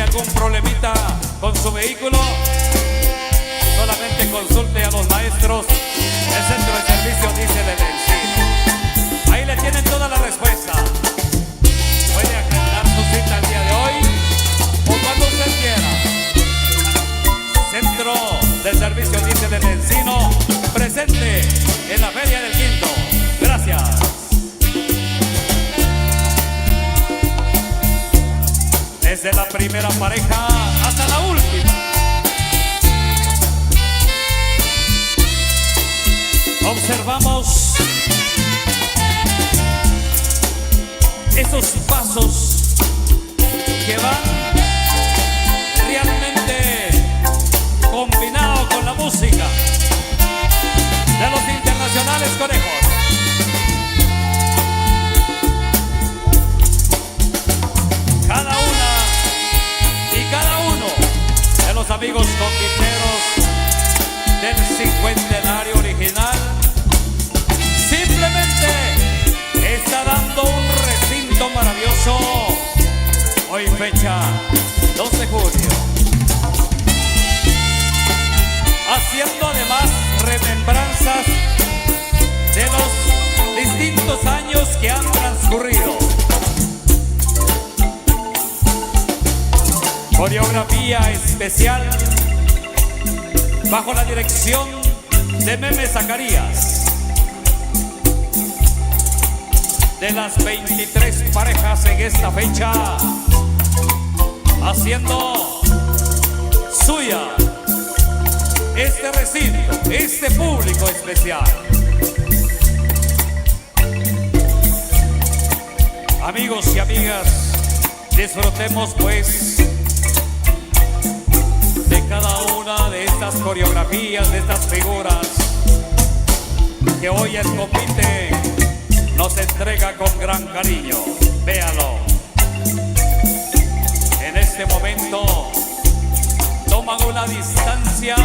algún problemita con su vehículo, solamente consulte a los maestros del Centro de Servicio Diesel del Encino. Ahí le tienen toda la respuesta. Puede agendar su cita el día de hoy o cuando usted quiera. Centro de Servicio Diesel del Encino, presente en la Feria del Quinto. Gracias. Desde la primera pareja hasta la última. Observamos esos pasos que van realmente combinados con la música de los internacionales conejos. Cada una y cada uno de los amigos conviteros del cincuentenario original simplemente está dando un recinto maravilloso. Hoy fecha 2 de junio, haciendo además remembranzas de los distintos años que han transcurrido. Coreografía especial bajo la dirección de Meme Zacarías. De las 23 parejas en esta fecha, haciendo suya este recinto, este público especial. Amigos y amigas, disfrutemos pues de cada una de estas coreografías, de estas figuras que hoy el Convite nos entrega con gran cariño. Véalo. En este momento toman una distancia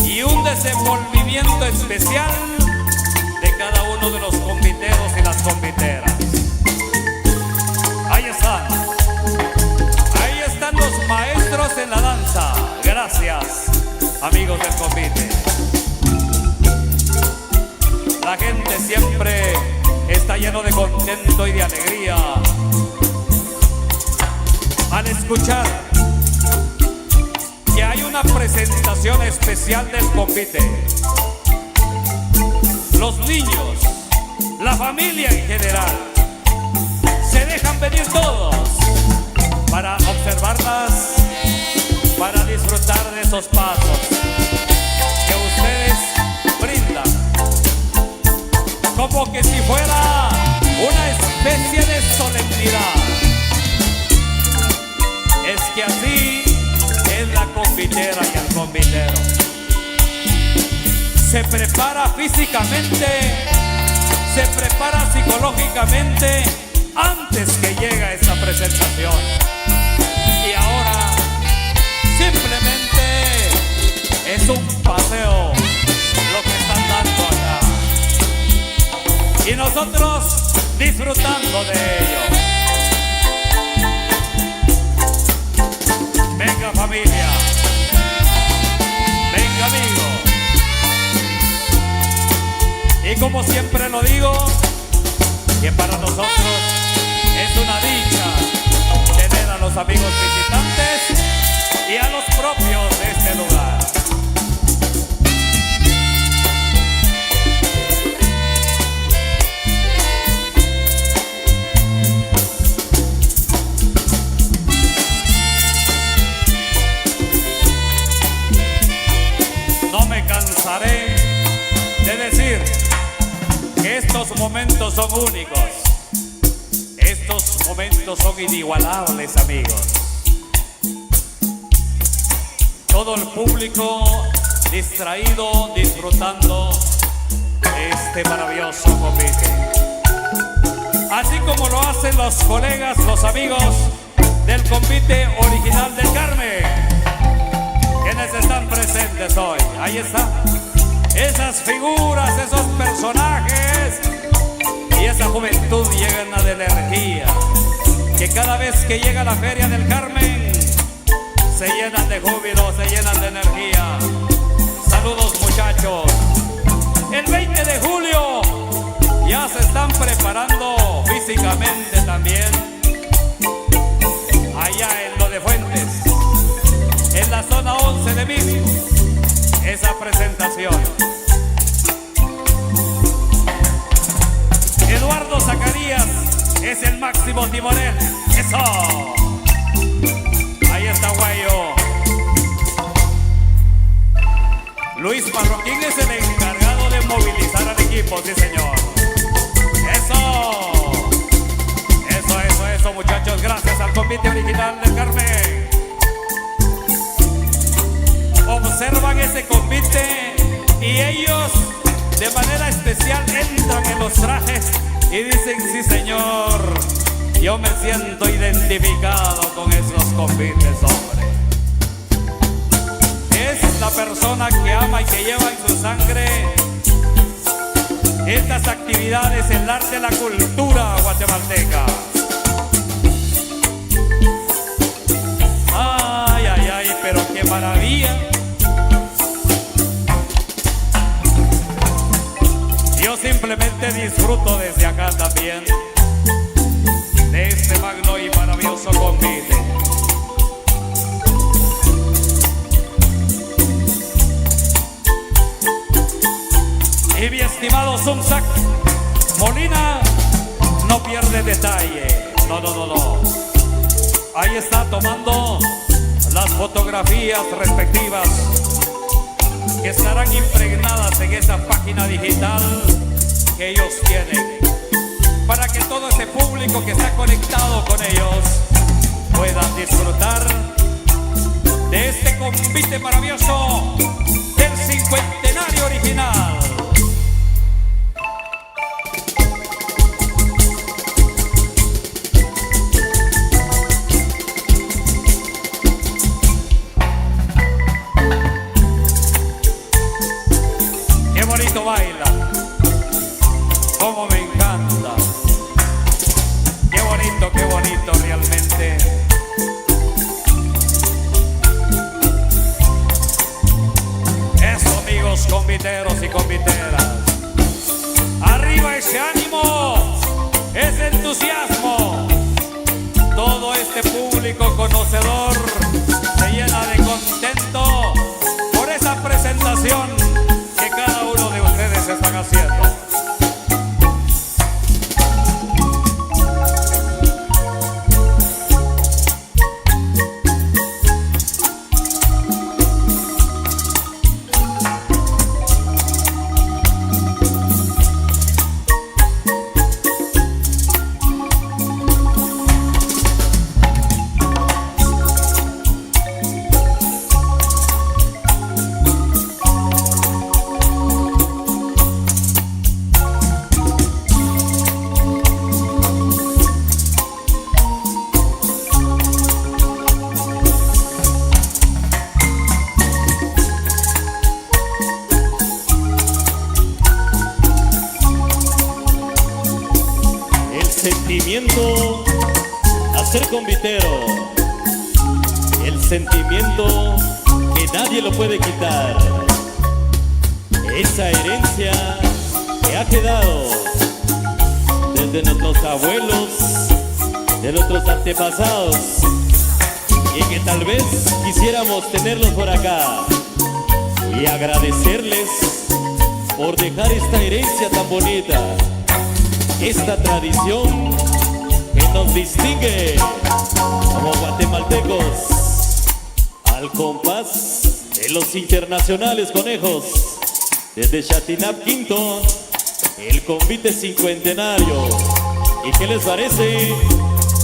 y un desenvolvimiento especial de cada uno de los conviteros y las conviteras. Ahí están. Ahí están los maestros en la danza. Gracias, amigos del Convite. La gente siempre está lleno de contento y de alegría al escuchar que hay una presentación especial del Convite. Los niños, la familia en general, se dejan venir todos para observarlas, para disfrutar de esos pasos que ustedes brindan, como que si fuera una especie de solemnidad. Es que así es la convitera y el convitero. Se prepara físicamente, se prepara psicológicamente antes que llega esta presentación. Y ahora simplemente es un paseo lo que están dando acá. Y nosotros disfrutando de ello. Venga familia, venga amigo. Y como siempre lo digo, que para nosotros es una dicha tener a los amigos visitantes y a los propios de este lugar. No me cansaré de decir que estos momentos son únicos. Estos momentos son inigualables, amigos. Todo el público distraído, disfrutando de este maravilloso convite. Así como lo hacen los colegas, los amigos del Convite original del Carmen, quienes están presentes hoy. Ahí está. Esas figuras, esos personajes y esa juventud llena de energía. que cada vez que llega la Feria del Carmen se llenan de júbilo, se llenan de energía. Saludos, muchachos. El 20 de julio ya se están preparando físicamente también allá en lo de Fuentes, en la zona 11 de Misco, esa presentación. Eduardo Zacarías es el máximo timonel. ¡Eso! Ahí está Guayo. Luis Marroquín es el encargado de movilizar al equipo, sí señor. ¡Eso! Eso, muchachos. Gracias al convite original del Carmen. Observan ese convite y ellos de manera especial entran en los trajes y dicen: sí señor, yo me siento identificado con esos convites, hombre. Es la persona que ama y que lleva en su sangre estas actividades, el arte, la cultura guatemalteca. Ay, ay, ay, pero qué maravilla. Yo simplemente disfruto desde acá también de este magno y maravilloso convite. Y mi estimado Zumzac Molina no pierde detalle. No. Ahí está tomando las fotografías respectivas que estarán impregnadas en esa página digital que ellos tienen, para que todo ese público que está conectado con ellos puedan disfrutar de este convite maravilloso del 50enario original. Qué bonito baila, cómo me encanta. Qué bonito realmente. Eso, amigos conviteros y conviteras. Arriba ese ánimo, ese entusiasmo. Todo este público conocedor se llena de contento por esa presentación que cada uno de ustedes están haciendo. Sentimiento a ser convitero, el sentimiento que nadie lo puede quitar, esa herencia que ha quedado desde nuestros abuelos, de nuestros antepasados, y que tal vez quisiéramos tenerlos por acá y agradecerles por dejar esta herencia tan bonita, esta tradición que nos distingue como guatemaltecos, al compás de los internacionales conejos, desde Chatinap Quinto, el convite 50enario. ¿Y qué les parece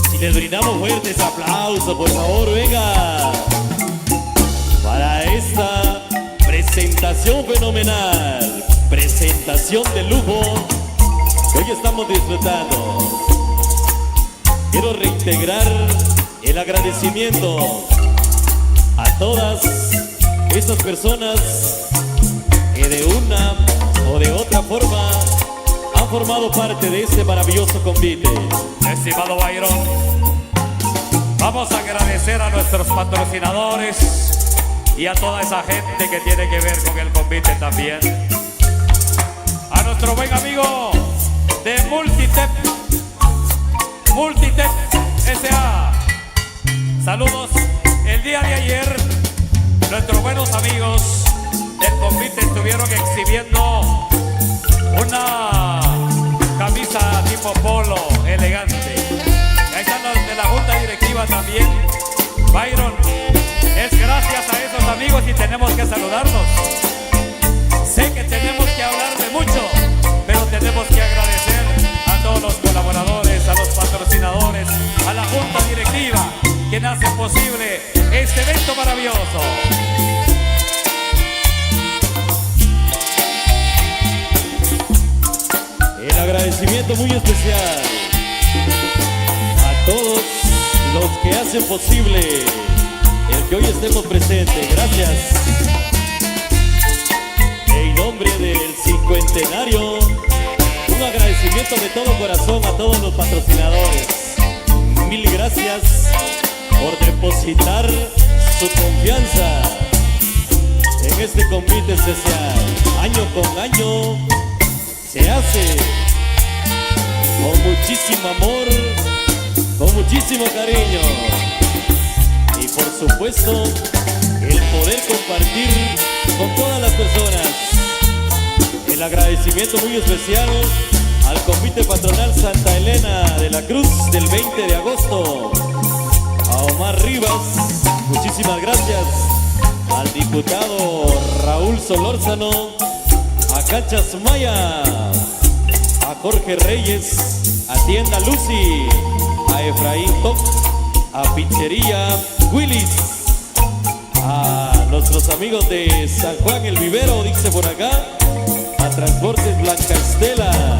si les brindamos fuertes aplausos? Por favor, venga, para esta presentación fenomenal, presentación de lujo que hoy estamos disfrutando. Quiero reintegrar el agradecimiento a todas estas personas que de una o de otra forma han formado parte de este maravilloso convite. Estimado Byron, agradecer a nuestros patrocinadores y a toda esa gente que tiene que ver con el convite también. A nuestro buen amigo de Multitep S.A. Saludos. El día de ayer, nuestros buenos amigos del convite estuvieron exhibiendo una camisa tipo polo elegante. Ahí están los de la junta directiva también. Byron, es gracias a esos amigos y tenemos que saludarlos. Sé que tenemos que hablar de mucho, pero tenemos que agradecer a todos los colaboradores, a los patrocinadores, a la junta directiva, quien hace posible este evento maravilloso. El agradecimiento muy especial a todos los que hacen posible el que hoy estemos presentes. Gracias. En nombre del cincuentenario, un agradecimiento de todo corazón a todos los patrocinadores. Mil gracias por depositar su confianza en este convite especial. Año con año se hace con muchísimo amor, con muchísimo cariño y por supuesto el poder compartir con todas las personas. El agradecimiento muy especial al convite patronal Santa Elena de la Cruz del 20 de agosto, a Omar Rivas, muchísimas gracias, al diputado Raúl Solórzano, a Cachas Maya, a Jorge Reyes, a Tienda Lucy, a Efraín Top, a Pinchería Willis, a nuestros amigos de San Juan el Vivero, dice por acá, a Transportes Blanca Estela,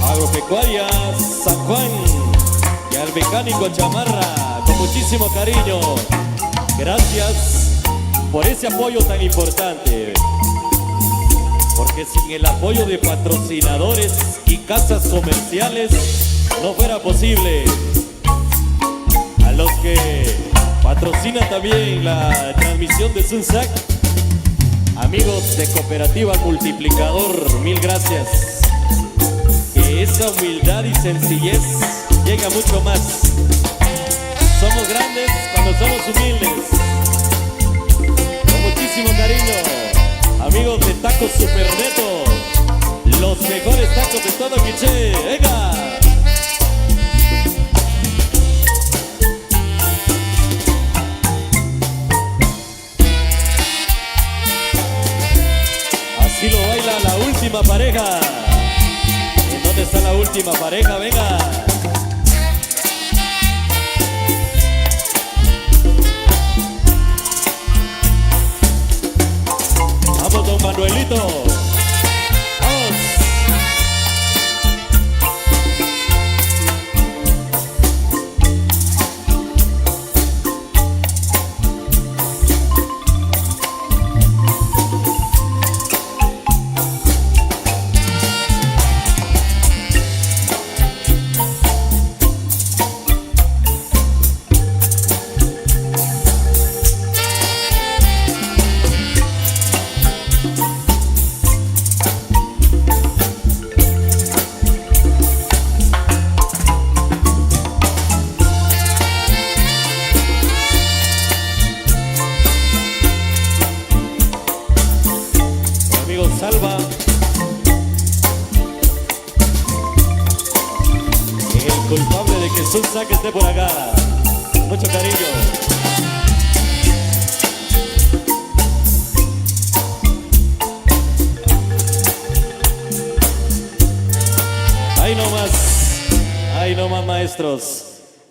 Agropecuaria San Juan y al mecánico Chamarra, con muchísimo cariño. Gracias por ese apoyo tan importante, porque sin el apoyo de patrocinadores y casas comerciales no fuera posible. A los que patrocinan también la transmisión de Sunsac, amigos de Cooperativa Multiplicador, mil gracias. Que esa humildad y sencillez llega mucho más. Somos grandes cuando somos humildes. Con muchísimo cariño, amigos de Tacos Superneto, los mejores tacos de todo Quiché. ¡Venga! Así lo baila la última pareja. ¿En dónde está la última pareja? Venga. Vamos, don Manuelito. Vamos. Salva, el culpable de que Sunsac esté por acá. Mucho cariño. Ahí nomás, maestros.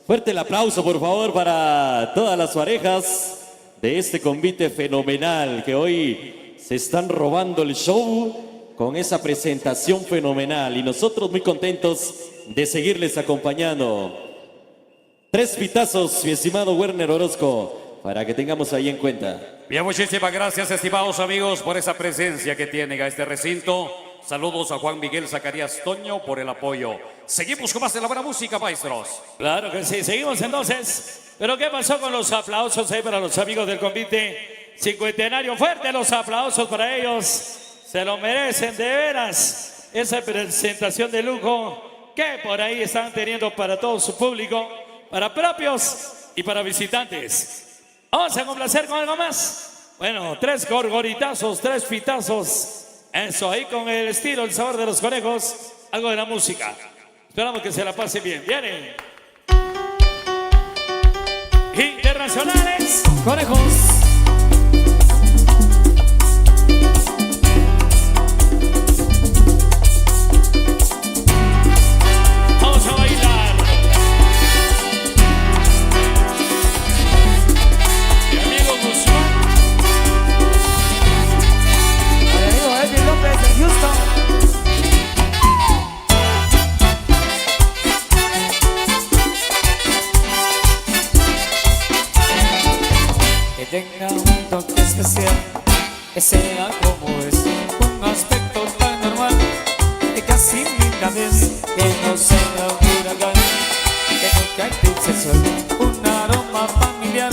Fuerte el aplauso, por favor, para todas las parejas de este convite fenomenal que hoy se están robando el show con esa presentación fenomenal y nosotros muy contentos de seguirles acompañando. 3 pitazos, mi estimado Werner Orozco, para que tengamos ahí en cuenta. Bien, muchísimas gracias, estimados amigos, por esa presencia que tienen a este recinto. Saludos a Juan Miguel Zacarías Toño por el apoyo. Seguimos con más de la buena música, maestros. Claro que sí, seguimos entonces. Pero ¿qué pasó con los aplausos ahí para los amigos del convite cincuentenario? Fuerte los aplausos para ellos. Se lo merecen de veras. Esa presentación de lujo que por ahí están teniendo para todo su público, para propios y para visitantes. Vamos a complacer con algo más. Bueno, 3 gorgoritazos, 3 pitazos. Eso, ahí con el estilo, el sabor de los conejos. Algo de la música. Esperamos que se la pase bien. Vienen internacionales, conejos. Vamos a bailar. Mi amigo Guzmán. Mi amigo Edwin López de Houston. Que tenga un toque especial, que sea como es, un aspecto tan normal, que casi nunca ves, que no sea un huracán, que nunca hay sexual, un aroma familiar,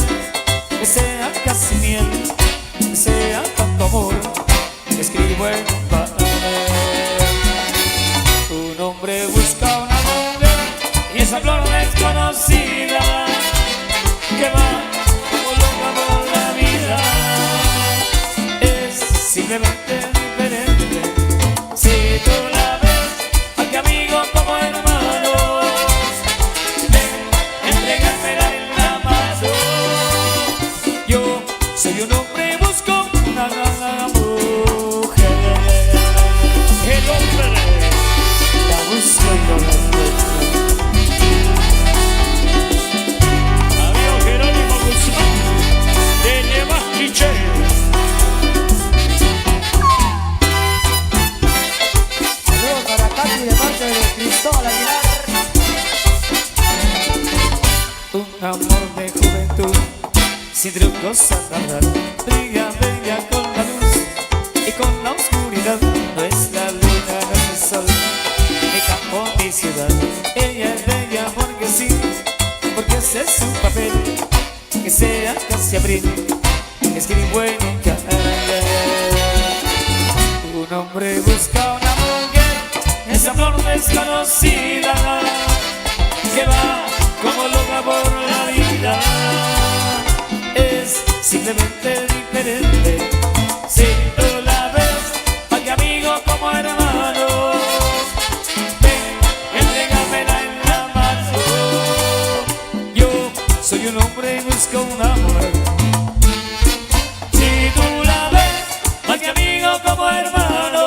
que sea casi miel, que sea tanto amor, que escribo en un papel. Un hombre busca una mujer y esa flor desconocida que va simplemente diferente. Si tú la ves, más que amigo como hermano, ven, entregármela en la mano. Yo soy un hombre y busco una mujer. El hombre La busco y no la encuentro. amigo Jerónimo Guzmán de Nevaquiche. De parte de Cristóbal Aguilar. Un amor de juventud, sin trucos a tardar, brilla bella con la luz y con la oscuridad. No es la luna, no es el sol, mi campo, mi ciudad. Ella es bella porque sí, porque ese es su papel. Que sea casi abril, que escribo en un cartel. Un hombre busca una mujer, esa flor desconocida que va como loca por la vida. Es simplemente diferente. Si tú la ves, más que amigo como hermano, ven, entrégamela en la mano. Yo soy un hombre y busco una mujer. Si tú la ves, más que amigo como hermano,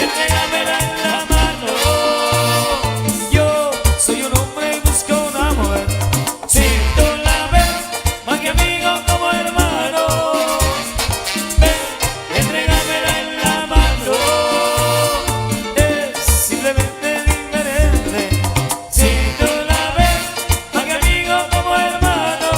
entrégamela en la mano. Yo soy un hombre y busco una mujer. Si tú la ves, más que amigo como hermano, ven, entrégamela en la mano. Es simplemente diferente. Si tú la ves, más que amigo como hermano,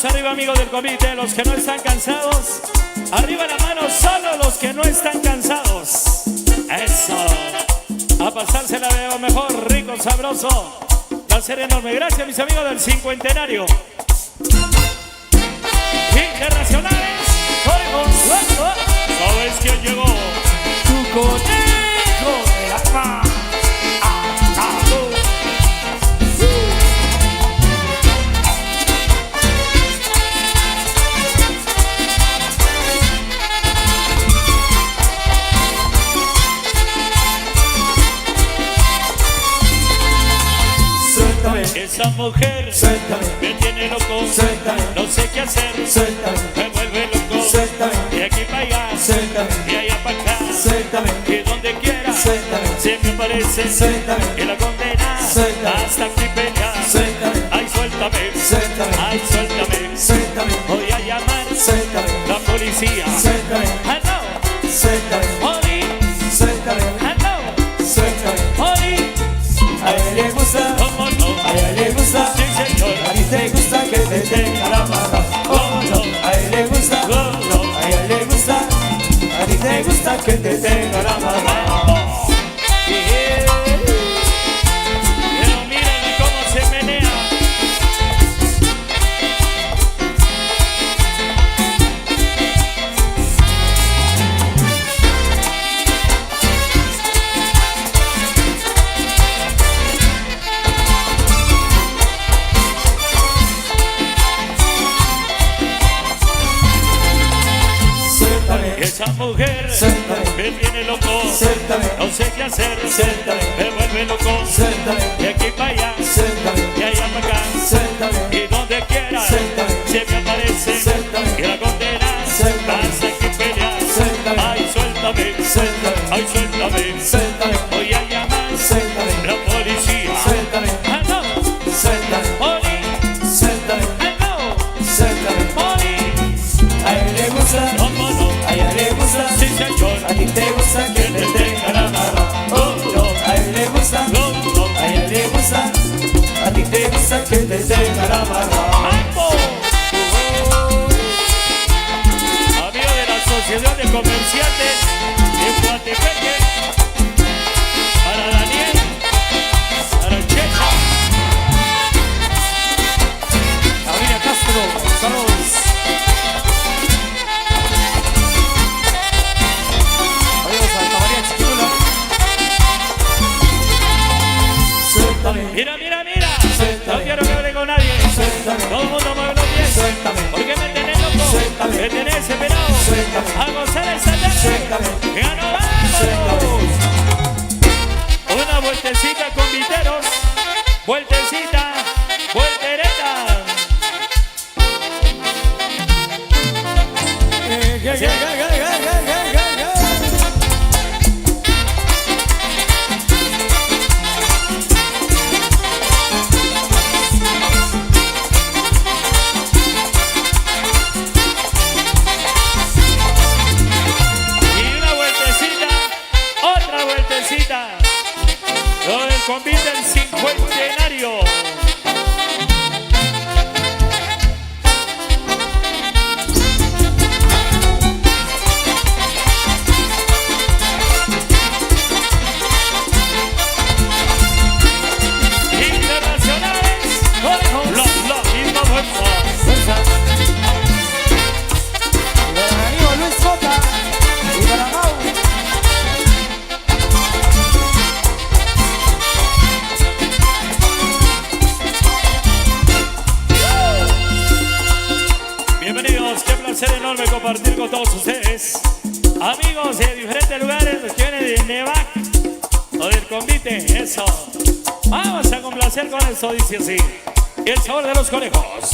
Manos arriba, amigos del comité, los que no están cansados. Arriba la mano, solo los que no están cansados. Eso. A pasársela de lo mejor, rico, sabroso. Placer enorme. Gracias, mis amigos del cincuentenario. Internacionales. ¿Sabes quién llegó? Tu conejo del alma. Esa mujer Suéltame, me tiene loco, suéltame, no sé qué hacer, suéltame, me vuelve loco, suéltame, de aquí para allá, suéltame, de allá para acá, suéltame, y donde quiera, suéltame, se me aparece, suéltame, que la condena, suéltame, hasta aquí pelea, suéltame, ay suéltame, suéltame, ay suéltame, suéltame, voy a llamar, suéltame, la policía, suéltame, hello, suéltame, Oli, suéltame, hello, suéltame. Oli, A él le gusta, cómo no, a ella le gusta, sí señor, a ti te gusta que te tenga la mano. Oh no, a él le gusta, a ella le gusta, a ti te gusta que te tenga la mano. pero mírale cómo se menea. Suéltame, Esa mujer suéltame, me tiene loco, suéltame, no sé qué hacer, suéltame, me vuelve loco, suéltame, de aquí para allá, suéltame, de allá para acá, suéltame, y donde quiera, suéltame, se me aparece, suéltame, y la condena, suéltame, hasta aquí pelea, suéltame, ay suéltame, suéltame, ay suéltame, suéltame, voy a llamar, suéltame, la policía, suéltame, hello, suéltame, Oli, suéltame, hello, suéltame. Oli, A él le gusta, cómo no, a ella le gusta, sí señor, a ti te gusta que te tenga la mano. Oh no, a él le gusta, no, no, a ella le gusta, a ti te gusta que te tenga la mano. ¡Mambo! Amigo de la Asociación de Comerciantes de Coatepeque, para Daniel, para Checha, Gabriela Castro, saludos. Adiós a Santa María Chiquitula. Suéltame, mira, mira, mira, Suéltame. no quiero que hable con nadie, Suéltame. todo el mundo mueve los pies, Suéltame. porque me tenés loco, Suéltame. me tenés desesperado, Suéltame. a gozar esta tarde, Suéltame. que ya no vámonos, una vueltecita con viteros, vueltecita, voltereta. Y una vueltecita, otra vueltecita. Lo del convite el cincuentenario. Internacionales, la misma fuerza. Fuerza. Y para mi amigo Luis Jota y para Mau. Bienvenidos, qué placer enorme compartir con todos ustedes. Amigos de diferentes lugares, los que vienen de Nevac o del convite, eso. Vamos a complacer con esto, dice así. Y el sabor de los conejos.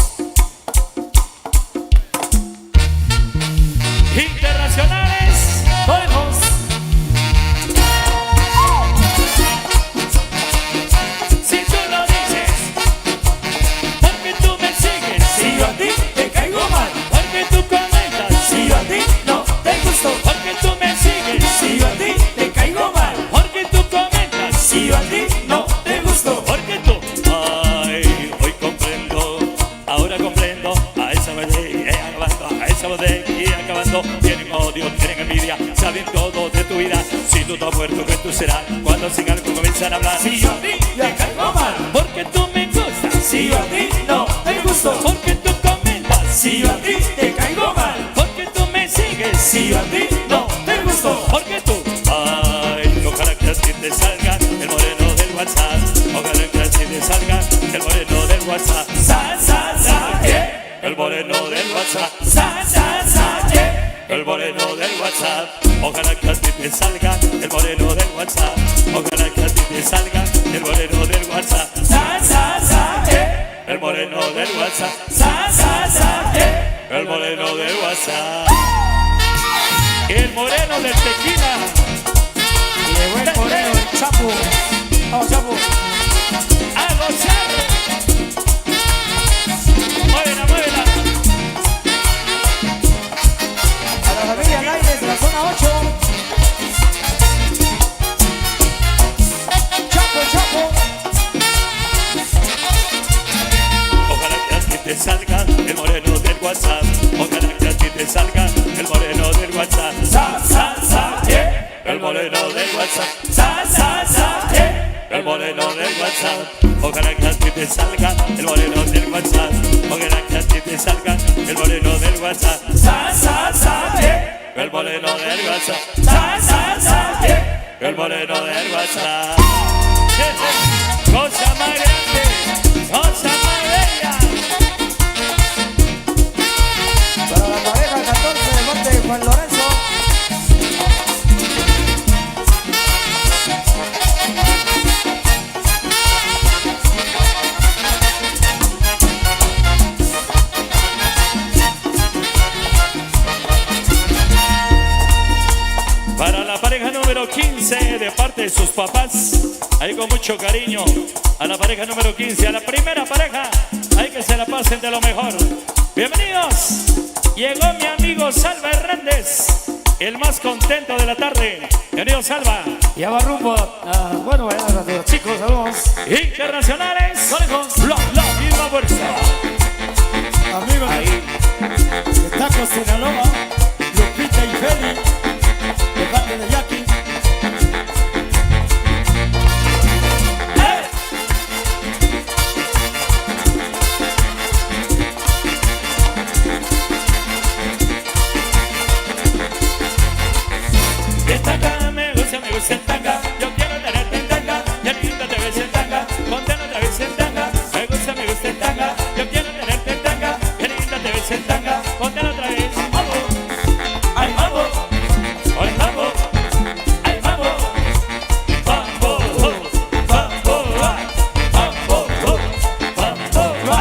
Internacionales, conejos. Si tú lo dices, porque tú me sigues. Si yo a ti te caigo mal, Porque tú comentas, si yo a ti no te gusto, porque tú me sigues, si yo a ti te caigo mal, porque tú comentas, si yo a ti no te gusto. porque tú, ay, hoy comprendo, ahora comprendo a saben todo de tu vida. Si tú estás muerto, que tú serás cuando sin algo comienzan a hablar. Si yo a ti te caigo mal, Porque tú me gustas. si yo a ti no te gusto, Porque tú comentas. si yo a ti te caigo mal, Porque tú me sigues. si yo a ti no te gusto. Porque tú, ay, ojalá que así te salga el moreno del WhatsApp. Ojalá que así te salga el moreno del WhatsApp. Yeah. El moreno del WhatsApp. Yeah. El moreno del WhatsApp. Ojalá que así te salga el moreno del WhatsApp. Ojalá que así te salga el moreno del WhatsApp. Yeah. El moreno del WhatsApp. Yeah. El moreno del WhatsApp. El moreno del tequila. Llegó el moreno, el Chapo. Vamos, Chapo. A gozar. Muévela, muévela. A la familia Laires de la zona 8. Chapo, Chapo. Ojalá que a ti te salga el moreno del WhatsApp. Ojalá que a ti te salga el moreno del WhatsApp. Yeah. El moreno del WhatsApp. Yeah. El moreno del WhatsApp. Ojalá que a ti te salga el moreno del WhatsApp. Ojalá que a ti te salga el moreno del WhatsApp. Yeah. El moreno del WhatsApp. Yeah. El moreno del WhatsApp. Cosa más grande, cosa más bella. Para la pareja 14 de parte de Juan Lorenzo. Para la pareja número 15 de parte de sus papás, ahí con mucho cariño. A la pareja número 15, a la primera pareja, hay que se la pasen de lo mejor. Bienvenidos. Llegó mi amigo Salva Hernández, el más contento de la tarde. Bienvenido, Salva. Ya va rumbo a, bueno, chicos, saludos. Internacionales, Conejos. la misma fuerza. Amigos de Taco Sinaloa, Lupita y Feli, de parte de Jackie. El tanga me gusta el tanga. Yo quiero tenerte en tanga. Ya lindo te ves en tanga. Ponte otra vez en tanga. Me gusta el tanga. Yo quiero tenerte en tanga. Ya lindo te ves en tanga. Ponte otra vez. ¡Ay, mambo! Ay, mambo. Ay, mambo. Mambo. Mambo. Mambo. Mambo.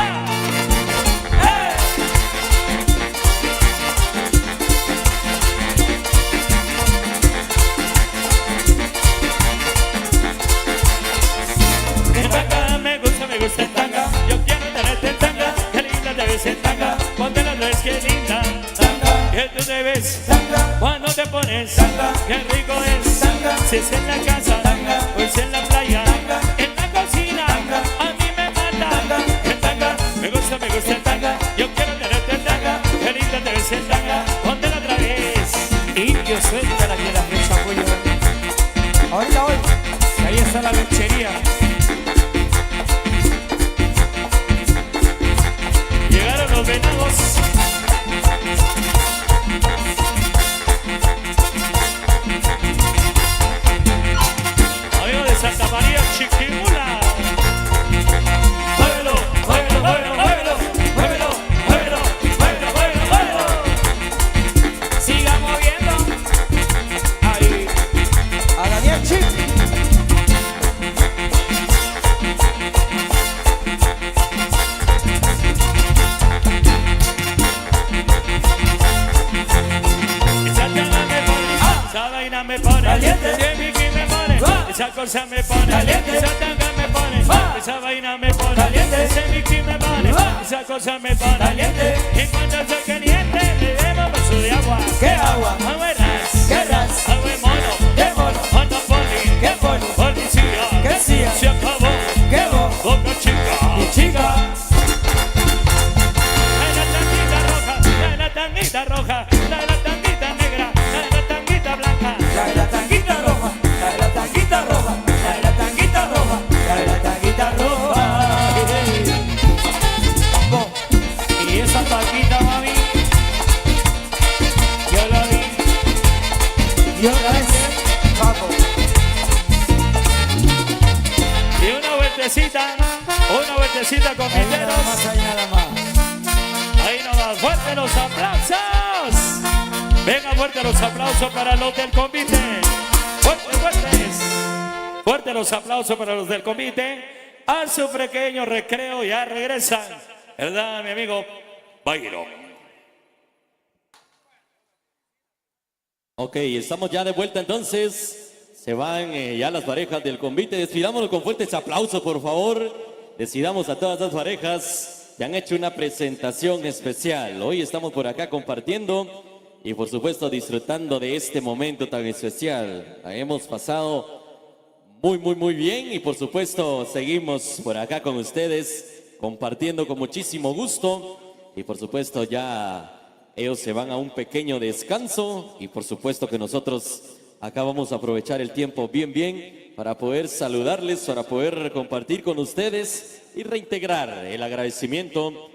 El tanga me gusta el tanga. Yo quiero tenerte en tanga. Qué linda te ves en tanga. Ponte la vez que linda. Que tú te ves cuando te pones. Qué rico es. Si es en la casa o es en la playa. En la cocina a mí me mata. El tanga me gusta el tanga. Yo quiero tenerte en tanga. Qué linda te ves en tanga. Ponte la otra vez. Indio suelta la que la fecha apoyo. Ahorita hoy. Ahí está la lechería. Llegaron los venados. Amigos de Santa María Chiquimula. Muévelo, muévelo, muévelo, muévelo, muévelo, muévelo, muévelo, muévelo, muévelo. Siga moviendo. Ahí. A Daniel Chip. Esa cama me pone, esa vaina me pone, Caliente. ese Mickey me pone, esa cosa me pone, Caliente. esa tanga me pone, esa vaina me pone, Caliente. ese Mickey me pone, esa cosa me pone, Caliente. Y cuando soy caliente le demos vaso de agua. ¿Qué agua? Agua de ras, ¿Qué ras? agua de mono, ¿Qué mono? Monopoly, ¿Qué poli? policía, ¿Qué hacía? se acabó, ¿Qué bo? boca chica, Mi chica. trae la tanguita roja, trae la tanguita roja, trae la tanguita negra, trae la tanguita blanca. primera vez. Vamos. Y una vueltecita con Ahí nada más, miteros. ahí nada más. Ahí nomás, fuerte los aplausos. Venga, fuerte los aplausos para los del convite. Fuertes, fuertes. Fuerte los aplausos para los del convite. A su pequeño recreo ya regresan. ¿Verdad, mi amigo Byron? Ok, estamos ya de vuelta entonces. Se van ya las parejas del convite. Despidámonos con fuertes aplausos, por favor. Decidamos a todas las parejas que han hecho una presentación especial. Hoy estamos por acá compartiendo y por supuesto disfrutando de este momento tan especial. La hemos pasado muy bien y por supuesto seguimos por acá con ustedes compartiendo con muchísimo gusto y por supuesto ya ellos se van a un pequeño descanso y por supuesto que nosotros acá vamos a aprovechar el tiempo bien para poder saludarles, para poder compartir con ustedes y reintegrar el agradecimiento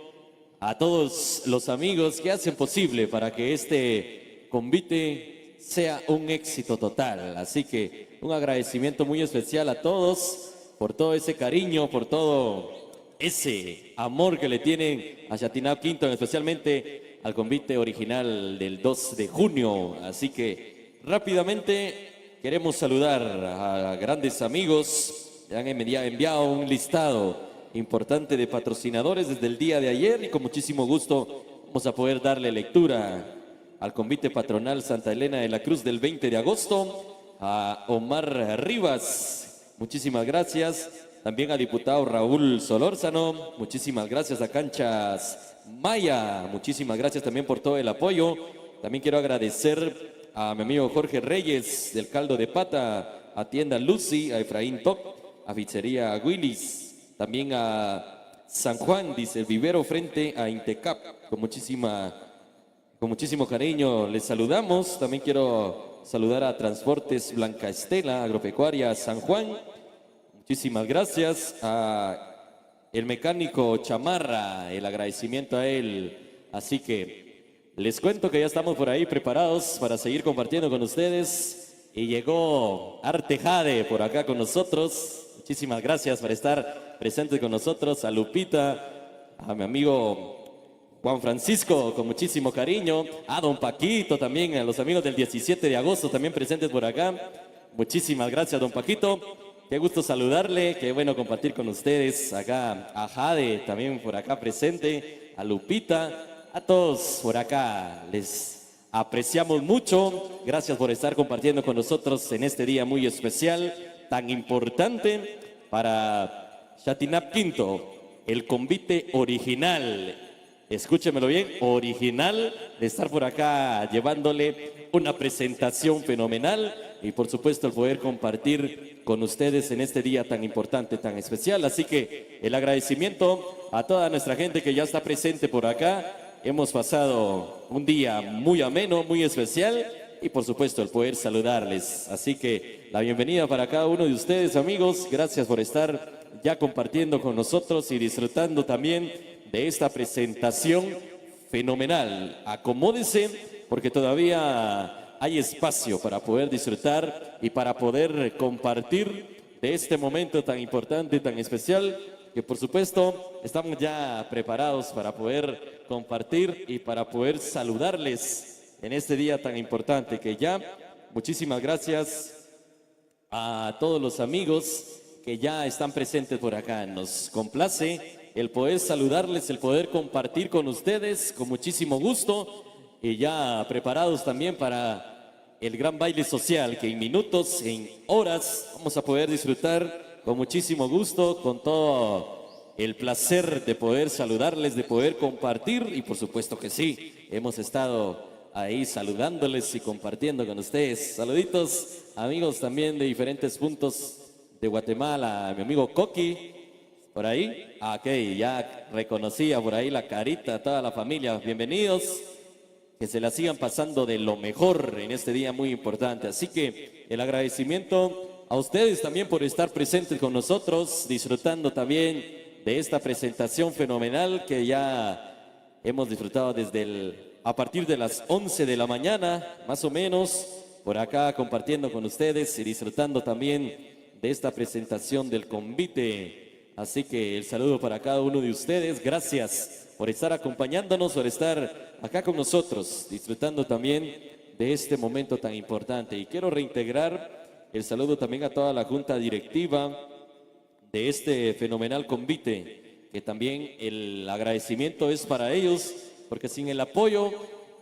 a todos los amigos que hacen posible para que este convite sea un éxito total. Así que un agradecimiento muy especial a todos por todo ese cariño, por todo ese amor que le tienen a Chatinab Quinto, especialmente al convite original del 2 de junio. Así que rápidamente queremos saludar a grandes amigos que han enviado un listado importante de patrocinadores desde el día de ayer y con muchísimo gusto vamos a poder darle lectura al convite patronal Santa Elena de la Cruz del 20 de agosto, a Omar Rivas, muchísimas gracias, también a diputado Raúl Solórzano, muchísimas gracias a Canchas Maya, muchísimas gracias también por todo el apoyo. También quiero agradecer a mi amigo Jorge Reyes del Caldo de Pata, a Tienda Lucy, a Efraín Top, a Pizzería Willis, también a San Juan, dice el vivero frente a Intecap, con muchísimo cariño les saludamos. También quiero saludar a Transportes Blanca Estela, Agropecuaria San Juan, muchísimas gracias. A el mecánico Chamarra, el agradecimiento a él. Así que les cuento que ya estamos por ahí preparados para seguir compartiendo con ustedes. Y llegó Arte Jade por acá con nosotros. Muchísimas gracias por estar presentes con nosotros. A Lupita, a mi amigo Juan Francisco, con muchísimo cariño. A don Paquito también, a los amigos del 17 de agosto también presentes por acá. Muchísimas gracias, don Paquito. Qué gusto saludarle, qué bueno compartir con ustedes. Acá a Jade también por acá presente, a Lupita, a todos por acá. Les apreciamos mucho. Gracias por estar compartiendo con nosotros en este día muy especial, tan importante para Chatinab Quinto, el convite original. Escúchemelo bien, original, de estar por acá llevándole una presentación fenomenal y por supuesto el poder compartir con ustedes en este día tan importante, tan especial. Así que el agradecimiento a toda nuestra gente que ya está presente por acá. Hemos pasado un día muy ameno, muy especial y por supuesto el poder saludarles. Así que la bienvenida para cada uno de ustedes, amigos. Gracias por estar ya compartiendo con nosotros y disfrutando también de esta presentación fenomenal. Acomódese porque todavía hay espacio para poder disfrutar y para poder compartir de este momento tan importante, tan especial, que por supuesto estamos ya preparados para poder compartir y para poder saludarles en este día tan importante que ya. Muchísimas gracias a todos los amigos que ya están presentes por acá. Nos complace el poder saludarles, el poder compartir con ustedes con muchísimo gusto y ya preparados también para el gran baile social que en minutos, en horas vamos a poder disfrutar con muchísimo gusto, con todo el placer de poder saludarles, de poder compartir y por supuesto que sí, hemos estado ahí saludándoles y compartiendo con ustedes. Saluditos amigos también de diferentes puntos de Guatemala, mi amigo Coqui por ahí, ok, ya reconocía por ahí la carita, toda la familia, bienvenidos, que se la sigan pasando de lo mejor en este día muy importante. Así que el agradecimiento a ustedes también por estar presentes con nosotros, disfrutando también de esta presentación fenomenal que ya hemos disfrutado a partir de las 11 de la mañana, más o menos. por acá compartiendo con ustedes y disfrutando también de esta presentación del convite. Así que el saludo para cada uno de ustedes. Gracias por estar acompañándonos, por estar acá con nosotros, disfrutando también de este momento tan importante. Y quiero reintegrar el saludo también a toda la junta directiva de este fenomenal convite, que también el agradecimiento es para ellos, porque sin el apoyo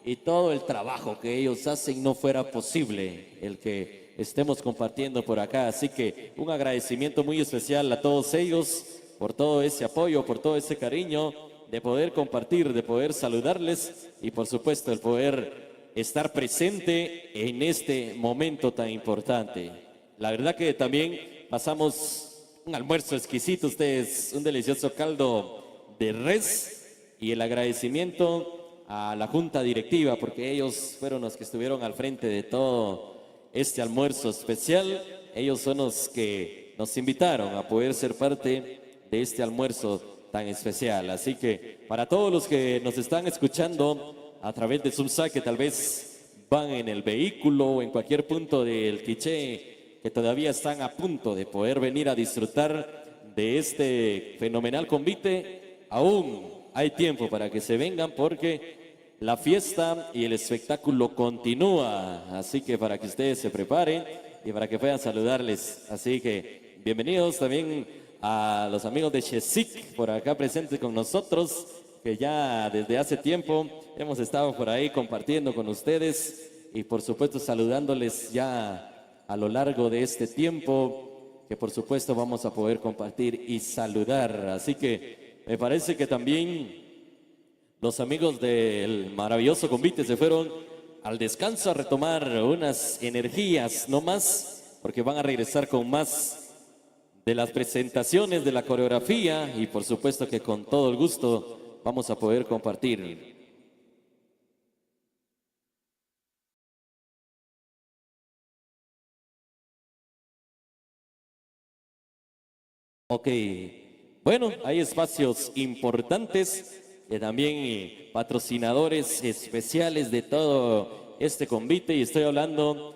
y todo el trabajo que ellos hacen no fuera posible el que estemos compartiendo por acá. Así que un agradecimiento muy especial a todos ellos por todo ese apoyo, por todo ese cariño de poder compartir, de poder saludarles y por supuesto el poder estar presente en este momento tan importante. La verdad que también pasamos un almuerzo exquisito, ustedes, un delicioso caldo de res y el agradecimiento a la junta directiva porque ellos fueron los que estuvieron al frente de todo este almuerzo especial. Ellos son los que nos invitaron a poder ser parte de este almuerzo tan especial. Así que para todos los que nos están escuchando a través de Zumsa, que tal vez van en el vehículo o en cualquier punto del Quiché, que todavía están a punto de poder venir a disfrutar de este fenomenal convite, aún hay tiempo para que se vengan porque la fiesta y el espectáculo continúa. Así que para que ustedes se preparen y para que puedan saludarles. Así que bienvenidos también a los amigos de Chesic por acá presentes con nosotros, que ya desde hace tiempo hemos estado por ahí compartiendo con ustedes y por supuesto saludándoles ya a lo largo de este tiempo, que por supuesto vamos a poder compartir y saludar. Así que me parece que también los amigos del maravilloso convite se fueron al descanso a retomar unas energías, no más, porque van a regresar con más de las presentaciones, de la coreografía y por supuesto que con todo el gusto vamos a poder compartir. Ok, bueno, hay espacios importantes y también patrocinadores especiales de todo este convite y estoy hablando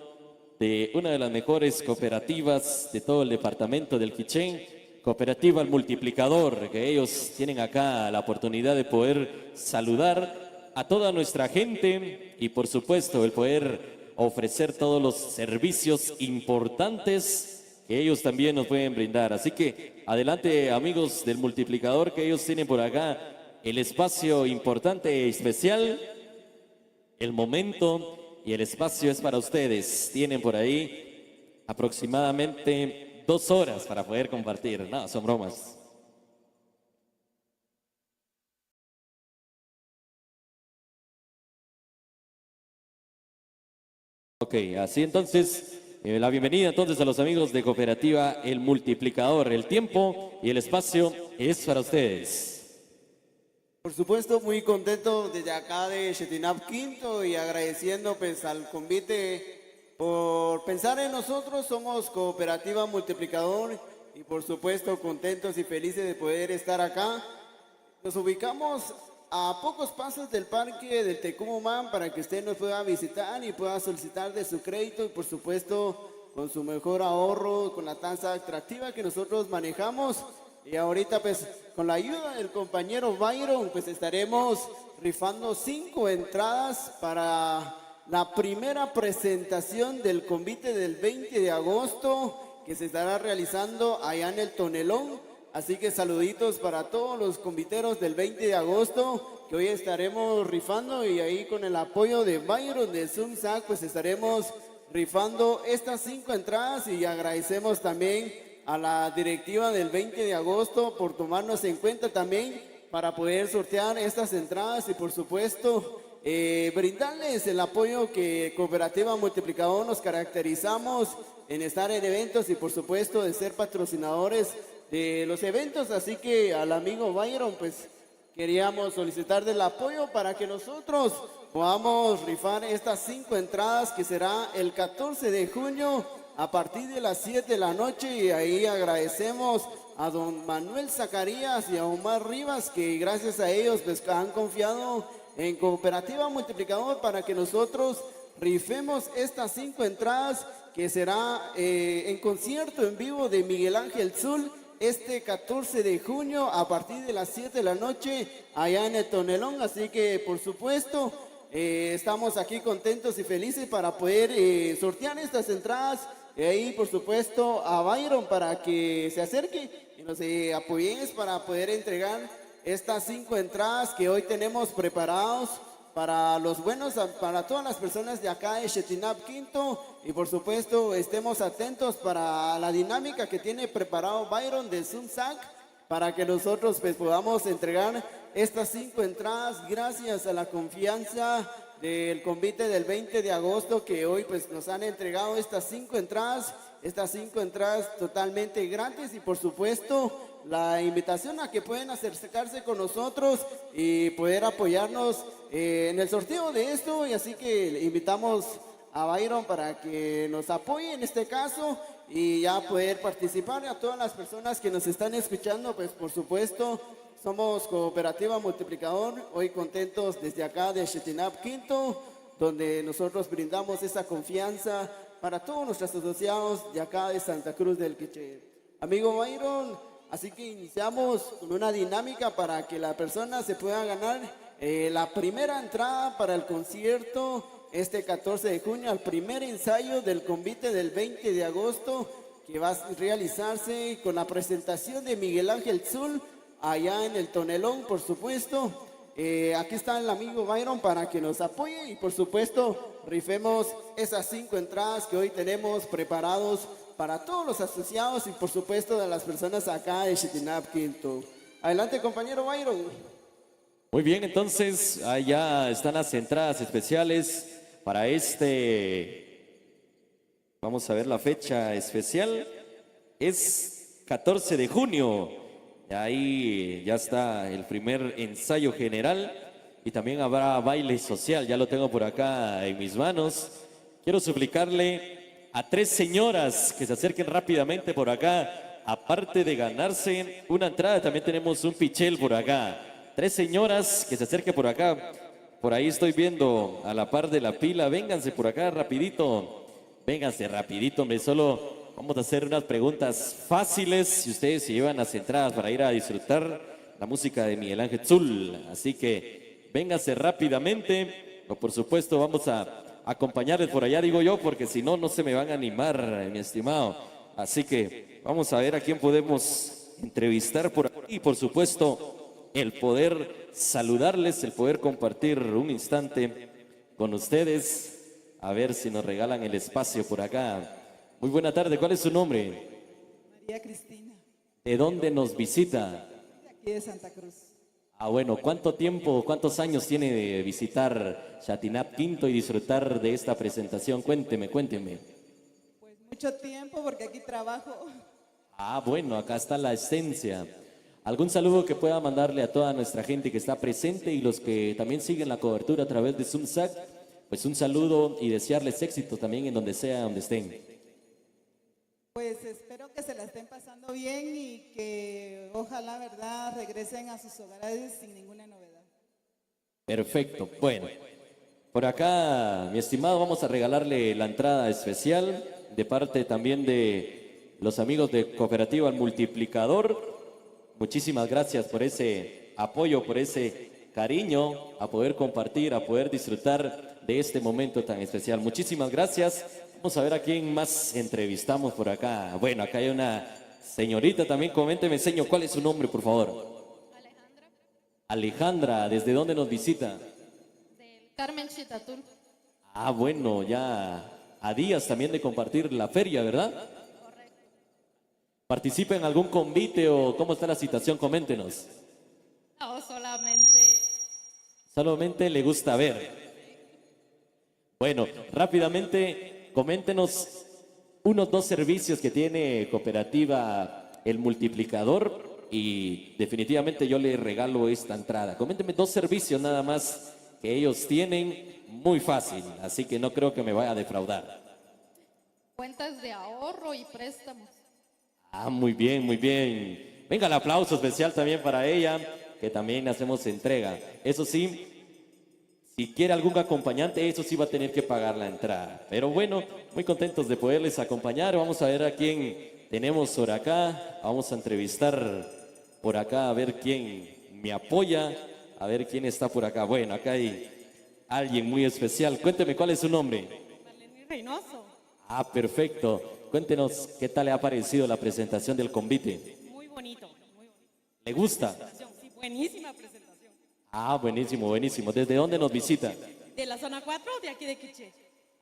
de una de las mejores cooperativas de todo el departamento del Quiché, Cooperativa El Multiplicador, que ellos tienen acá la oportunidad de poder saludar a toda nuestra gente y por supuesto el poder ofrecer todos los servicios importantes que ellos también nos pueden brindar. Así que adelante amigos del Multiplicador, que ellos tienen por acá el espacio importante y especial, el momento y el espacio es para ustedes. Tienen por ahí aproximadamente 2 horas para poder compartir. No, son bromas. Ok, así entonces, la bienvenida entonces a los amigos de Cooperativa El Multiplicador. El tiempo y el espacio es para ustedes. Por supuesto, muy contento desde acá de Chetinap Quinto y agradeciendo pues al convite por pensar en nosotros. Somos Cooperativa Multiplicador y por supuesto contentos y felices de poder estar acá. Nos ubicamos a pocos pasos del parque del Tecumumán para que usted nos pueda visitar y pueda solicitar de su crédito y por supuesto con su mejor ahorro, con la tasa atractiva que nosotros manejamos. Y ahorita pues con la ayuda del compañero Byron pues estaremos rifando 5 entradas para la primera presentación del convite del 20 de agosto que se estará realizando allá en el Tonelón. Así que saluditos para todos los conviteros del 20 de agosto que hoy estaremos rifando y ahí con el apoyo de Byron de Zumsa pues estaremos rifando estas 5 entradas y agradecemos también a la directiva del 20 de agosto por tomarnos en cuenta también para poder sortear estas entradas y por supuesto brindarles el apoyo que Cooperativa Multiplicador nos caracterizamos en estar en eventos y por supuesto de ser patrocinadores de los eventos. Así que al amigo Byron pues queríamos solicitar del apoyo para que nosotros podamos rifar estas 5 entradas que será el 14 de junio a partir de las 7 de la noche y ahí agradecemos a don Manuel Zacarías y a Omar Rivas que gracias a ellos pues han confiado en Cooperativa Multiplicador para que nosotros rifemos estas 5 entradas que será en concierto en vivo de Miguel Ángel Zul este 14 de junio a partir de las 7 de la noche allá en el Tonelón. Así que por supuesto estamos aquí contentos y felices para poder sortear estas entradas. Y ahí por supuesto a Byron para que se acerque y nos apoyen para poder entregar estas 5 entradas que hoy tenemos preparados para los buenos, para todas las personas de acá de Shetinab Quinto. Y por supuesto estemos atentos para la dinámica que tiene preparado Byron de Zumsac para que nosotros pues podamos entregar estas 5 entradas gracias a la confianza del convite del 20 de agosto que hoy pues nos han entregado estas 5 entradas totalmente gratis. Y por supuesto la invitación a que pueden acercarse con nosotros y poder apoyarnos en el sorteo de esto. Y así que le invitamos a Byron para que nos apoye en este caso y ya poder participar. A todas las personas que nos están escuchando, pues por supuesto somos Cooperativa Multiplicador, hoy contentos desde acá de Shetinab Quinto, donde nosotros brindamos esa confianza para todos nuestros asociados de acá de Santa Cruz del Quiché. Amigo Byron, así que iniciamos con una dinámica para que la persona se pueda ganar la primera entrada para el concierto este 14 de junio, al primer ensayo del convite del 20 de agosto, que va a realizarse con la presentación de Miguel Ángel Zul, allá en el Tonelón, por supuesto. Aquí está el amigo Byron para que nos apoye y por supuesto rifemos esas 5 entradas que hoy tenemos preparados para todos los asociados y por supuesto de las personas acá de Shetinab Quinto. Adelante, compañero Byron. Muy bien, entonces allá están las entradas especiales para vamos a ver la fecha especial, es 14 de junio. Ahí ya está el primer ensayo general y también habrá baile social. Ya lo tengo por acá en mis manos. Quiero suplicarle a 3 señoras que se acerquen rápidamente por acá. Aparte de ganarse una entrada, también tenemos un pichel por acá. 3 señoras que se acerquen por acá. Por ahí estoy viendo a la par de la pila. Vénganse por acá rapidito. Vénganse rapidito, hombre. Solo vamos a hacer unas preguntas fáciles si ustedes se llevan las entradas para ir a disfrutar la música de Miguel Ángel Zul. Así que vénganse rápidamente. O por supuesto vamos a acompañarles por allá, digo yo, porque si no, no se me van a animar, mi estimado. Así que vamos a ver a quién podemos entrevistar por aquí. Y por supuesto, el poder saludarles, el poder compartir un instante con ustedes. A ver si nos regalan el espacio por acá. Muy buena tarde, ¿cuál es su nombre? María Cristina, ¿De dónde nos visita? de aquí de Santa Cruz. Ah, bueno, ¿cuánto tiempo, cuántos años tiene de visitar Shetinab Quinto y disfrutar de esta presentación? Cuénteme. Pues mucho tiempo porque aquí trabajo. Ah, bueno, acá está la esencia. ¿Algún saludo que pueda mandarle a toda nuestra gente que está presente y los que también siguen la cobertura a través de Zumsac? Pues un saludo y desearles éxito también en donde sea, donde estén. Pues espero que se la estén pasando bien y que ojalá, verdad, regresen a sus hogares sin ninguna novedad. Perfecto, bueno. Por acá, mi estimado, vamos a regalarle la entrada especial de parte también de los amigos de Cooperativa El Multiplicador. Muchísimas gracias por ese apoyo, por ese cariño, a poder compartir, a poder disfrutar de este momento tan especial. Muchísimas gracias. Vamos a ver a quién más entrevistamos por acá. Bueno, acá hay una señorita también. Coménteme, señor, ¿cuál es su nombre, por favor? Alejandra, Alejandra, ¿desde dónde nos visita? del Carmen Chitatul. Ah, bueno, ya a días también de compartir la feria, ¿verdad? Correcto. ¿Participa en algún convite o cómo está la situación? Coméntenos. No, Solamente le gusta ver. Bueno, rápidamente, coméntenos unos 2 servicios que tiene Cooperativa El Multiplicador y definitivamente yo le regalo esta entrada. Coméntenme 2 servicios nada más que ellos tienen, muy fácil, así que no creo que me vaya a defraudar. cuentas de ahorro y préstamos. Ah, muy bien, muy bien. Venga, el aplauso especial también para ella, que también hacemos entrega. Eso sí, Si quiere algún acompañante, eso sí va a tener que pagar la entrada. Pero bueno, muy contentos de poderles acompañar. Vamos a ver a quién tenemos por acá. Vamos a entrevistar por acá a ver quién me apoya, a ver quién está por acá. Bueno, acá hay alguien muy especial. Cuénteme, ¿cuál es su nombre? Marlene Reynoso. Ah, perfecto. Cuéntenos qué tal le ha parecido la presentación del convite. Muy bonito, muy bonito. ¿Le gusta? Sí, buenísima presentación. Ah, buenísimo, buenísimo. ¿Desde dónde nos visita? ¿De la zona 4 o de aquí de Quiché?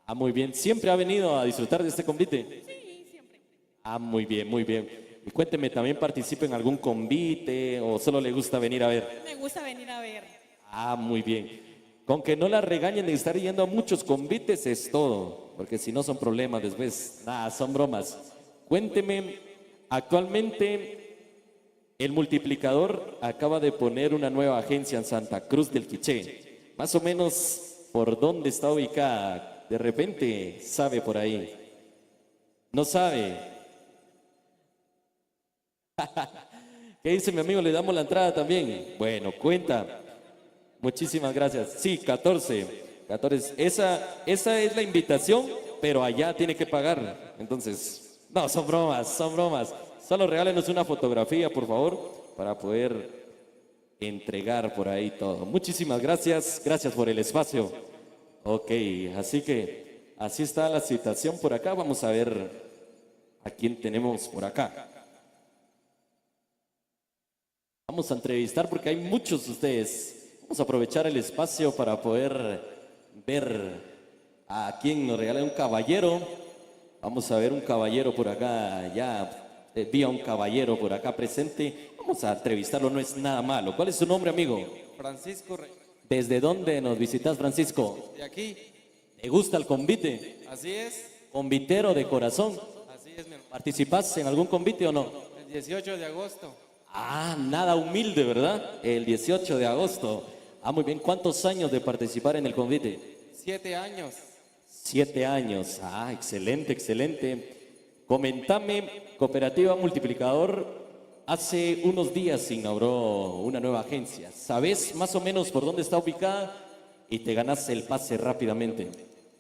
Ah, muy bien. ¿Siempre ha venido a disfrutar de este convite? Sí, siempre. Ah, muy bien, muy bien. Y cuénteme, ¿también participa en algún convite o solo le gusta venir a ver? Me gusta venir a ver. Ah, muy bien. Con que no la regañen de estar yendo a muchos convites es todo, porque si no son problemas después, nada, son bromas. Cuénteme, actualmente el multiplicador acaba de poner una nueva agencia en Santa Cruz del Quiché. Más o menos, ¿por dónde está ubicada? De repente, sabe por ahí. ¿No sabe? ¿Qué dice mi amigo? ¿Le damos la entrada también? Bueno, cuenta. Muchísimas gracias. Sí, 14. Esa es la invitación, pero allá tiene que pagar. Entonces, no, son bromas, son bromas. Solo regálenos una fotografía, por favor, para poder entregar por ahí todo. Muchísimas gracias. Gracias por el espacio. Ok, así que así está la situación por acá. Vamos a ver a quién tenemos por acá. Vamos a entrevistar porque hay muchos de ustedes. Vamos a aprovechar el espacio para poder ver a quién nos regala un caballero. Vamos a ver un caballero por acá, ya vi a un caballero por acá presente. Vamos a entrevistarlo, no es nada malo. ¿Cuál es su nombre, amigo? Francisco, ¿Desde dónde nos visitas, Francisco? de aquí, ¿Te gusta el convite? así es, ¿Convitero de corazón? así es, mi hermano. ¿Participas en algún convite o no? El 18 de agosto, Ah, nada humilde, ¿verdad? El 18 de agosto. Ah, muy bien. ¿Cuántos años de participar en el convite? 7 años. 7 años. Ah, excelente, excelente. Comentame, Cooperativa Multiplicador hace unos días inauguró una nueva agencia. ¿Sabes más o menos por dónde está ubicada? Y te ganas el pase rápidamente.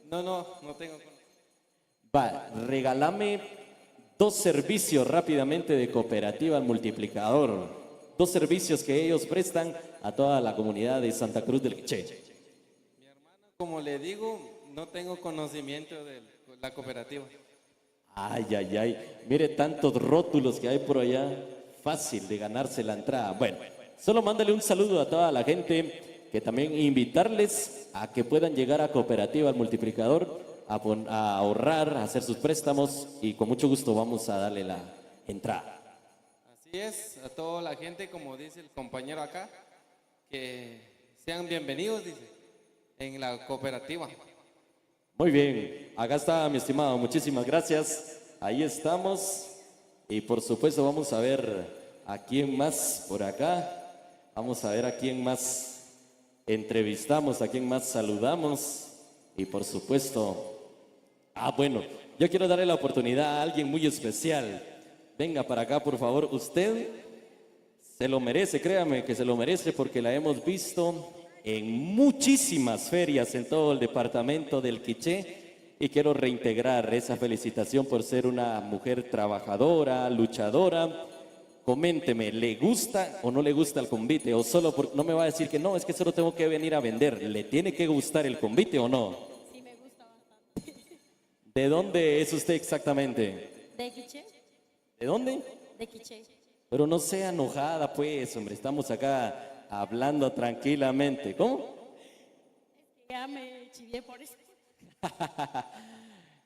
No tengo. Va, regálame 2 servicios rápidamente de Cooperativa Multiplicador. 2 servicios que ellos prestan a toda la comunidad de Santa Cruz del Quiché. Mi hermano, como le digo, no tengo conocimiento de la cooperativa. Ay, ay, ay. Mire tantos rótulos que hay por allá. Fácil de ganarse la entrada. Bueno, solo mándale un saludo a toda la gente, que también invitarles a que puedan llegar a Cooperativa al Multiplicador, a ahorrar, a hacer sus préstamos y con mucho gusto vamos a darle la entrada. Así es, a toda la gente, como dice el compañero acá, que sean bienvenidos, dice, en la cooperativa. Muy bien, acá está mi estimado, muchísimas gracias. Ahí estamos y por supuesto vamos a ver a quién más por acá. Vamos a ver a quién más entrevistamos, a quién más saludamos y por supuesto, bueno, yo quiero darle la oportunidad a alguien muy especial. Venga para acá, por favor. Usted se lo merece, créame que se lo merece porque la hemos visto en muchísimas ferias en todo el departamento del Quiché y quiero reintegrar esa felicitación por ser una mujer trabajadora, luchadora. Coménteme, ¿le gusta o no le gusta el convite? O solo no me va a decir que no, es que solo tengo que venir a vender. ¿Le tiene que gustar el convite o no? Sí, me gusta bastante. ¿De dónde es usted exactamente? ¿De Quiché? ¿De dónde? De Quiché. Pero no sea enojada, pues, hombre, estamos acá hablando tranquilamente. ¿Cómo? Ya me chivié por eso.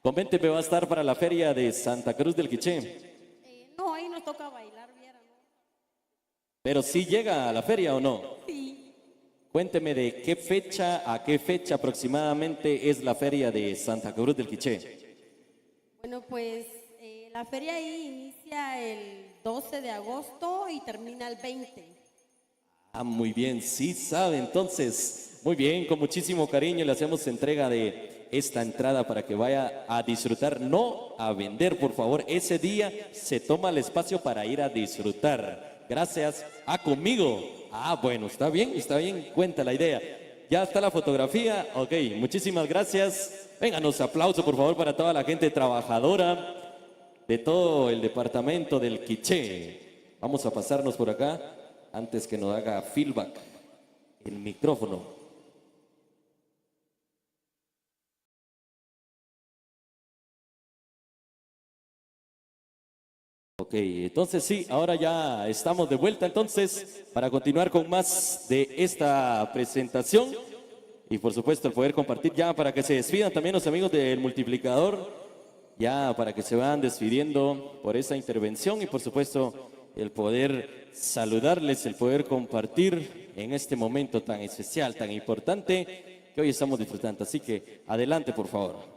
Coménteme, ¿va a estar para la feria de Santa Cruz del Quiché? No, ahí nos toca bailar, viera, ¿no? Pero sí llega a la feria o no. Sí. Cuénteme de qué fecha a qué fecha aproximadamente es la feria de Santa Cruz del Quiché. Bueno, pues la feria ahí inicia el 12 de agosto y termina el 20. Ah, muy bien, sí sabe. Entonces, muy bien, con muchísimo cariño le hacemos entrega de esta entrada para que vaya a disfrutar, no a vender, por favor. Ese día se toma el espacio para ir a disfrutar. Gracias. Conmigo. Bueno, está bien, cuenta la idea. ¿Ya está la fotografía? Ok, muchísimas gracias. Vénganos, aplauso por favor para toda la gente trabajadora de todo el departamento del Quiché. Vamos a pasarnos por acá antes que nos haga feedback el micrófono. Ok, entonces sí, ahora ya estamos de vuelta entonces para continuar con más de esta presentación y por supuesto el poder compartir ya para que se despidan también los amigos del multiplicador, ya para que se van despidiendo por esta intervención y por supuesto el poder saludarles, el poder compartir en este momento tan especial, tan importante que hoy estamos disfrutando. Así que adelante por favor.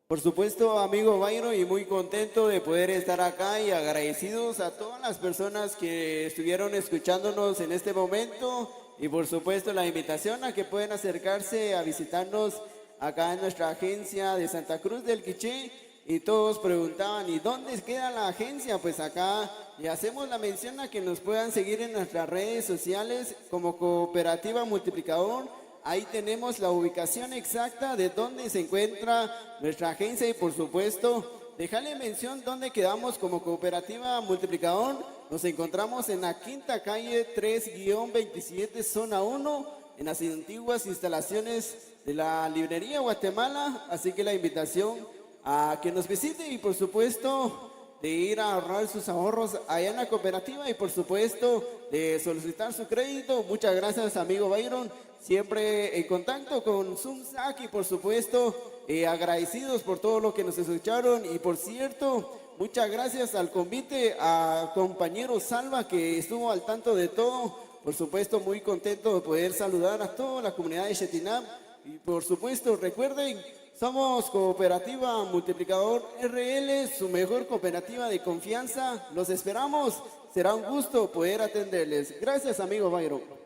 Por supuesto, amigo Byron, y muy contento de poder estar acá y agradecidos a todas las personas que estuvieron escuchándonos en este momento y por supuesto la invitación a que pueden acercarse a visitarnos acá en nuestra agencia de Santa Cruz del Quiché. Y todos preguntaban, ¿y dónde queda la agencia? Pues acá le hacemos la mención a que nos puedan seguir en nuestras redes sociales como Cooperativa Multiplicador. Ahí tenemos la ubicación exacta de dónde se encuentra nuestra agencia y por supuesto, dejarle mención dónde quedamos como Cooperativa Multiplicador. Nos encontramos en la quinta calle 3-27, zona 1, en las antiguas instalaciones de la librería Guatemala. Así que la invitación a que nos visite y por supuesto de ir a ahorrar sus ahorros allá en la cooperativa y por supuesto de solicitar su crédito. Muchas gracias, amigo Byron. Siempre en contacto con Zumsac y por supuesto agradecidos por todo lo que nos escucharon y por cierto, muchas gracias al convite, a compañero Salva que estuvo al tanto de todo. Por supuesto, muy contento de poder saludar a toda la comunidad de Shetinab y por supuesto, recuerden, somos Cooperativa Multiplicador RL, su mejor cooperativa de confianza. Los esperamos, será un gusto poder atenderles. Gracias, amigo Byron.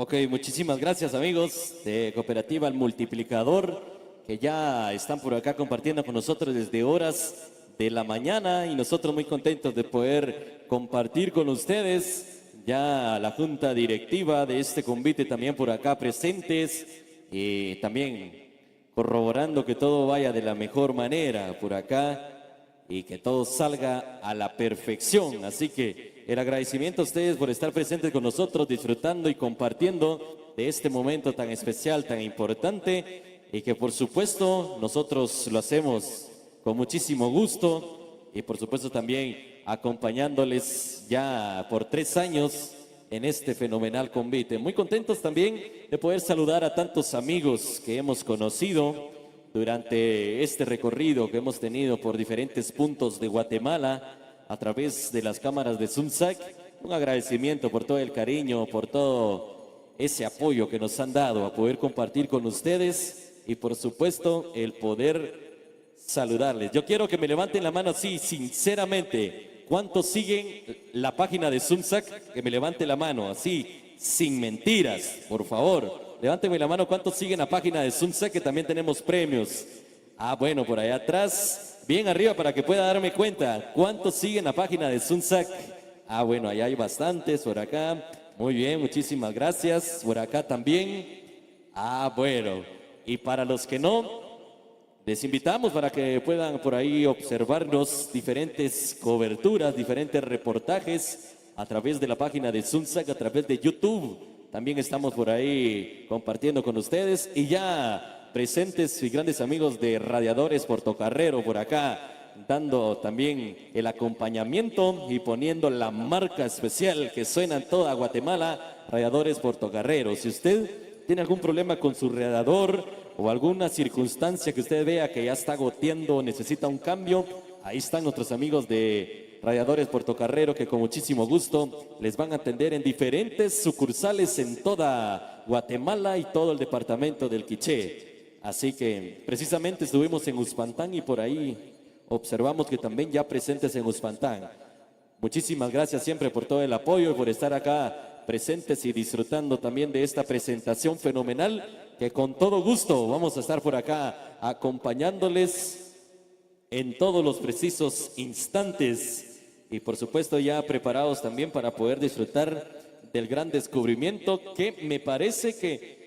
Ok, muchísimas gracias amigos de Cooperativa El Multiplicador que ya están por acá compartiendo con nosotros desde horas de la mañana y nosotros muy contentos de poder compartir con ustedes ya la junta directiva de este convite también por acá presentes y también corroborando que todo vaya de la mejor manera por acá y que todo salga a la perfección. Así que el agradecimiento a ustedes por estar presentes con nosotros, disfrutando y compartiendo de este momento tan especial, tan importante y que por supuesto nosotros lo hacemos con muchísimo gusto y por supuesto también acompañándoles ya por 3 años en este fenomenal convite. Muy contentos también de poder saludar a tantos amigos que hemos conocido durante este recorrido que hemos tenido por diferentes puntos de Guatemala a través de las cámaras de Zumsac. Un agradecimiento por todo el cariño, por todo ese apoyo que nos han dado a poder compartir con ustedes y por supuesto el poder saludarles. Yo quiero que me levanten la mano así, sinceramente. ¿Cuántos siguen la página de Zumsac? Que me levante la mano, así, sin mentiras, por favor. Levánteme la mano, ¿cuántos siguen la página de Zumsac? Que también tenemos premios. Ah, bueno, por allá atrás, bien arriba para que pueda darme cuenta. ¿Cuántos siguen la página de Zumsac? Ah, bueno, allá hay bastantes, por acá. Muy bien, muchísimas gracias. Por acá también. Ah, bueno. Y para los que no, les invitamos para que puedan por ahí observarnos diferentes coberturas, diferentes reportajes a través de la página de Zumsac, a través de YouTube. También estamos por ahí compartiendo con ustedes y ya presentes y grandes amigos de Radiadores Portocarrero por acá, dando también el acompañamiento y poniendo la marca especial que suena en toda Guatemala, Radiadores Portocarrero. Si usted tiene algún problema con su radiador o alguna circunstancia que usted vea que ya está goteando o necesita un cambio, ahí están nuestros amigos de Radiadores Portocarrero que con muchísimo gusto les van a atender en diferentes sucursales en toda Guatemala y todo el departamento del Quiché. Así que precisamente estuvimos en Uspantán y por ahí observamos que también ya presentes en Uspantán. Muchísimas gracias siempre por todo el apoyo y por estar acá presentes y disfrutando también de esta presentación fenomenal que con todo gusto vamos a estar por acá acompañándoles en todos los precisos instantes y por supuesto ya preparados también para poder disfrutar del gran descubrimiento que me parece que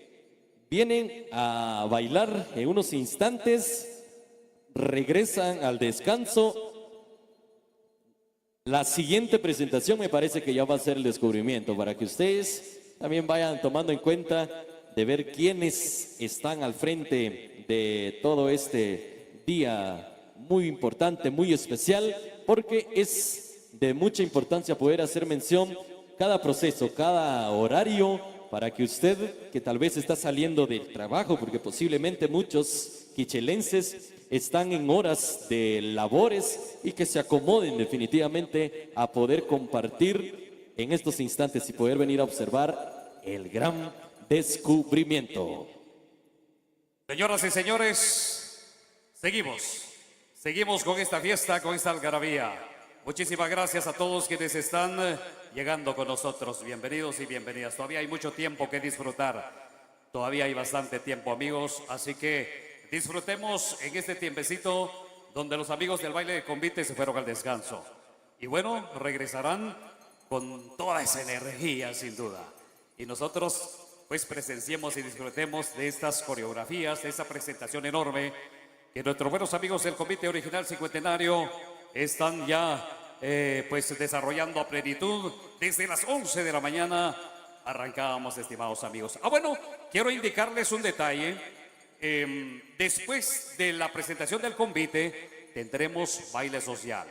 vienen a bailar en unos instantes, regresan al descanso. La siguiente presentación me parece que ya va a ser el descubrimiento para que ustedes también vayan tomando en cuenta de ver quiénes están al frente de todo este día muy importante, muy especial, porque es de mucha importancia poder hacer mención cada proceso, cada horario, para que usted, que tal vez está saliendo del trabajo, porque posiblemente muchos quichelenses están en horas de labores y que se acomoden definitivamente a poder compartir en estos instantes y poder venir a observar el gran descubrimiento. Señoras y señores, seguimos con esta fiesta, con esta algarabía. Muchísimas gracias a todos quienes están llegando con nosotros. Bienvenidos y bienvenidas. Todavía hay mucho tiempo que disfrutar. Todavía hay bastante tiempo, amigos. Así que disfrutemos en este tiempecito donde los amigos del baile de convite se fueron al descanso. Y bueno, regresarán con toda esa energía, sin duda. Y nosotros, pues, presenciemos y disfrutemos de estas coreografías, de esta presentación enorme que nuestros buenos amigos del Convite Original Cincuentenario están ya pues desarrollando a plenitud. Desde las 11 de la mañana arrancábamos, estimados amigos. Bueno, quiero indicarles un detalle. Después de la presentación del convite tendremos baile social.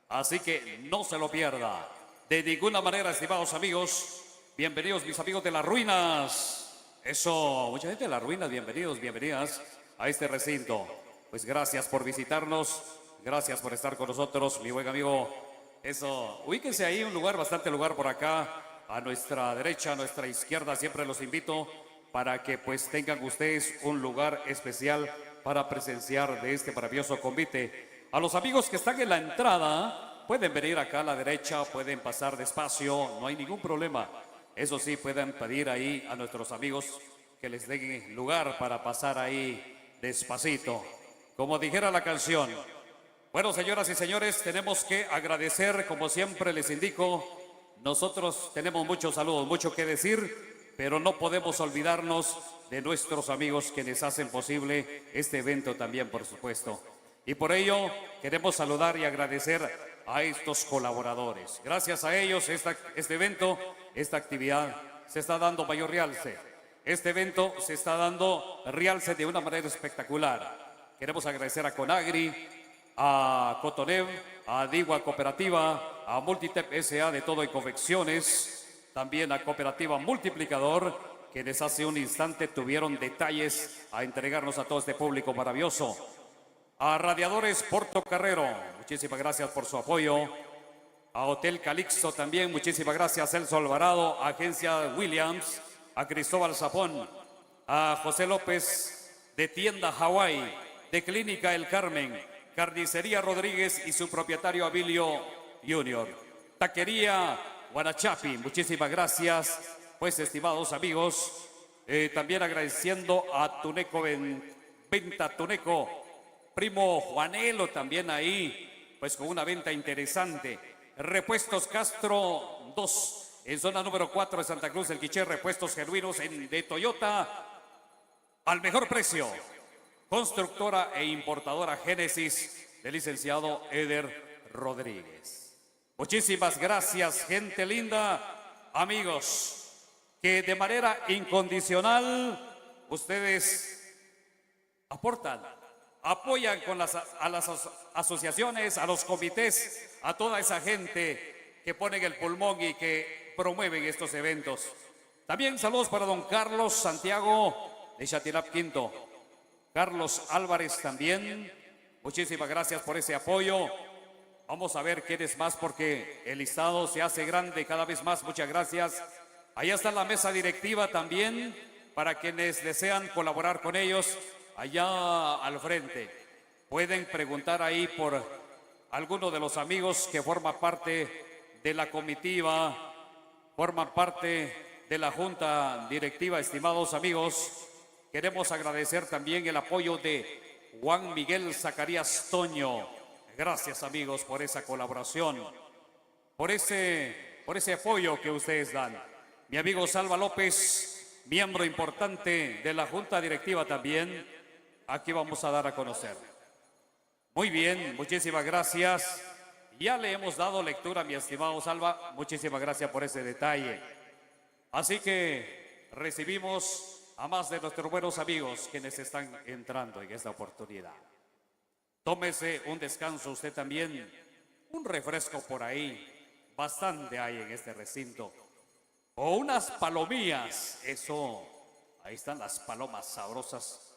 Así que no se lo pierda. De ninguna manera, estimados amigos. Bienvenidos mis amigos de las ruinas. Eso, mucha gente de las ruinas, bienvenidos, bienvenidas a este recinto. Pues gracias por visitarnos. Gracias por estar con nosotros, mi buen amigo. Eso, ubíquense ahí, un lugar, bastante lugar por acá, a nuestra derecha, a nuestra izquierda. Siempre los invito para que pues tengan ustedes un lugar especial para presenciar de este maravilloso convite. A los amigos que están en la entrada, pueden venir acá a la derecha, pueden pasar despacio, no hay ningún problema. Eso sí, pueden pedir ahí a nuestros amigos que les den lugar para pasar ahí despacito. Como dijera la canción. Bueno, señoras y señores, tenemos que agradecer, como siempre les indico, nosotros tenemos muchos saludos, mucho que decir, pero no podemos olvidarnos de nuestros amigos quienes hacen posible este evento también, por supuesto. Y por ello queremos saludar y agradecer a estos colaboradores. Gracias a ellos este evento, esta actividad se está dando mayor realce. Este evento se está dando realce de una manera espectacular. Queremos agradecer a Conagri, a Cotonev, a Digua Cooperativa, a Multitep S.A. de Todo y Confecciones, también a Cooperativa Multiplicador, quienes hace un instante tuvieron detalles a entregarnos a todo este público maravilloso. A Radiadores Porto Carrero, muchísimas gracias por su apoyo. A Hotel Calixto también, muchísimas gracias. Celso Alvarado, a Agencia Williams, a Cristóbal Zapón, a José López de Tienda Hawái, de Clínica El Carmen, Carnicería Rodríguez y su propietario Abilio Junior. Taquería Guanachapi, muchísimas gracias, pues, estimados amigos. También agradeciendo a Tuneco Venta Tuneco, primo Juanelo también ahí, pues con una venta interesante. Repuestos Castro 2, en zona número 4 de Santa Cruz del Quiché, repuestos genuinos de Toyota al mejor precio. Constructora e importadora Génesis, del licenciado Eder Rodríguez. Muchísimas gracias, gente linda, amigos, que de manera incondicional ustedes aportan, apoyan a las asociaciones, a los comités, a toda esa gente que ponen el pulmón y que promueven estos eventos. También saludos para don Carlos Santiago de Chatinap Quinto. Carlos Álvarez también, muchísimas gracias por ese apoyo. Vamos a ver quién es más porque el listado se hace grande cada vez más. Muchas gracias. Allá está la mesa directiva también para quienes desean colaborar con ellos allá al frente. Pueden preguntar ahí por alguno de los amigos que forman parte de la comitiva, forman parte de la junta directiva, estimados amigos. Queremos agradecer también el apoyo de Juan Miguel Zacarías Toño. Gracias, amigos, por esa colaboración, por ese apoyo que ustedes dan. mi amigo Salva López, miembro importante de la Junta Directiva también, aquí vamos a dar a conocer. Muy bien, muchísimas gracias. Ya le hemos dado lectura, mi estimado Salva, muchísimas gracias por ese detalle. Así que recibimos a más de nuestros buenos amigos quienes están entrando en esta oportunidad. Tómese un descanso usted también, un refresco por ahí, bastante hay en este recinto. O unas palomillas, eso, ahí están las palomas sabrosas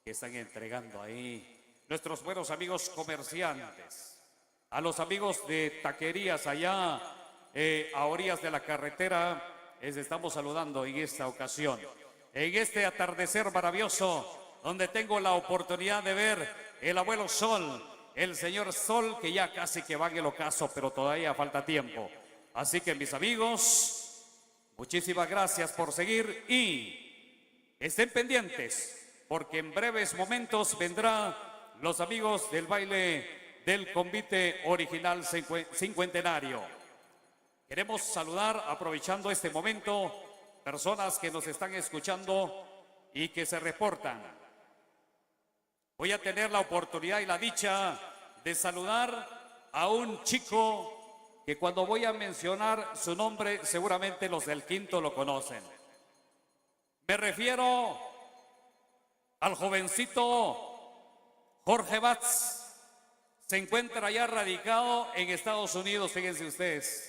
que están entregando ahí nuestros buenos amigos comerciantes. A los amigos de taquerías allá a orillas de la carretera, les estamos saludando en esta ocasión. En este atardecer maravilloso, donde tengo la oportunidad de ver el abuelo Sol, el señor Sol, que ya casi que va en el ocaso, pero todavía falta tiempo. Así que mis amigos, muchísimas gracias por seguir y estén pendientes, porque en breves momentos vendrán los amigos del baile del convite original cincuentenario. Queremos saludar, aprovechando este momento, personas que nos están escuchando y que se reportan. Voy a tener la oportunidad y la dicha de saludar a un chico que cuando voy a mencionar su nombre, seguramente los del quinto lo conocen. Me refiero al jovencito Jorge Batz. Se encuentra ya radicado en Estados Unidos, fíjense ustedes.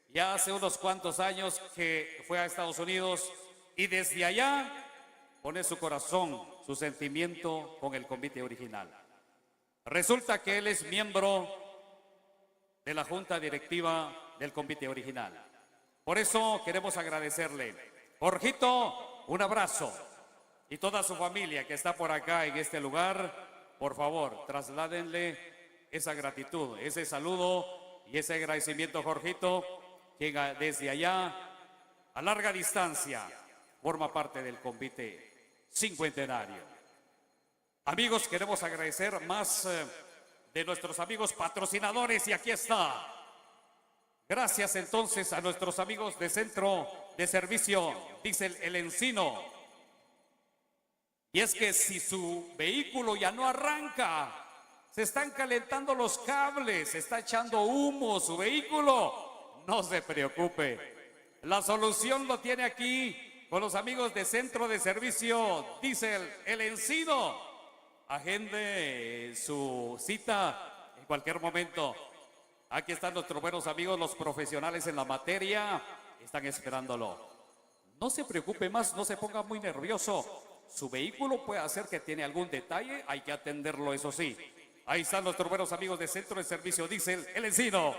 Ya hace unos cuantos años que fue a Estados Unidos y desde allá pone su corazón, su sentimiento con el convite original. Resulta que él es miembro de la Junta Directiva del convite original. Por eso queremos agradecerle. Jorgito, un abrazo. Y toda su familia que está por acá en este lugar, por favor, trasládenle esa gratitud, ese saludo y ese agradecimiento, Jorgito, que desde allá, a larga distancia, forma parte del convite cincuentenario. Amigos, queremos agradecer más de nuestros amigos patrocinadores y aquí está. Gracias entonces a nuestros amigos de Centro de Servicio Diesel El Encino. Y es que si su vehículo ya no arranca, se están calentando los cables, se está echando humo su vehículo, no se preocupe. La solución lo tiene aquí con los amigos de Centro de Servicio Diesel El Encino. Agende su cita en cualquier momento. Aquí están nuestros buenos amigos, los profesionales en la materia, están esperándolo. No se preocupe más, no se ponga muy nervioso. Su vehículo puede hacer que tiene algún detalle, hay que atenderlo, eso sí. Ahí están nuestros buenos amigos de Centro de Servicio Diesel El Encino.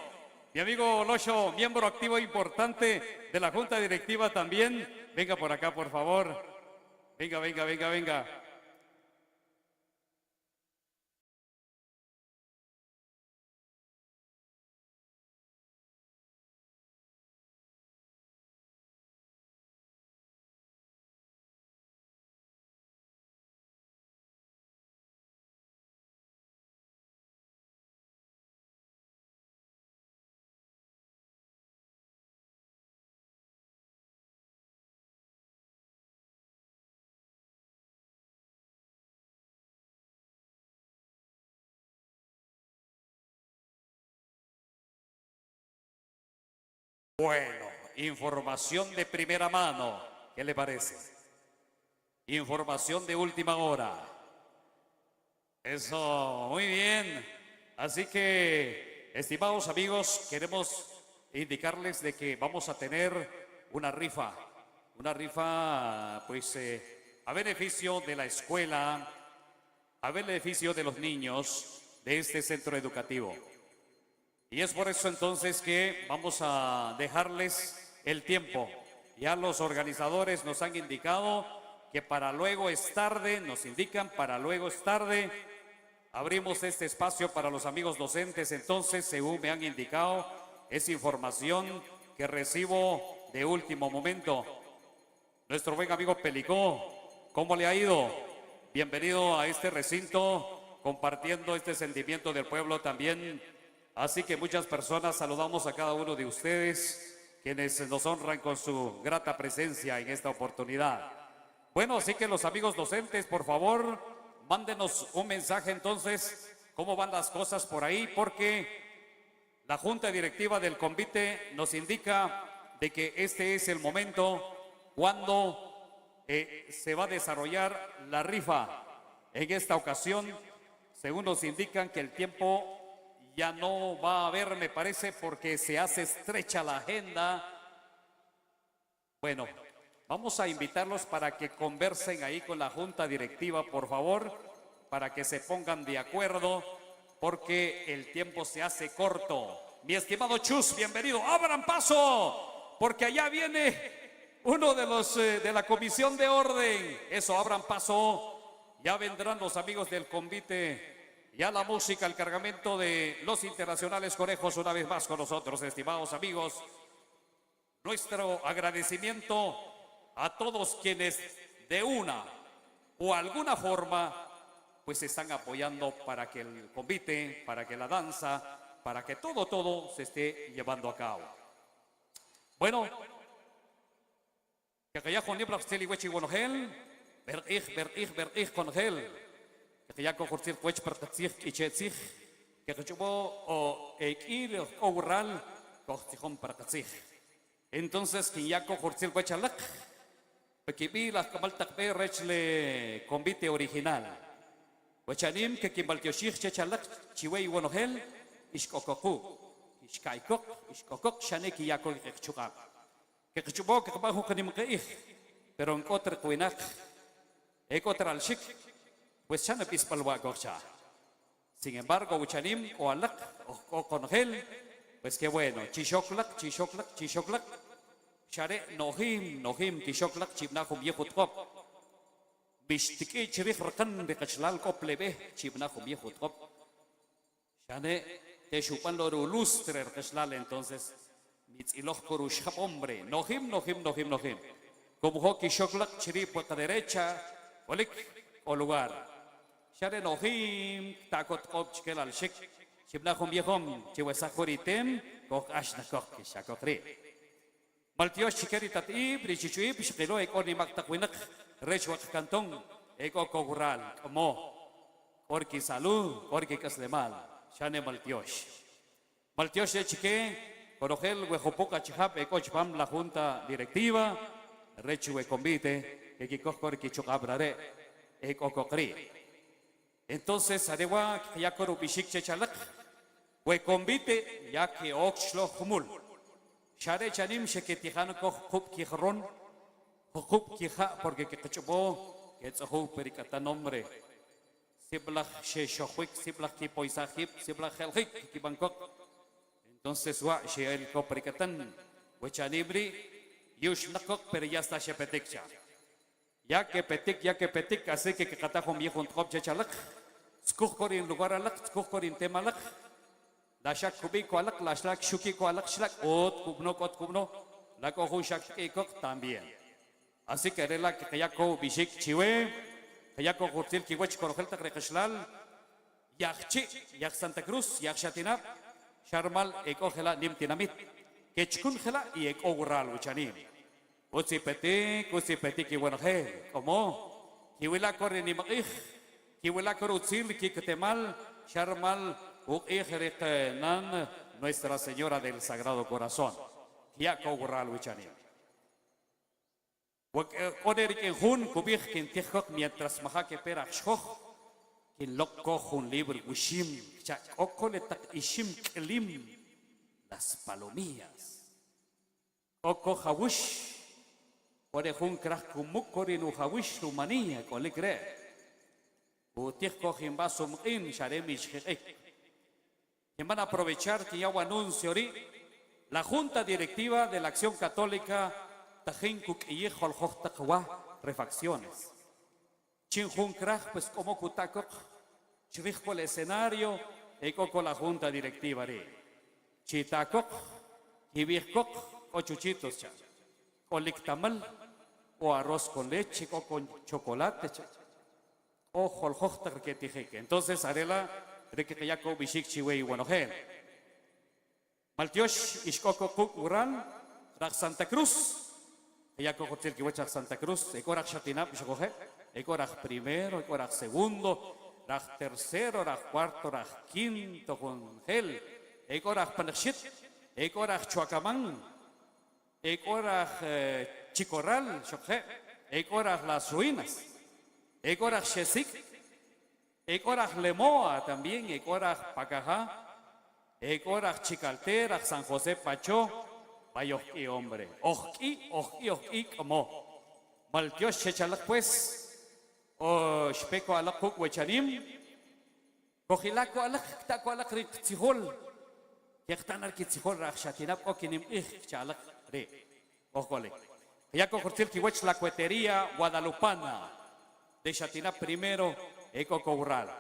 Mi amigo Locho, miembro activo importante de la Junta Directiva también. Venga por acá, por favor. Venga, venga, venga, venga. Bueno, información de primera mano, ¿qué le parece? Información de última hora. Eso, muy bien. Así que, estimados amigos, queremos indicarles de que vamos a tener una rifa pues a beneficio de la escuela, a beneficio de los niños de este centro educativo. Y es por eso entonces que vamos a dejarles el tiempo. Ya los organizadores nos han indicado que para luego es tarde, nos indican para luego es tarde. Abrimos este espacio para los amigos docentes, entonces, según me han indicado, es información que recibo de último momento. Nuestro buen amigo Pelicó, ¿cómo le ha ido? Bienvenido a este recinto, compartiendo este sentimiento del pueblo también. Así que muchas personas, saludamos a cada uno de ustedes. quienes nos honran con su grata presencia en esta oportunidad. Bueno, así que los amigos docentes, por favor, mándenos un mensaje entonces, cómo van las cosas por ahí, porque la Junta Directiva del Convite nos indica de que este es el momento cuando se va a desarrollar la rifa. En esta ocasión, según nos indican que el tiempo ya no va a haber, me parece, porque se hace estrecha la agenda. Bueno, vamos a invitarlos para que conversen ahí con la Junta Directiva, por favor, para que se pongan de acuerdo, porque el tiempo se hace corto. Mi estimado Chus, bienvenido. Abran paso, porque allá viene uno de los de la Comisión de Orden. Eso, abran paso. Ya vendrán los amigos del convite. Ya la música, el cargamento de los internacionales conejos una vez más con nosotros, estimados amigos. Nuestro agradecimiento a todos quienes de una o alguna forma pues están apoyando para que el convite, para que la danza, para que todo se esté llevando a cabo. Bueno, que ya con libros teliwechi wonohel, vertig conhel. Que ya cohortir cuech pertatzig y chetzig, que chubo o equir o urral, cohtijón pertatzig. Entonces, que ya cohortir cuech alak, porque vi las camal takbe rechle convite original. Wechanim que kimbaltioshig chechalak, chiwei wonohel, ishkokoku, ishkokok, shaneki ya cohchukak. Que chubo que bajo kanimkeih, pero en otra cuinak, otra al shik. Pues ya no pispalwa gorcha. Sin embargo, uchanim o alak o conhel, pues qué bueno. Chishoklak. Share nohim, kishoklak, chibnahum yehutkop. Bishtiki chirich rakan de kachlal koplebe, chibnahum yehutkop. Shane, te chupan lo lustre kachlal entonces. Mitziloch korush hombre. Nohim. Como ho kishoklak, chirip a derecha, olik o lugar. Share nohim takot kop chkel al shik chibnahum yehom chiwesakoritem kok ashnakok kishakokri maltios chikeri tatib richichuib shkelo ekoni maktakwinak rechwak kantong eko kogural mo korki salud korki kaslemal shane maltios chike korogel wejopoka chihap eko chpam la junta directiva rechue convite ekikok korki chokabrare eko kokri. Entonces, arewa ya korupishik chechalak, we convite ya que oxlo humul. Share chanim sheketijano kohup kijron, kohup kija porque que cachubo que es pericata nombre. Siblach she shohuik, siblach ki poisahip, siblach helhik ki Bangkok. Entonces wa she el copericatan, we chanibri yush nakok pero ya está shepetikcha. Ya que petik, así que catajo viejo un trop chechalak. Skuhkor en lugar alak, skuhkor en tema alak. La shak kubi ko alak, la shlak shuki ko alak, shlak ot kubno. La ko shak ekok también. Así que rela que ya ko bishik chiwe, que ya ko hurtil kiwech korojel tak rekashlal. Yachchi, yach Santa Cruz, yach Shatinap, Sharmal ekogela nimtinamit. Kechkun gela y ekogral uchanim. Usi peti ki bueno he, como kiwila corre ni maich, kiwila corutzil ki ketemal, sharmal nan Nuestra Señora del Sagrado Corazón. Ya cogurral wichani. Oder que hun kubich kin tichok mientras maha que pera shok, kin lokko hun libro wishim, cha okoletak ishim kelim, las palomillas. Oko hawish. Ore hun krak kumuk korin uhawish rumania con legre. Utico jimbasum in sharemish hek. Que van a aprovechar que ya anuncio ahorita la Junta Directiva de la Acción Católica Tajinkuk y Yehol Hochtakwa refacciones. Chinjun krak pues como kutakok chrijo el escenario eco con la Junta Directiva de Chitakok y Birkok o chuchitos cha. O lictamal, o arroz con leche, o con chocolate, o joljochtar que tijeque. Entonces, arela, reque ya ko bishik chiwe y buenojen. Maltiosh, ishkoko kuk uran, Raj Santa Cruz. Ya cojotil que huecha Santa Cruz. Ecoraj Shatinap, Shokoje. Ecoraj primero, ecoraj segundo. Raj tercero, raj cuarto, raj quinto con gel. Ecoraj Panachit. Ecoraj Chuacamán. Ecoraj Chicorral, Shokoje. Ecoraj Las Ruinas. Ecoraj Shesik. Ecoraj Lemoa también. Ecoraj Pacajá. Ecoraj Chicaltera, San José Pachó. Bayosqui, hombre. Oji, como. Maltios Chechalak, pues. O Shpeco Alakuk Wecharim. Cojilaco Alak, Taco Alak Rizihol. Yachtan Arkitzihol, Rakshatinap, Okinim Ich, Chalak Re. Ojole. Yaco Cortil Kiwech, la cuetería guadalupana. De Shatinap primero, Eco Coural.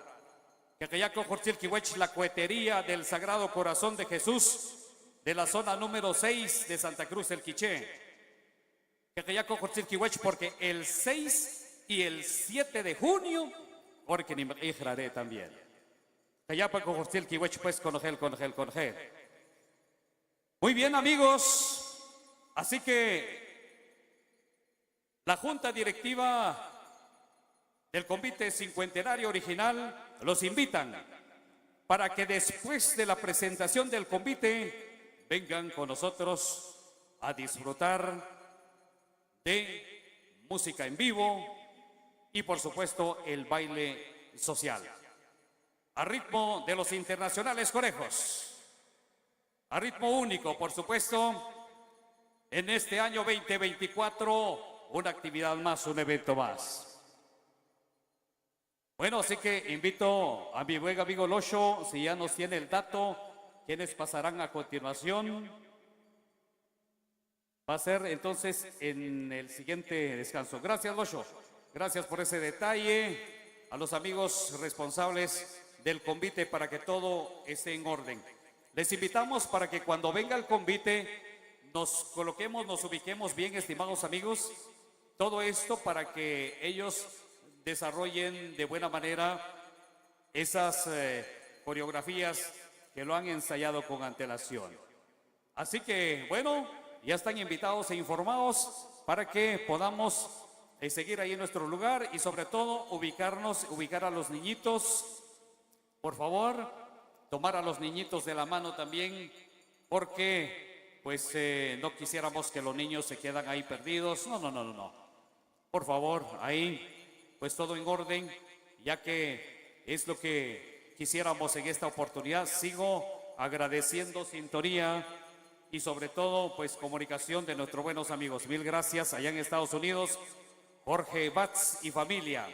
Que Yaco Cortil Kiwech, la cuetería del Sagrado Corazón de Jesús. De la zona número 6 de Santa Cruz el Quiché. Que ya cojotil kiwech porque el 6 y el 7 de junio, porque ni me haré también. Que ya para cojotil kiwech pues con gel. Muy bien, amigos. Así que la Junta Directiva del Convite Cincuentenario Original los invitan para que después de la presentación del convite vengan con nosotros a disfrutar de música en vivo y por supuesto el baile social. A ritmo de los internacionales conejos. A ritmo único, por supuesto, en este año 2024, una actividad más, un evento más. Bueno, así que invito a mi buen amigo Losho, si ya nos tiene el dato, quienes pasarán a continuación. Va a ser entonces en el siguiente descanso. Gracias, Losho. Gracias por ese detalle. A los amigos responsables del convite para que todo esté en orden. Les invitamos para que cuando venga el convite nos coloquemos, nos ubiquemos bien, estimados amigos. Todo esto para que ellos desarrollen de buena manera esas coreografías que lo han ensayado con antelación. Así que, bueno, ya están invitados e informados para que podamos seguir ahí en nuestro lugar y sobre todo ubicar a los niñitos. Por favor, tomar a los niñitos de la mano también, porque pues no quisiéramos que los niños se quedan ahí perdidos. No. Por favor, ahí, pues todo en orden, ya que es lo que quisiéramos en esta oportunidad. Sigo agradeciendo sintonía y sobre todo pues comunicación de nuestros buenos amigos. Mil gracias allá en Estados Unidos, Jorge Batz y familia.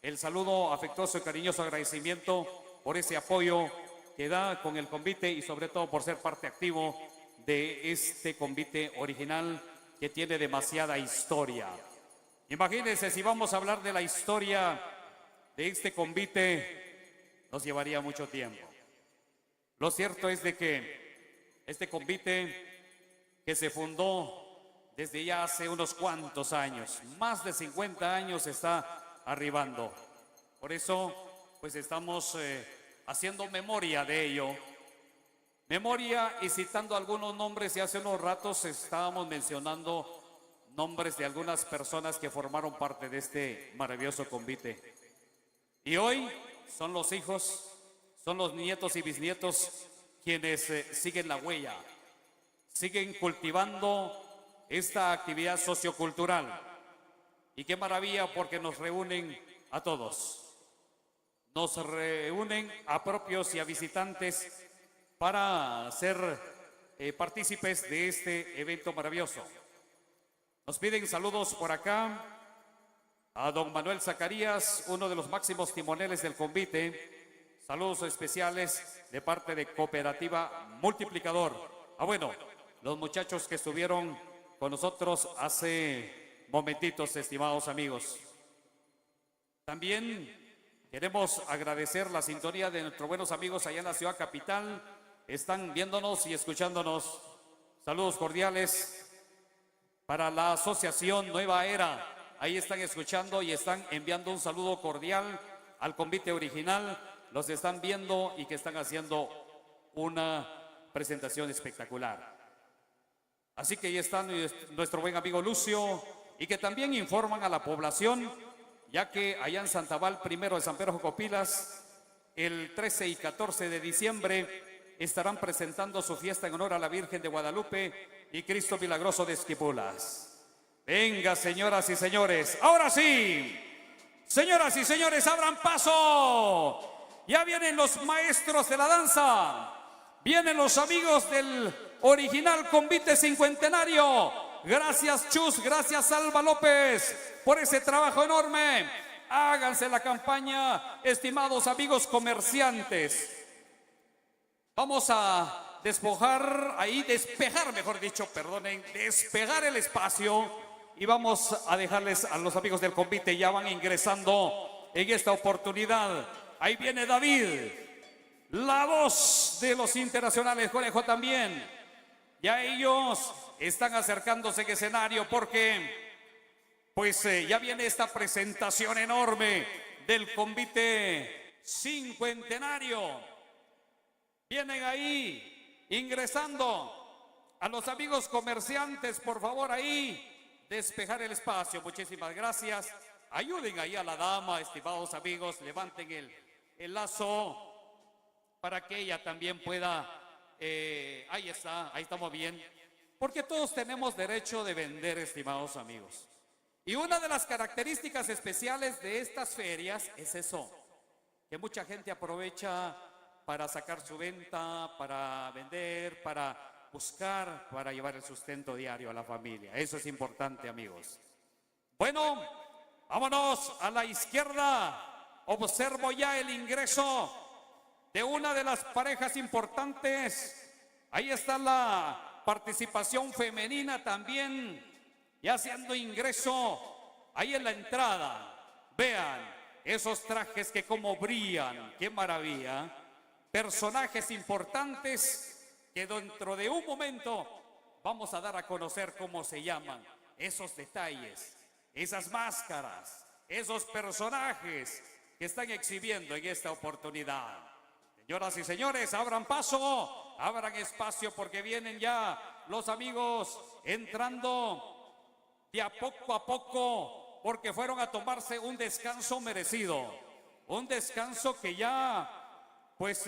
El saludo afectuoso y cariñoso agradecimiento por ese apoyo que da con el convite y sobre todo por ser parte activo de este convite original que tiene demasiada historia. Imagínense, si vamos a hablar de la historia de este convite, nos llevaría mucho tiempo. Lo cierto es de que este convite que se fundó desde ya hace unos cuantos años, más de 50 años está arribando. Por eso, pues estamos haciendo memoria de ello. Memoria y citando algunos nombres, y hace unos ratos estábamos mencionando nombres de algunas personas que formaron parte de este maravilloso convite. Y hoy son los hijos, son los nietos y bisnietos quienes siguen la huella, siguen cultivando esta actividad sociocultural. Y qué maravilla porque nos reúnen a todos. Nos reúnen a propios y a visitantes para ser partícipes de este evento maravilloso. Nos piden saludos por acá a don Manuel Zacarías, uno de los máximos timoneles del convite. Saludos especiales de parte de Cooperativa Multiplicador. Bueno, los muchachos que estuvieron con nosotros hace momentitos, estimados amigos. También queremos agradecer la sintonía de nuestros buenos amigos allá en la ciudad capital. Están viéndonos y escuchándonos. Saludos cordiales para la Asociación Nueva Era. Ahí están escuchando y están enviando un saludo cordial al convite original. Los están viendo y que están haciendo una presentación espectacular. Así que ahí está nuestro buen amigo Lucio y que también informan a la población, ya que allá en Santabal, primero de San Pedro Jocopilas, el 13 y 14 de diciembre estarán presentando su fiesta en honor a la Virgen de Guadalupe y Cristo Milagroso de Esquipulas. Venga, señoras y señores, ahora sí, señoras y señores, abran paso. Ya vienen los maestros de la danza, vienen los amigos del original convite cincuentenario. Gracias, Chus, gracias, Alba López, por ese trabajo enorme. Háganse la campaña, estimados amigos comerciantes. Vamos a despejar el espacio y vamos a dejarles a los amigos del convite, ya van ingresando en esta oportunidad. Ahí viene David, la voz de los internacionales, Conejo también. Ya ellos están acercándose en escenario porque pues ya viene esta presentación enorme del convite cincuentenario. Vienen ahí ingresando a los amigos comerciantes, por favor ahí despejar el espacio. Muchísimas gracias. Ayuden ahí a la dama, estimados amigos, levanten el lazo para que ella también pueda, ahí está, ahí estamos bien, porque todos tenemos derecho de vender, estimados amigos. Y una de las características especiales de estas ferias es eso, que mucha gente aprovecha para sacar su venta, para vender, para buscar, para llevar el sustento diario a la familia. Eso es importante, amigos. Bueno, vámonos a la izquierda. Observo ya el ingreso de una de las parejas importantes. Ahí está la participación femenina también, ya haciendo ingreso ahí en la entrada. Vean esos trajes que como brillan, qué maravilla. Personajes importantes que dentro de un momento vamos a dar a conocer cómo se llaman. Esos detalles, esas máscaras, esos personajes que están exhibiendo en esta oportunidad. Señoras y señores, abran paso, abran espacio porque vienen ya los amigos entrando de a poco, porque fueron a tomarse un descanso merecido, un descanso que ya pues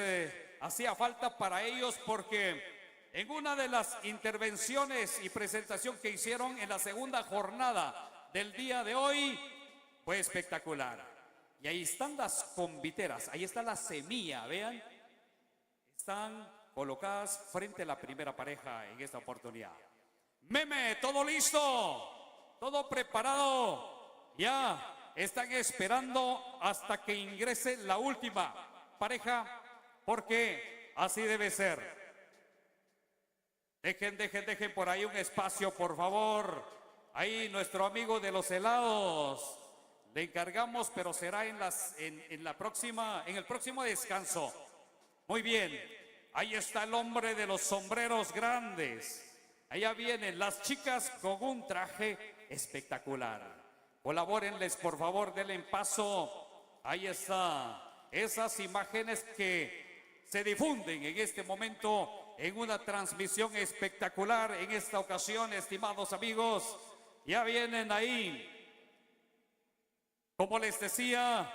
hacía falta para ellos, porque en una de las intervenciones y presentación que hicieron en la segunda jornada del día de hoy fue espectacular. Y ahí están las conviteras, ahí está la semilla, vean, están colocadas frente a la primera pareja en esta oportunidad. Meme, todo listo. Todo preparado, ya están esperando hasta que ingrese la última pareja, porque así debe ser. Dejen por ahí un espacio, por favor. Ahí nuestro amigo de los helados, le encargamos, pero será en el próximo descanso. Muy bien, ahí está el hombre de los sombreros grandes. Allá vienen las chicas con un traje espectacular. Colabórenles, por favor, denle paso. Ahí está, esas imágenes que se difunden en este momento en una transmisión espectacular. En esta ocasión, estimados amigos, ya vienen ahí, como les decía,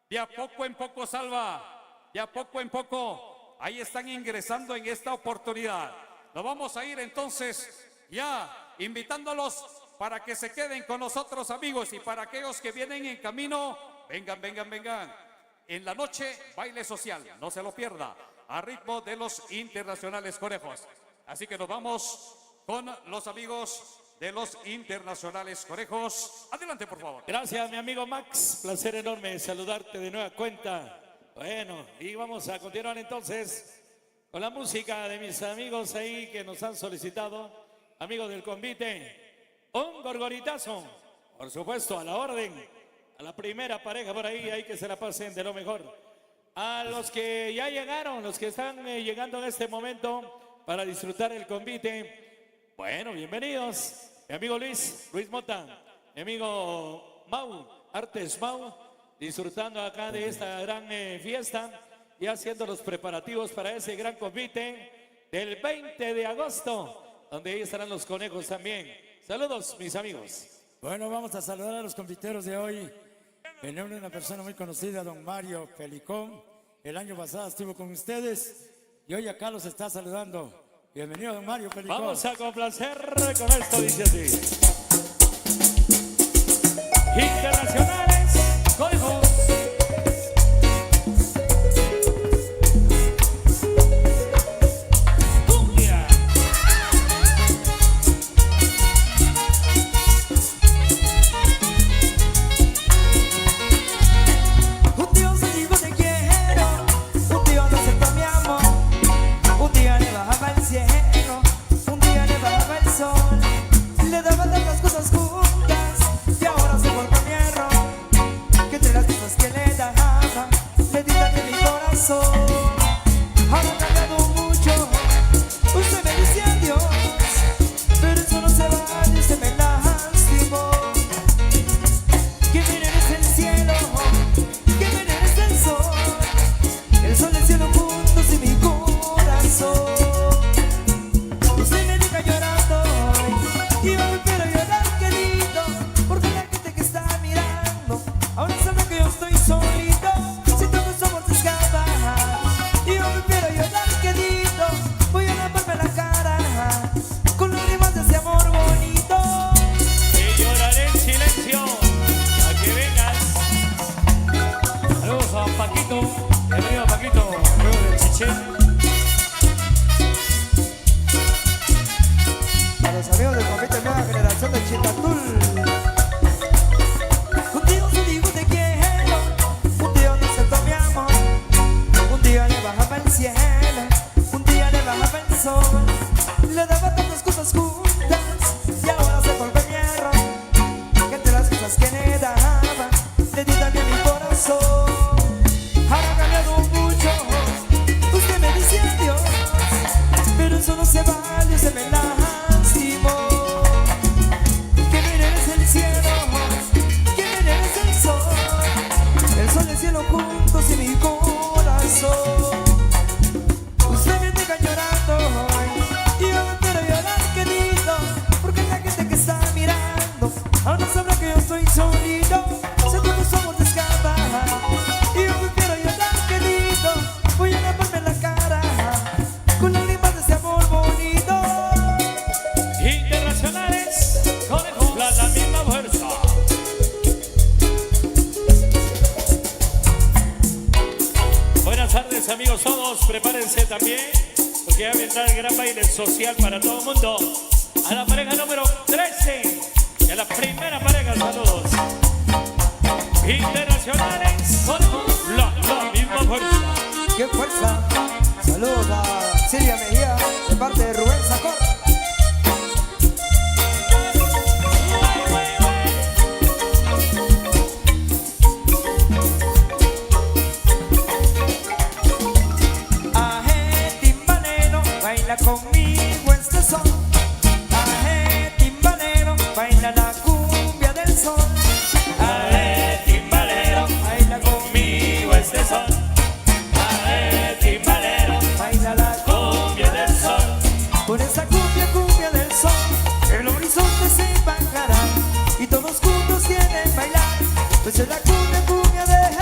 de a poco en poco, Salva, de a poco en poco, ahí están ingresando en esta oportunidad. Nos vamos a ir entonces ya invitándolos para que se queden con nosotros, amigos, y para aquellos que vienen en camino, vengan. En la noche, baile social, no se lo pierda, a ritmo de los internacionales conejos. Así que nos vamos con los amigos de los internacionales conejos. Adelante, por favor. Gracias, mi amigo Max, placer enorme saludarte de nueva cuenta. Bueno, y vamos a continuar entonces con la música de mis amigos ahí que nos han solicitado, amigos del convite. Un gorgoritazo, por supuesto, a la orden, a la primera pareja por ahí que se la pasen de lo mejor. A los que ya llegaron, los que están llegando en este momento para disfrutar el convite, bueno, bienvenidos. Mi amigo Luis Mota, mi amigo Mau, Artes Mau, disfrutando acá de esta gran fiesta y haciendo los preparativos para ese gran convite del 20 de agosto. donde ahí estarán los conejos también. Saludos, mis amigos. Bueno, vamos a saludar a los confiteros de hoy. En nombre de una persona muy conocida, don Mario Pelicón. El año pasado estuvo con ustedes y hoy acá los está saludando. Bienvenido, don Mario Pelicón. Vamos a complacer con esto, dice así. Internacionales, conejos. Le daba tantas cosas juntas y ahora se volvió mi error. Que entre las cosas que le daba, le di de mi corazón. Ahora ha cambiado mucho, usted me dice adiós, pero eso no se va, y usted me lastimó. Que miren es el cielo, que miren es el sol y el cielo juntos y mi corazón. Usted me deja llorando y mami, pero llorar querido, porque la gente que está mirando ahora sabe que yo estoy solito, si todos somos de escapa. Y mami, pero llorar querido, voy a lavarme la cara con lágrimas de ese amor bonito. Y lloraré en silencio a que vengas. Saludos a Paquito. Bienvenido, Paquito, luego de Chichén. A los amigos del Convite Nueva Generación de Chitatul. Un día te digo te quiero, un día no siento mi amor, un día le bajaba el cielo, un día le bajaba el sol. Le daba tantas cosas juntas y ahora se volvió mi error. Que entre las cosas que le daba, le di también mi corazón. Ahora ha cambiado mucho, usted me dice adiós, pero eso no se vale, se me lastimó. Que miren es el cielo, que miren es el sol y el cielo juntos y mi corazón. Usted me deja llorando y yo no quiero llorar querido, porque la gente que está mirando ahora sabrá que yo estoy solito, si todos somos de escapa. Y yo no quiero llorar querido, voy a lavarme la cara con lágrimas de ese amor bonito. Internacionales, conejos, la misma fuerza. Buenas tardes, amigos todos, prepárense también, porque ya vendrá el gran baile social para todo el mundo. A la pareja número 13 y a la primera pareja, saludos. Internacionales, conejos, la misma fuerza. ¡Qué fuerza! Saludos a Silvia Mejía de parte de Rubén Sacor. Aje, timbalero, baila conmigo este son. Aje, timbalero, baila la cumbia del sol. Ae, timbalero, Baila conmigo este son. Ae, timbalero, baila la cumbia del sol. Con esa cumbia, cumbia del sol, el horizonte se bajará y todos juntos quieren bailar, pues es la cumbia, cumbia del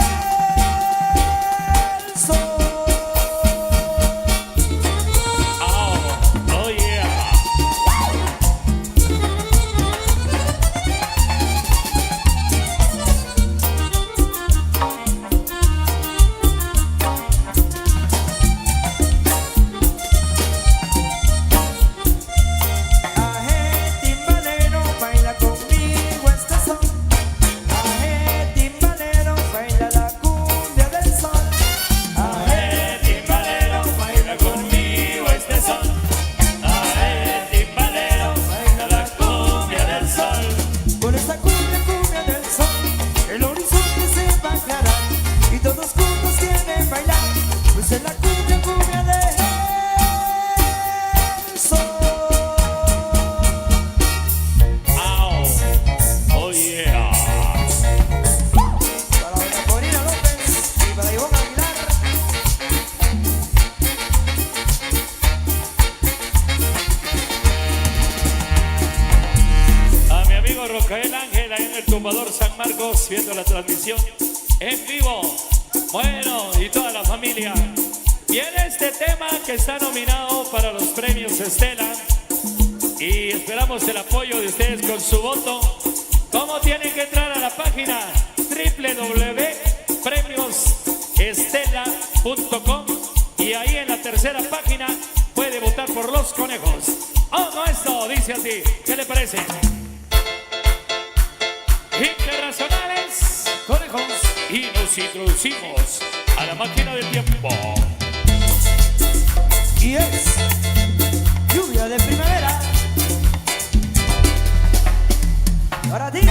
sol. Ahora, el tumbador San Marcos viendo la transmisión en vivo. Bueno, y toda la familia. Viene este tema que está nominado para los premios Estela. Y esperamos el apoyo de ustedes con su voto. ¿Cómo tienen que entrar a la página? www.premiosestela.com. Y ahí en la tercera página puede votar por los conejos. Oh, no, esto dice así. ¿Qué le parece? Internacionales, conejos. Y nos introducimos a la máquina del tiempo. Y es lluvia de primavera para ti.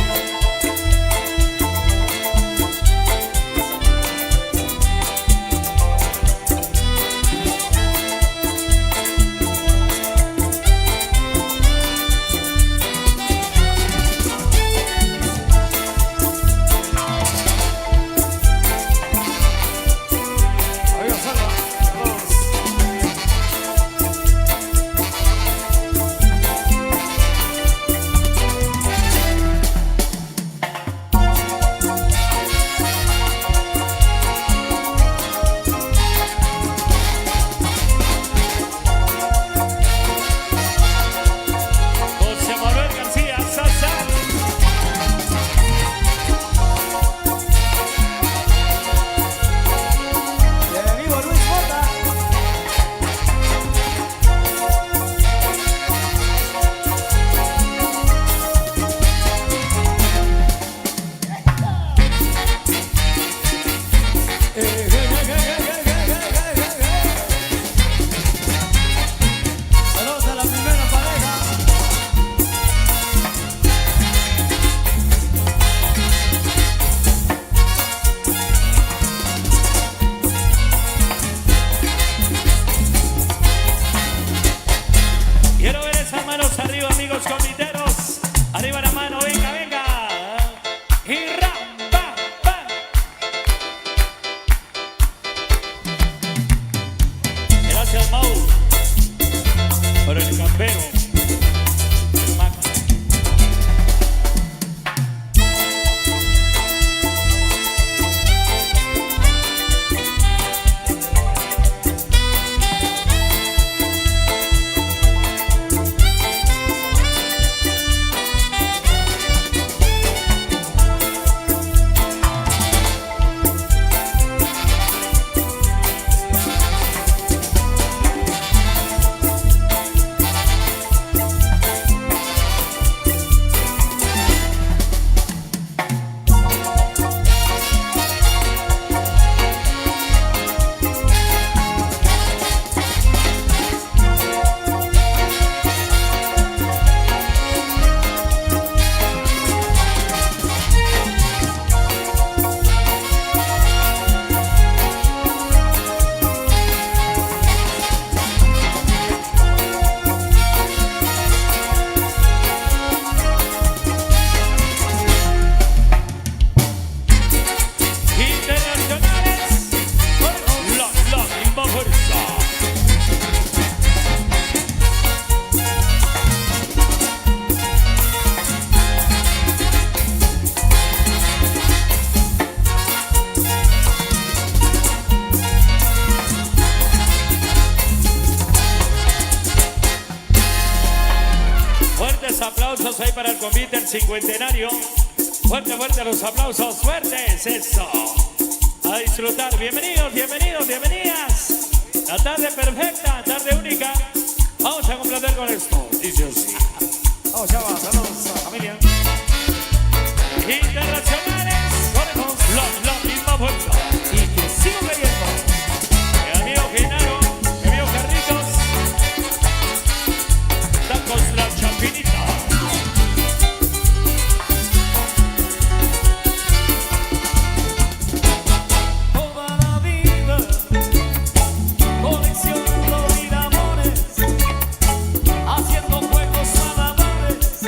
Aplausos ahí para el convite, el cincuentenario. Fuerte, fuerte los aplausos, fuertes, eso. A disfrutar, bienvenidos, bienvenidos, bienvenidas. La tarde perfecta, tarde única. Vamos a complacer con esto, dice así. Vamos, chavos, saludos a la familia. Internacionales, ponemos la misma fuerza. Y que sigo cayendo. Mi amigo Genaro, mi amigo Carlitos. Tacos la champinita. Haciendo juegos malabares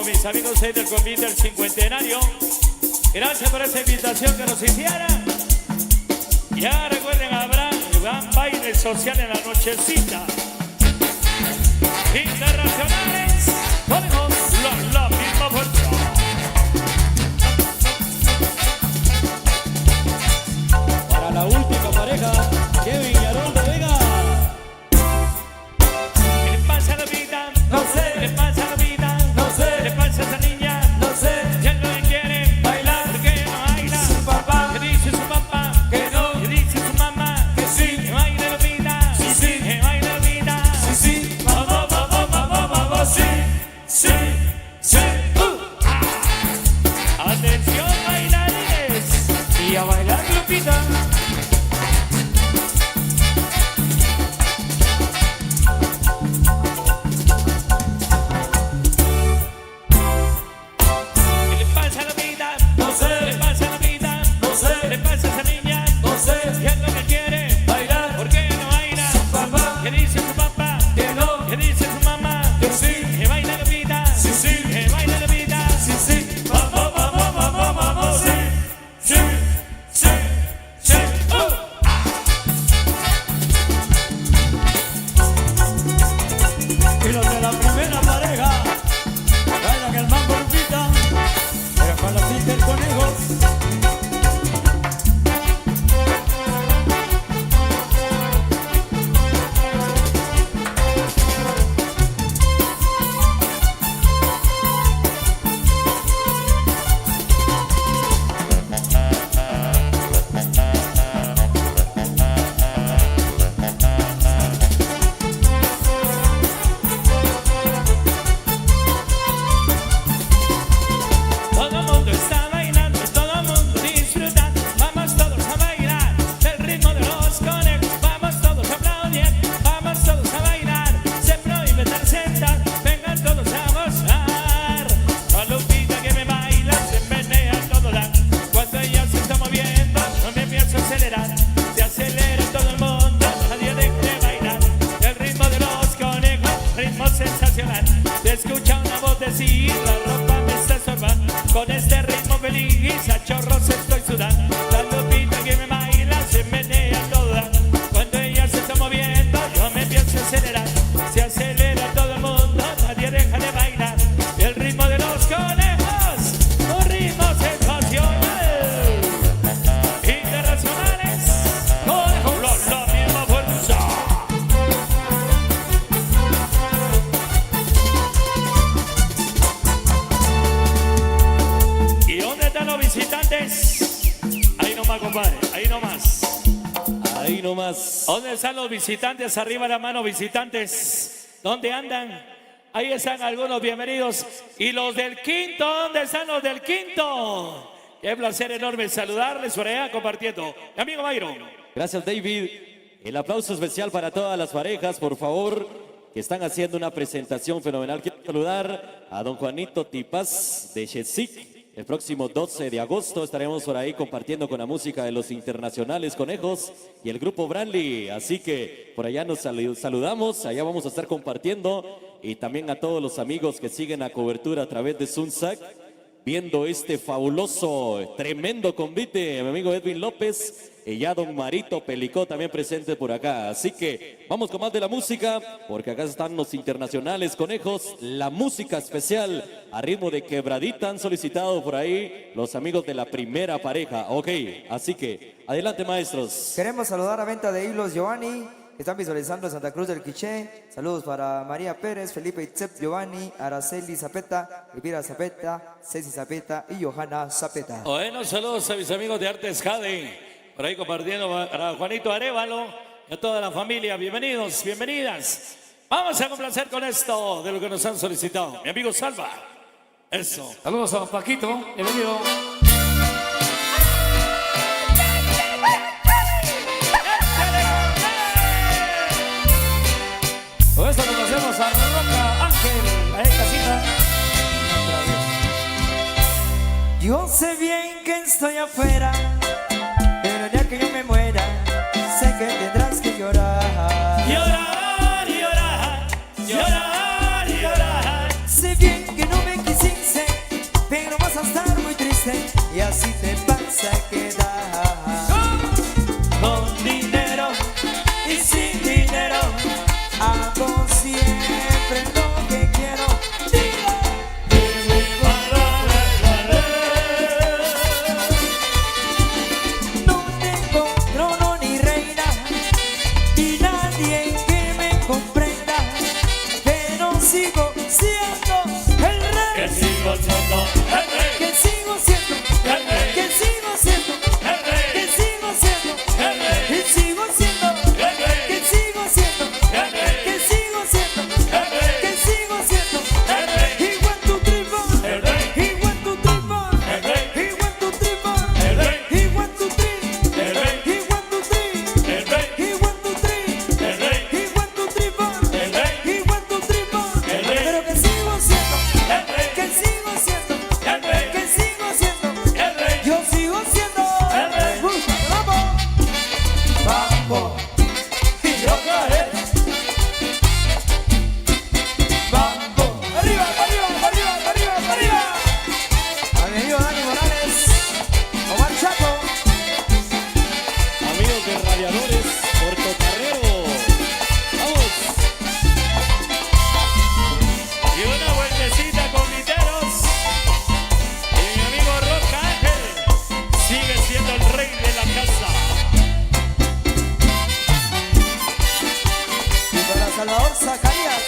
mis amigos ahí del convite del cincuentenario. Gracias por esa invitación que nos hicieron. Ya recuerden, habrá gran baile social en la nochecita. Internacionales, ponemos la misma fuerza. Para la última pareja, Kevin y Haroldo Vega. ¿Qué le pasa a la vida? No sé. ¿Qué le pasa a la vida? No sé. ¿Qué le pasa a esa niña? No sé. Ya no quiere Bailar. ¿Por qué no baila? Su papá. ¿Qué dice su papá? Que no. ¿Qué dice su mamá? Que sí. Que baile la vida. Sí, sí. Que baile la vida. Sí, sí. Vamos, vamos, vamos, vamos. Sí, sí, sí. Atención, bailarines. Y a bailar, Lupita. ¿Qué le pasa a la vida? No sé. ¿Qué le pasa a la vida? No sé. ¿Qué le pasa a esa niña? No sé. ¿Qué es lo que quiere? Bailar. ¿Por qué no baila? Su papá. ¿Qué dice su papá? Que no. ¿Qué dice su mamá? Que sí. Que baila la vida. Sí, sí. Que baila la vida. Sí, sí. Vamos, vamos, vamos, vamos. Sí, sí, sí, sí. Y los de la primera pareja bailan el mambo Lupita, pero con los interconejos. Todo el mundo está bailando, todo el mundo disfrutando. Vamos todos a bailar el ritmo de los conejos. Vamos todos a aplaudir, vamos todos a bailar. Se prohíbe estar sentado, vengan todos a gozar. Con Lupita que me baila, se menea todo lado. Cuando ella se está moviendo, no me empiezo a acelerar. Se acelera todo el mundo, nadie deja de bailar. El ritmo de los conejos, ritmo sensacional. Se escucha una vocecita, la ropa me está estorbando. Con este ritmo feliz, a chorros estoy sudando. La Lupita que me baila, se menea toda. Cuando ella se está moviendo, yo me empiezo a acelerar. Se acelera todo el mundo, nadie deja de bailar. El ritmo de los conejos, un ritmo sensacional. Internacionales, conejos, la misma fuerza. ¿Y dónde están los visitantes? Ahí nomás, compadre, ahí nomás. Ahí nomás. ¿Dónde están los visitantes? Arriba la mano, visitantes. ¿Dónde andan? Ahí están algunos, bienvenidos. ¿Y los del quinto? ¿Dónde están los del quinto? Qué placer enorme saludarles por allá compartiendo. Mi amigo Mayro. Gracias, David. El aplauso especial para todas las parejas, por favor, que están haciendo una presentación fenomenal. Quiero saludar a don Juanito Tipaz de Chetsic. El próximo 12 de agosto estaremos por ahí compartiendo con la música de los internacionales conejos y el grupo Branly. Así que por allá nos saludamos, allá vamos a estar compartiendo. Y también a todos los amigos que siguen la cobertura a través de Sunsac, viendo este fabuloso, tremendo convite, mi amigo Edwin López y ya don Marito Pelicó también presente por acá. Así que vamos con más de la música, porque acá están los internacionales conejos, la música especial a ritmo de quebradita han solicitado por ahí los amigos de la primera pareja. Ok, así que adelante, maestros. Queremos saludar a Venta de Hilos Giovanni, que están visualizando en Santa Cruz del Quiché. Saludos para María Pérez, Felipe Itzep Giovanni, Araceli Zapeta, Elvira Zapeta, Ceci Zapeta y Johanna Zapeta. Bueno, saludos a mis amigos de Artes Jade. Por ahí compartiendo para Juanito Arévalo y a toda la familia. Bienvenidos, bienvenidas. Vamos a complacer con esto de lo que nos han solicitado. Mi amigo Salva. Eso. Saludos a Paquito, bienvenido. Con esto conocemos a Roca Ángel, ahí casita. Yo sé bien que estoy afuera, pero el día que yo me muera, sé que tendrás que llorar. Llorar, llorar, llorar, llorar. Sé bien que no me quisiste que dar. Con dinero y sin dinero hago siempre lo que quiero. No tengo trono ni reina ni nadie que me comprenda, pero sigo siendo el rey. Que sigo siendo el rey. Que sigo siendo El rey. que sigo siendo El rey. que sigo siendo El rey. que sigo siendo El rey. que sigo siendo El rey. que sigo siendo El rey. que sigo siendo El rey. He went to three. El rey. He went to three. El rey. He went to three. El rey. He went to three. El rey. He went to three. El rey. He went to three. El rey. He went to three. El rey. He went to three. El rey. Pero que sigo siendo El rey. que sigo siendo El rey. que sigo siendo El rey. yo sigo siendo El rey. Vamos, vamos, y yo caer. Vamos, arriba, arriba, arriba, arriba, arriba. A mi amigo Dani Morales, Omar Chaco. Amigos de Radiadores, Portocarrero. Vamos. Y una vueltecita con guiteros. Y mi amigo Roca Ángel sigue siendo el rey de la casa. Y para Salvador Zacarías.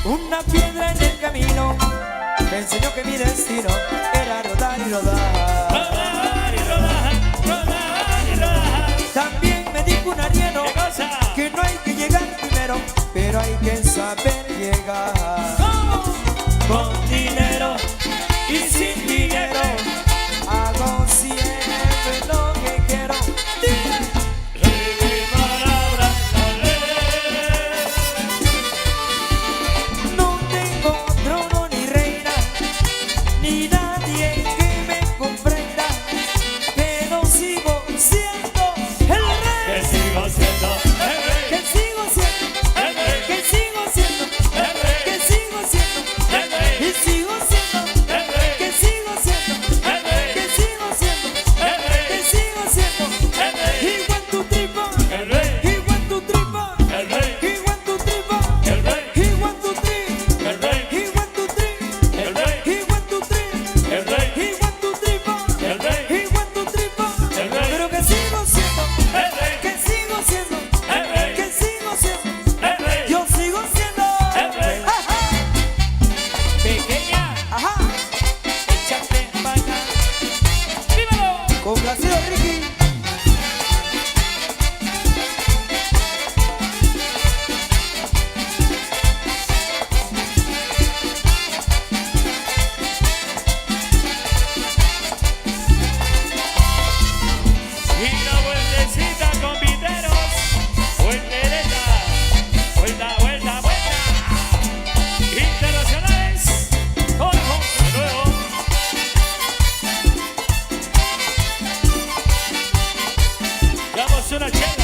Una piedra en el camino me enseñó que mi destino era rodar y rodar. Rodar y rodar, rodar y rodar. También me dijo un arriero ¿Qué cosa? que no hay que llegar primero, pero hay que saber llegar. Con dinero y sin dinero hago siempre lo que quiero. Rey de palabras, No tengo trono ni reina ni nadie que me comprenda, pero sigo siendo el que rey. sigo siendo el rey. Que sigo siendo El rey. que sigo siendo El rey. que sigo siendo El rey. y sigo siendo El rey. que sigo siendo El rey. que sigo siendo El rey. que sigo siendo El rey. He went to three. El rey. He went to three. El rey. He went to three. El rey. He went to three. El rey. He went to three. El rey. He went to three. El rey. He went to three. El rey. He went to three. El rey. Pero que sigo siendo El rey. que sigo siendo El rey. que sigo siendo El rey. yo sigo siendo El rey. Ajá, Pequeña, ajá. échate para acá. ¡Vívalo! Complacido Ricky. Y la vueltecita con viteros. Vueltereta. Vuelta, vuelta, vuelta. Internacionales. Todos de nuevo. Damos una chela.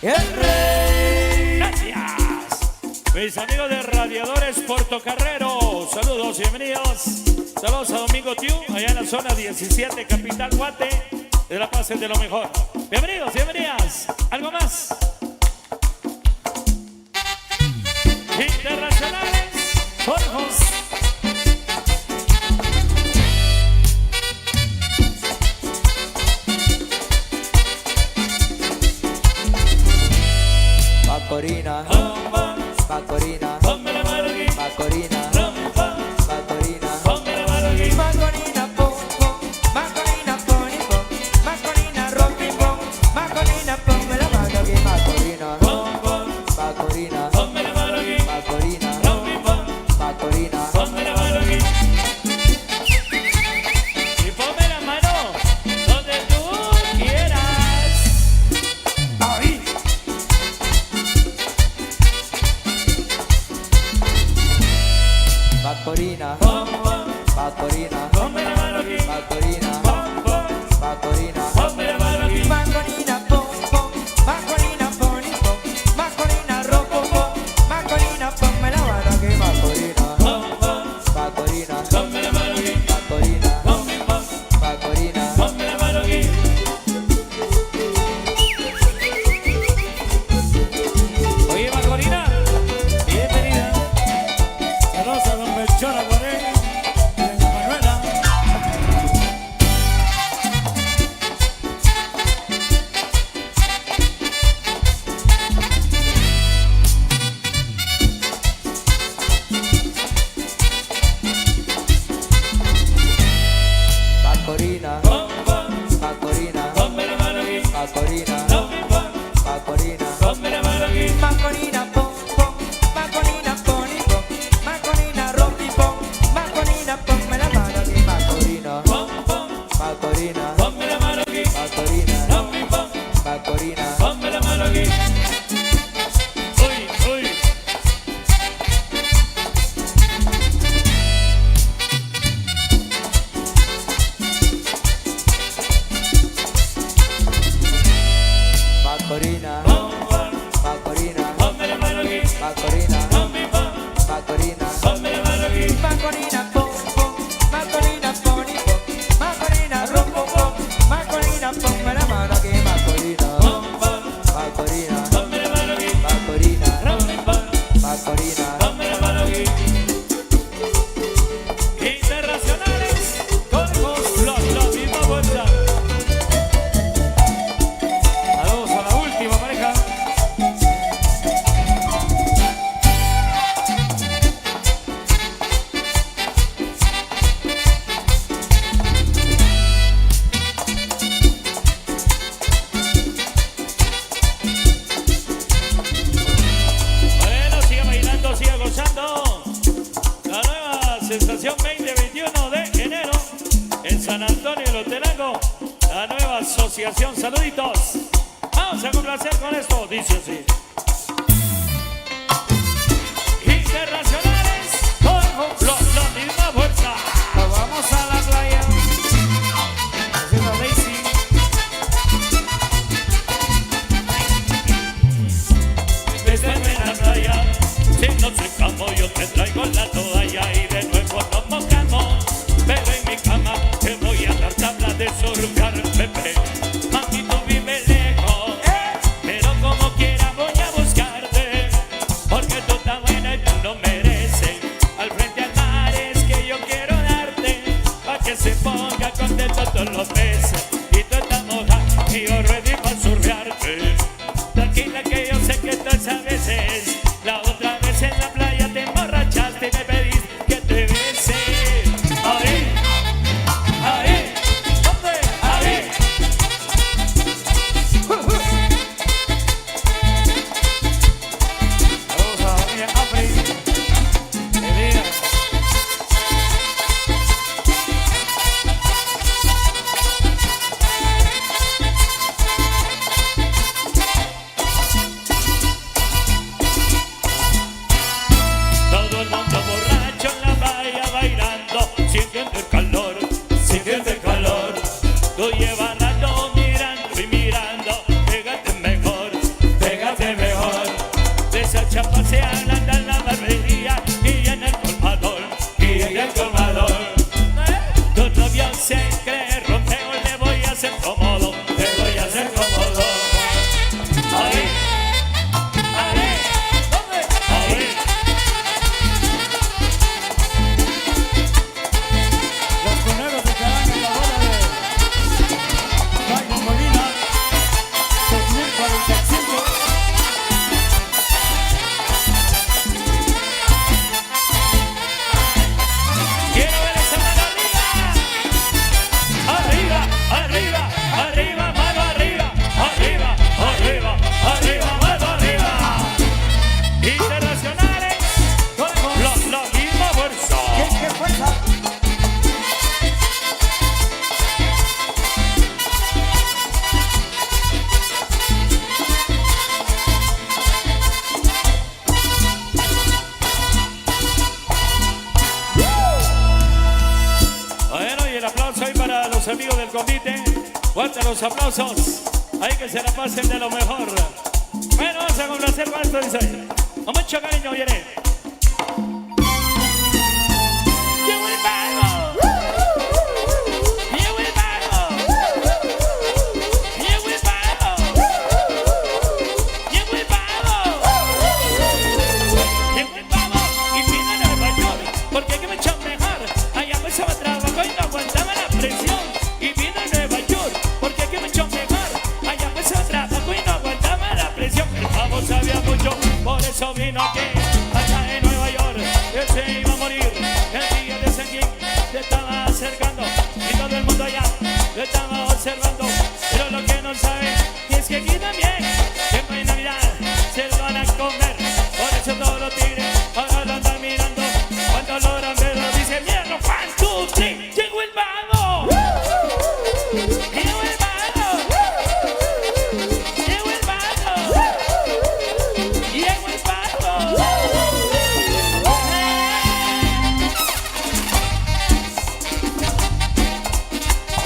El rey. Gracias. Mis amigos de Radiadores Portocarrero, saludos, bienvenidos. Saludos a Domingo Tiu, allá en la zona 17, Capital Guate. De la paz de lo mejor. Bienvenidos, bienvenidas. ¿Algo más? Internacionales. Jorjos. Macorina, Macorina, Ponme la mano aquí. Macorina, Rompa. Macorina, Ponme la mano aquí. Macorina, pom, pom, Macorina, poni, pom, Macorina, rompi, pom, Macorina, ponme la mano aquí, Macorina, Pom, pom. Macorina, Ponme la mano aquí. Macorina, Rompi, pom. Macorina, Ponme la mano aquí. Y ponme la mano donde tú quieras. ahí. Macorina, Macorina, Ponme la mano aquí. Macorina, pom, pom, Macorina, poni, pom, Macorina, rompi, pom, Macorina, ponme la mano aquí, Macorina, Pom, pom. Macorina, Ponme la mano aquí. Macorina, Rompi, pom. Macorina. Ponme la mano aquí. Uy, uy. Macorina, Pom, pom. Macorina, Ponme la mano aquí. Macorina, Rompi, pom. Macorina, Ponme la mano aquí. Macorina, pom, pom, Macorina, poni, pom, Macorina, rompo, pom, Macorina, ponme la mano aquí, Macorina, Pom, pom. Macorina, Ponme la mano aquí. Macorina, Rompi, pom. Macorina. Ponme la mano aquí. Internacionales, corpos, la misma vuelta. Saludos a la última pareja. Bueno, sigue bailando, sigue gozando. La nueva sensación 2021 de enero en San Antonio de Lotenango. La nueva asociación. Saluditos. Vamos a complacer con esto. Dice así. Internacionales con la misma fuerza. Nos vamos a la playa. Haciendo lazy. Desde en la playa, si no secamos yo te traigo la toalla y de nuevo nos mojamos. Pero en mi cama te voy a dar tabla de surcar, bebé. Mami, tú vives lejos, pero como quiera voy a buscarte. Porque tú estás buena y tú lo mereces. Al frente al mar es que yo quiero darte, pa' que se ponga contento todos los peces. Y tú estás mojada y yo ready para surfearte. Tranquila que yo sé que tú a veces, la otra vez en la playa te emborrachaste y me pediste que te bese. Ahí, ahí, ¿dónde? Ahí. Saludos a la familia Afri. Elías. Todo el mundo borracho en la playa bailando, sintiendo el calor, sintiendo el calor. Tú llevas rato mirando y mirando, pégate mejor, pégate mejor. De esa chapa se ablanda en la barbería y en el colmador, y en el colmador. Tu novio se cree Romeo, le voy a hacer cómodo, le voy a hacer cómodo. Ahí, ahí, ¿dónde? Ahí. Los conejos de Caranga en la boda de Jaime Molina, 2045. Quiero ver esa mano arriba. Arriba, arriba, arriba, mano arriba. Arriba, arriba, arriba, mano arriba. Internacionales con la misma fuerza. ¿Qué fuerza? Bueno, y el aplauso ahí para los amigos del convite. Fuerte los aplausos. Hay que se la pasen de lo mejor. Bueno, vamos a complacer con esto. Dice, con mucho cariño viene. Llegó el pago. Llegó el pago. Llegó el pago. Llegó el pago. Llegó el pago. Y vino a Nueva York, porque aquí me echan mejor. Allá empezaba a trabajar y no aguantaba la presión. Y vino a Nueva York, porque aquí me echó mejor. Allá empezaba a trabajar y no aguantaba la presión. El pavo sabía mucho, por eso vino aquí, allá en Nueva York. Él se iba a morir el día de San Gil. Se estaba acercando y todo el mundo allá lo estaba observando. Pero lo que no sabe es que aquí también, siempre en Navidad se lo van a comer. Por eso todos los tigres ahora lo andan mirando. Cuando logran verlo dicen, mierda, 1, 2, 3, llegó el mago. Llegó el mago. Llegó el mago. Llegó el mago.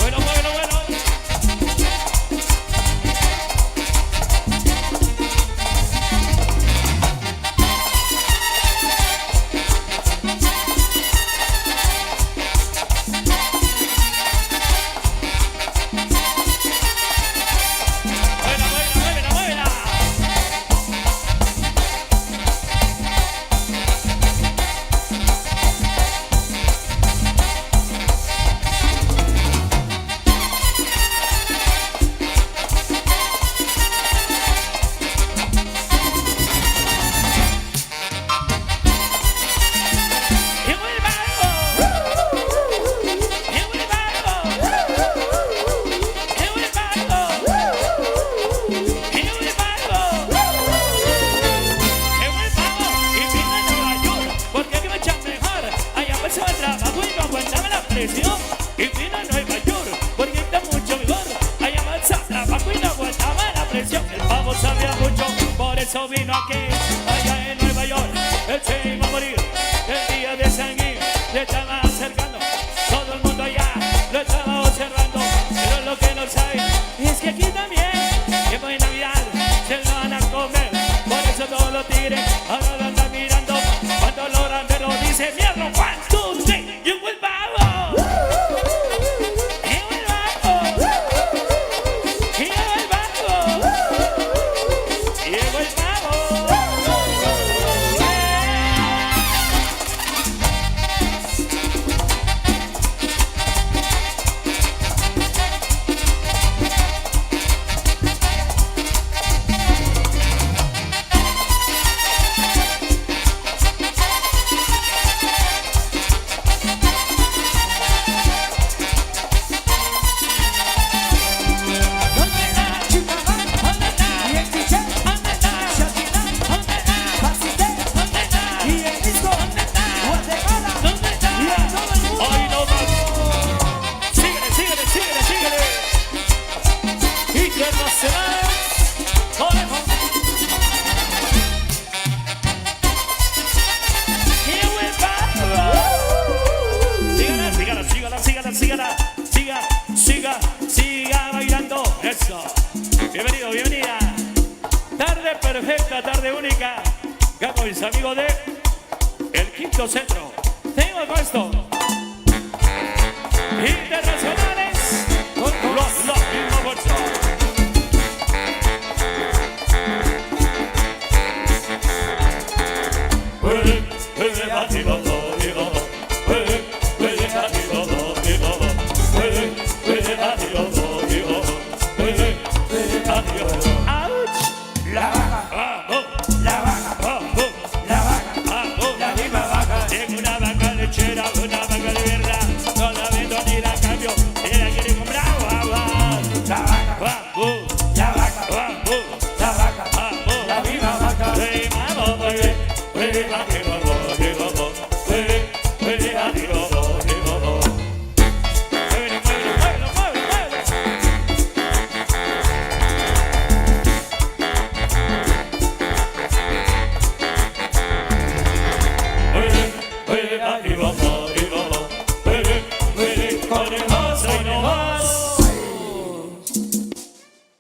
Bueno, bueno, bueno. Buena, buena, buena, buena. Llegó el mago. Llegó el mago. Llegó el mago. Llegó el mago. Llegó el mago y vino a Nueva York porque aquí me echan mejor. Allá pasaba el trabajo y no aguantaba la presión. Y vino a Nueva York porque está mucho mejor. Allá pasaba el trabajo y no aguantaba la presión. El pavo sabía mucho, por eso vino aquí. Allá en Nueva York, él se iba a morir. El día de San Gil le estaba acercando. Todo el mundo allá lo estaba observando. Pero lo que no saben es que aquí también, tiempo de Navidad, se lo van a comer. Por eso todos los tigres ahora lo andan mirando. Cuando logran verlo dicen, mierda, 1, 2, 3, llegó el mago. Llegó el mago. Llegó el mago. Llegó el mago. Hoy no más. Síguele, síguele, síguele, síguele. Internacional. Conejo. Llegó el mago. Sígala, sígala, sígala, sígala, sígala. Siga bailando. Eso. Bienvenido, bienvenida. Tarde perfecta, tarde única. Acá con mis amigos de El Quinto Centro. Tengo puesto internacionales con los mismos bolsos. Tengo una vaca lechera, una vaca de verdad. No la vendo ni la cambio. Si la quiere comprar, vamos. La vaca, vamos. La vaca, vamos. La vaca, vamos. La misma vaca. Vamos, mueve, mueve, mueve,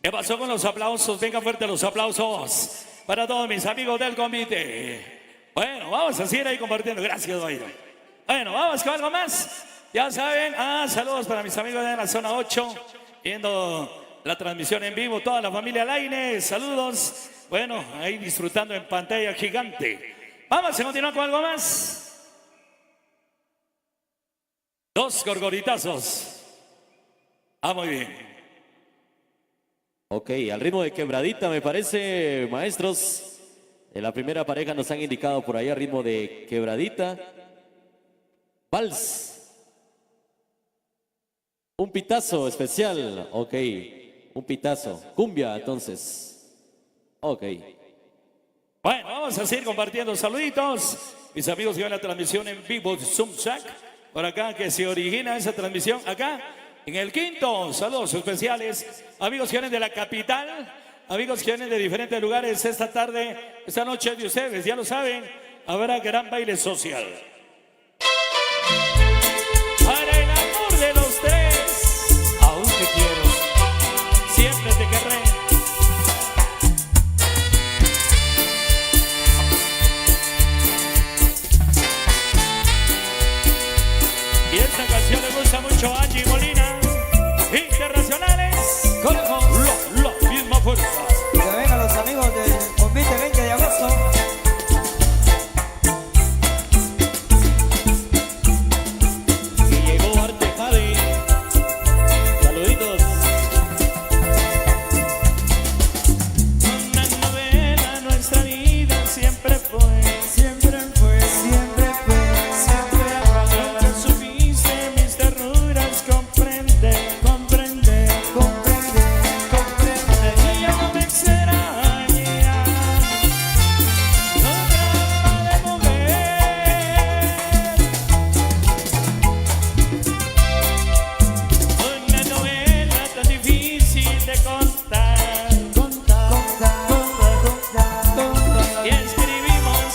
¿Qué pasó con los aplausos? Venga fuerte los aplausos para todos mis amigos del comité. Bueno, vamos a seguir ahí compartiendo. Gracias, Byron. Bueno, vamos con algo más. Ya saben, saludos para mis amigos de la zona 8, viendo la transmisión en vivo, toda la familia Lainez, saludos. Bueno, ahí disfrutando en pantalla gigante. Vamos a continuar con algo más. 2 gorgoritazos. Muy bien. Ok, al ritmo de quebradita me parece, maestros. En la primera pareja nos han indicado por ahí al ritmo de quebradita. Vals. Un pitazo especial, ok. Un pitazo. Cumbia, entonces. Ok. Bueno, vamos a seguir compartiendo saluditos. Mis amigos que ven la transmisión en vivo de Zoom Shack. Por acá que se origina esa transmisión acá en el quinto. Saludos especiales. Amigos que vienen de la capital. Amigos que vienen de diferentes lugares esta tarde, esta noche de ustedes. Ya lo saben, habrá gran baile social. Para el amor de los tres. Aún te quiero. Siempre te querré. Y esta canción le gusta mucho a Angie Molina. Internacionales. Con la misma fuerza. Que vengan los amigos del convite 20 de agosto. Y llegó Arte Javi. Saluditos. Una novela, nuestra vida siempre fue. Siempre fue, siempre fue, siempre Nunca supiste mis ternuras comprender. Y ya no me extraña. Otra alma de mujer. Una novela tan difícil de contar. Y escribimos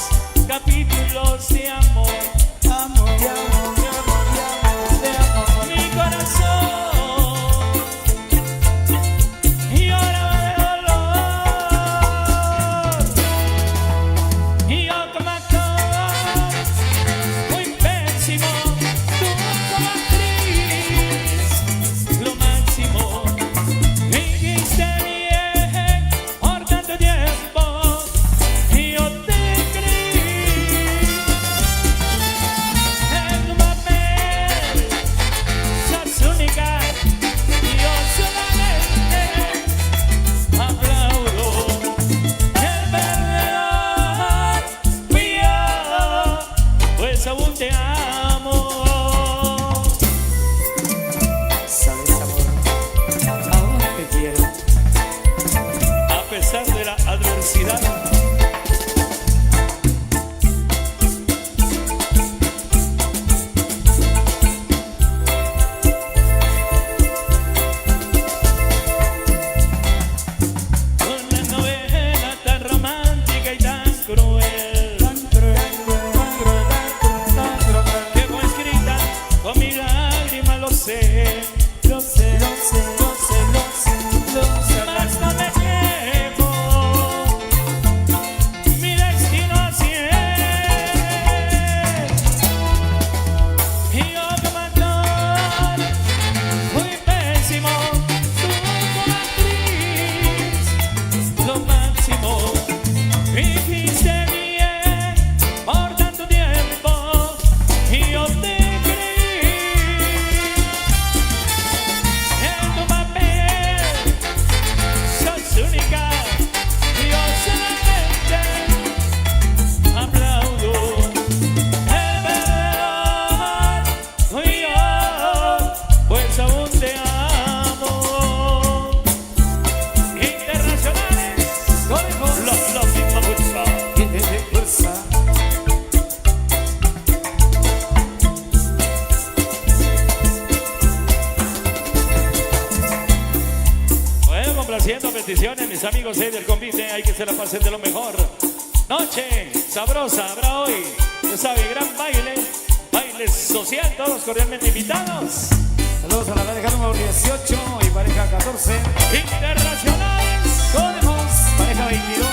capítulos de amor. Mi corazón llora de dolor. Y yo como actor muy pésimo, tú como actriz lo máximo. Dijiste bien por tanto tiempo y yo te creí. En tu papel sos única y yo solamente aplaudo. El perdedor fui yo, pues aún te amo. Sabes, amor, aún te quiero. A pesar de la adversidad. Una novela tan romántica y tan cruel, que fue escrita con mi lágrima, lo sé. Más no me quemo, mi destino así es. Y yo como actor muy pésimo, tú como actriz lo máximo. Dijiste bien por tanto tiempo y yo te creí. En tu papel sos única y yo solamente aplaudo. El perdedor fui yo, pues aún te amo. Internacionales, la misma fuerza. Bueno, complaciendo peticiones, mis amigos del convite, hay que se la pasen de lo mejor. Noche sabrosa habrá hoy, ya sabe, gran baile, baile social, todos cordialmente invitados. Saludos a la pareja número 18 y pareja 14. Internacionales, Podemos, pareja 22.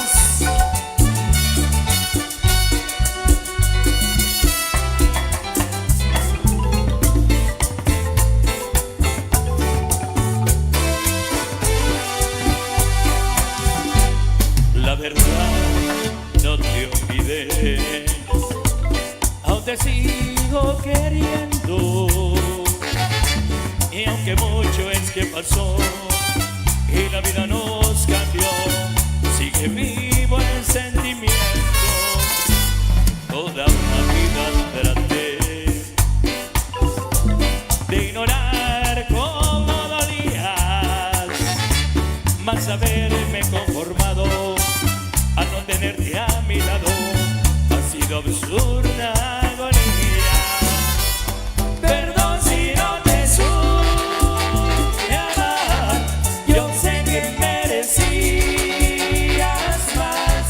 la verdad no te olvidé, aún te sigo queriendo. Y aunque mucho es que pasó y la vida nos cambió, sigue vivo el sentimiento. Toda una vida traté de ignorar cómo dolías, haberme conformado a no tenerte a mi lado. Ha sido absurda agonía. Perdón si no te supe amar. Yo sé que merecías más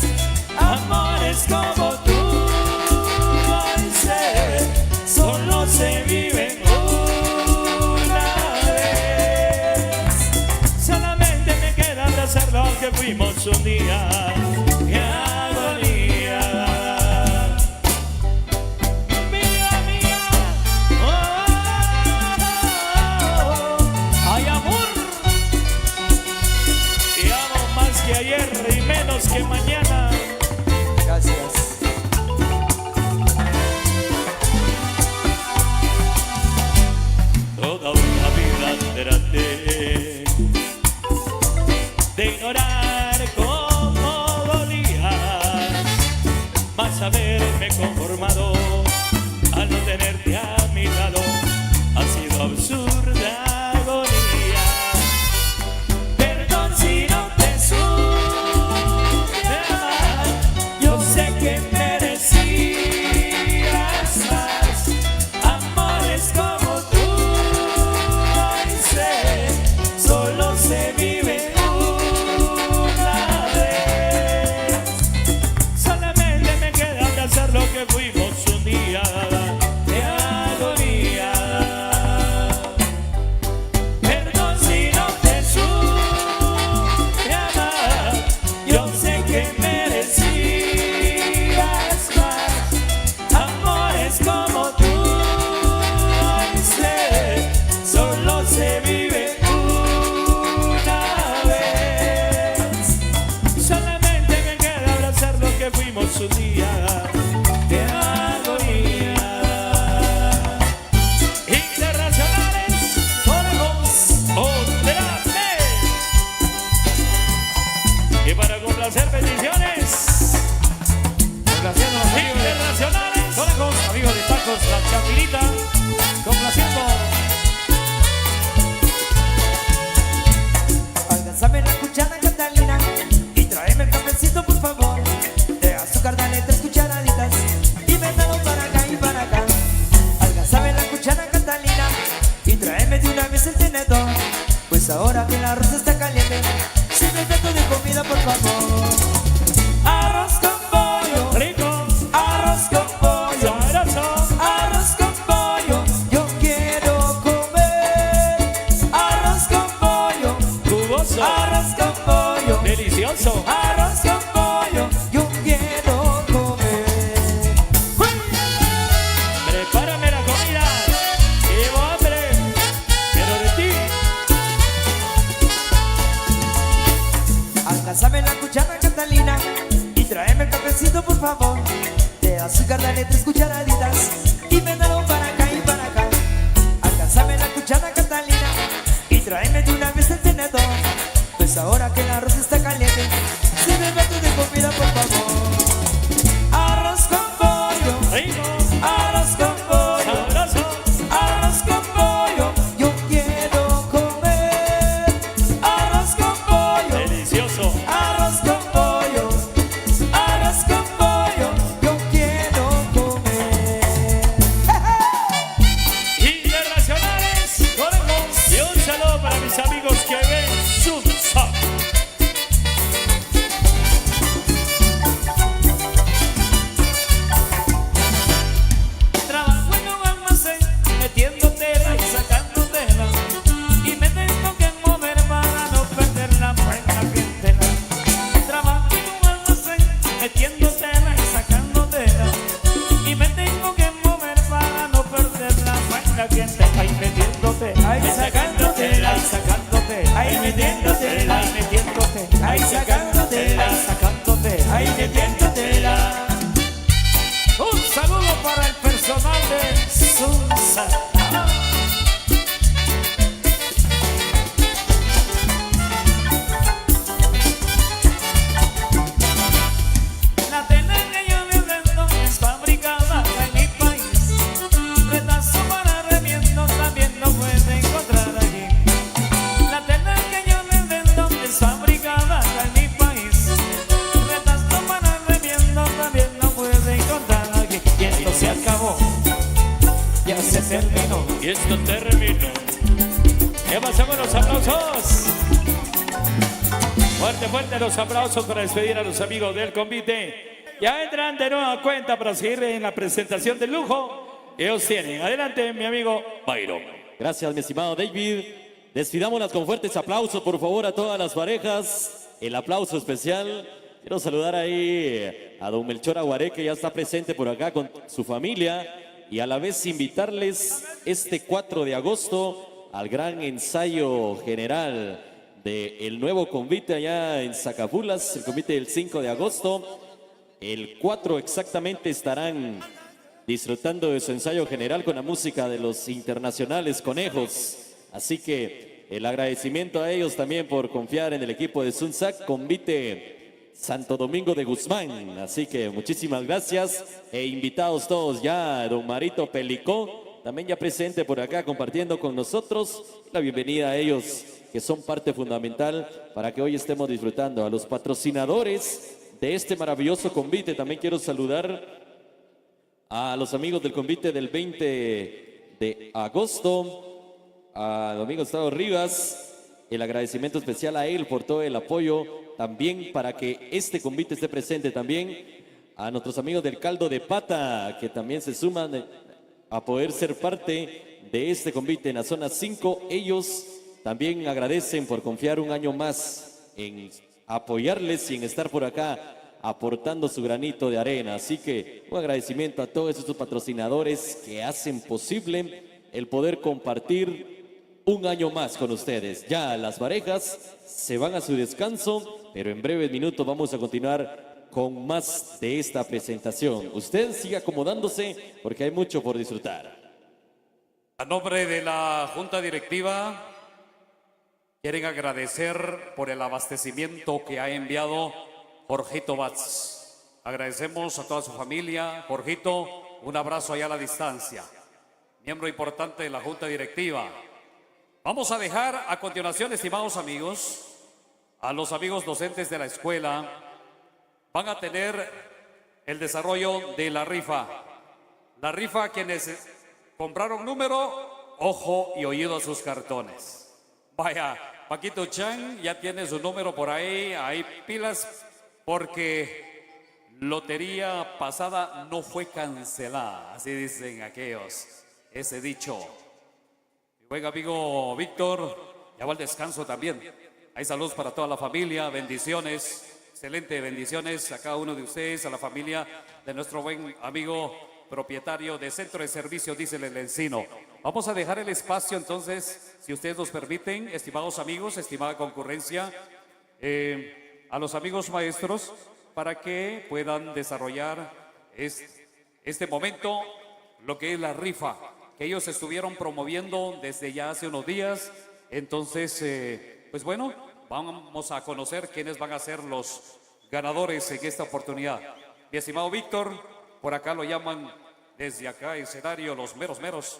amores como tú. Hoy sé, solo se vive una vez. Solamente me queda abrazar lo que fuimos un día. ¡Qué agonía! ¡Mía, mía! ¡Oh! ¡Ay, amor! Te amo más que ayer y menos que mañana. Gracias. Toda una vida traté de ignorar cómo dolías, más haberme conformado al no tenerte a mi lado. Ha sido absurda agonía. Perdón si no te supe amar. Yo sé que merecías más amores como tú. Hoy sé, solo se vive una vez. Solamente me queda abrazar lo que fuimos un día de agonía. Perdón si no te supe amar. Yo sé que merecías más amores como tú. Hoy sé, solo se vive una vez. Solamente me queda abrazar lo que fuimos un día de agonía. Internacionales, ponemos otra vez. Y para complacer peticiones, Complaciendo a los amigos internacionales, Conejos, amigos de Tacos La Chapirita, complaciendo. Alcánzame la cuchara, Catalina, y tráeme el cafecito, por favor. De azúcar, dale 3 cucharaditas y métalo para acá y para acá. Alcánzame la cuchara, Catalina, y tráeme de una vez el tenedor. Pues ahora que el arroz está caliente, sirve plato de comida, por favor. Arroz con pollo, rico, arroz con pollo, sabroso, arroz con pollo, yo quiero comer. Arroz con pollo, jugoso, arroz con pollo, delicioso. arroz con pollo, yo quiero comer. Prepárame la comida, llevo hambre, pero de ti. Alcánzame la cuchara, Catalina, y tráeme el cafecito, por favor. De azúcar, dale 3 cucharaditas y métalo para acá y para acá. Alcánzame la cuchara, Catalina, y tráeme de una vez el tenedor. Pues ahora que el arroz está caliente, sirve el plato de comida, por favor. Arroz con pollo, Rico, arroz con pollo, sabroso, arroz con pollo, yo quiero comer. Arroz con pollo, delicioso. arroz con pollo, arroz con pollo, yo quiero comer. Internacionales, conejos, y un saludo para mis amigos que ven Subsa. terminó. Y esto terminó. ¿Qué pasamos los aplausos? Fuerte, fuerte los aplausos para despedir a los amigos del convite. Ya entran de nueva cuenta para seguir en la presentación del lujo que ellos tienen. Adelante, mi amigo Byron. Gracias, mi estimado David. Despidámonos con fuertes aplausos, por favor, a todas las parejas. El aplauso especial. Quiero saludar ahí a don Melchor Aguaré, que ya está presente por acá con su familia. Y a la vez invitarles este 4 de agosto al gran ensayo general del nuevo convite allá en Zacapulas, el convite del 5 de agosto. El 4 exactamente estarán disfrutando de su ensayo general con la música de los internacionales conejos. Así que el agradecimiento a ellos también por confiar en el equipo de Sunsac, convite Santo Domingo de Guzmán. Así que muchísimas gracias e invitados todos ya, don Marito Pelicó, también ya presente por acá compartiendo con nosotros. La bienvenida a ellos, que son parte fundamental para que hoy estemos disfrutando. A los patrocinadores de este maravilloso convite también quiero saludar a los amigos del convite del 20 de agosto, a Domingo Estado Rivas, el agradecimiento especial a él por todo el apoyo, también para que este convite esté presente, también a nuestros amigos del Caldo de Pata, que también se suman a poder ser parte de este convite en la zona 5. Ellos también agradecen por confiar un año más en apoyarles y en estar por acá aportando su granito de arena. Así que un agradecimiento a todos estos patrocinadores que hacen posible el poder compartir un año más con ustedes. Ya las parejas se van a su descanso, pero en breves minutos vamos a continuar con más de esta presentación. Usted siga acomodándose porque hay mucho por disfrutar. A nombre de la Junta Directiva, quieren agradecer por el abastecimiento que ha enviado Jorgito Batz. Agradecemos a toda su familia. Jorgito, un abrazo allá a la distancia. Miembro importante de la Junta Directiva. Vamos a dejar a continuación, estimados amigos, a los amigos docentes de la escuela. Van a tener el desarrollo de la rifa. La rifa, quienes compraron número, ojo y oído a sus cartones. Vaya, Paquito Chan ya tiene su número por ahí, hay pilas, porque lotería pasada no fue cancelada, así dicen aquellos, ese dicho. Mi buen amigo Víctor, ya va al descanso también. Hay saludos para toda la familia, bendiciones, excelente bendiciones a cada uno de ustedes, a la familia de nuestro buen amigo propietario de Centro de Servicio Diesel El Encino. Vamos a dejar el espacio entonces, si ustedes nos permiten, estimados amigos, estimada concurrencia, a los amigos maestros, para que puedan desarrollar este momento, lo que es la rifa, que ellos estuvieron promoviendo desde ya hace unos días. Entonces, pues bueno, vamos a conocer quiénes van a ser los ganadores en esta oportunidad. Mi estimado Víctor, por acá lo llaman desde acá escenario los meros meros.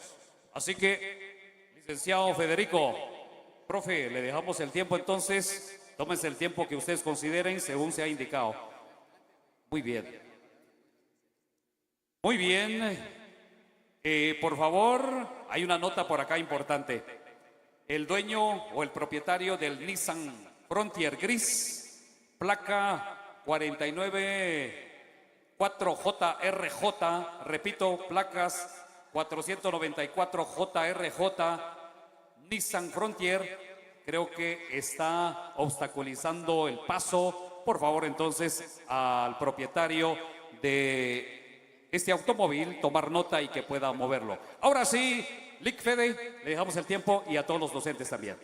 Así que, licenciado Federico, profe, le dejamos el tiempo entonces. Tómense el tiempo que ustedes consideren según se ha indicado. Muy bien. Muy bien. Por favor, hay una nota por acá importante. El dueño o el propietario del Nissan Frontier gris, placa 494JRJ, repito, placas 494JRJ, Nissan Frontier, creo que está obstaculizando el paso. Por favor, entonces, al propietario de este automóvil, tomar nota y que pueda moverlo. Ahora sí, Lic Fede, le dejamos el tiempo y a todos los docentes también.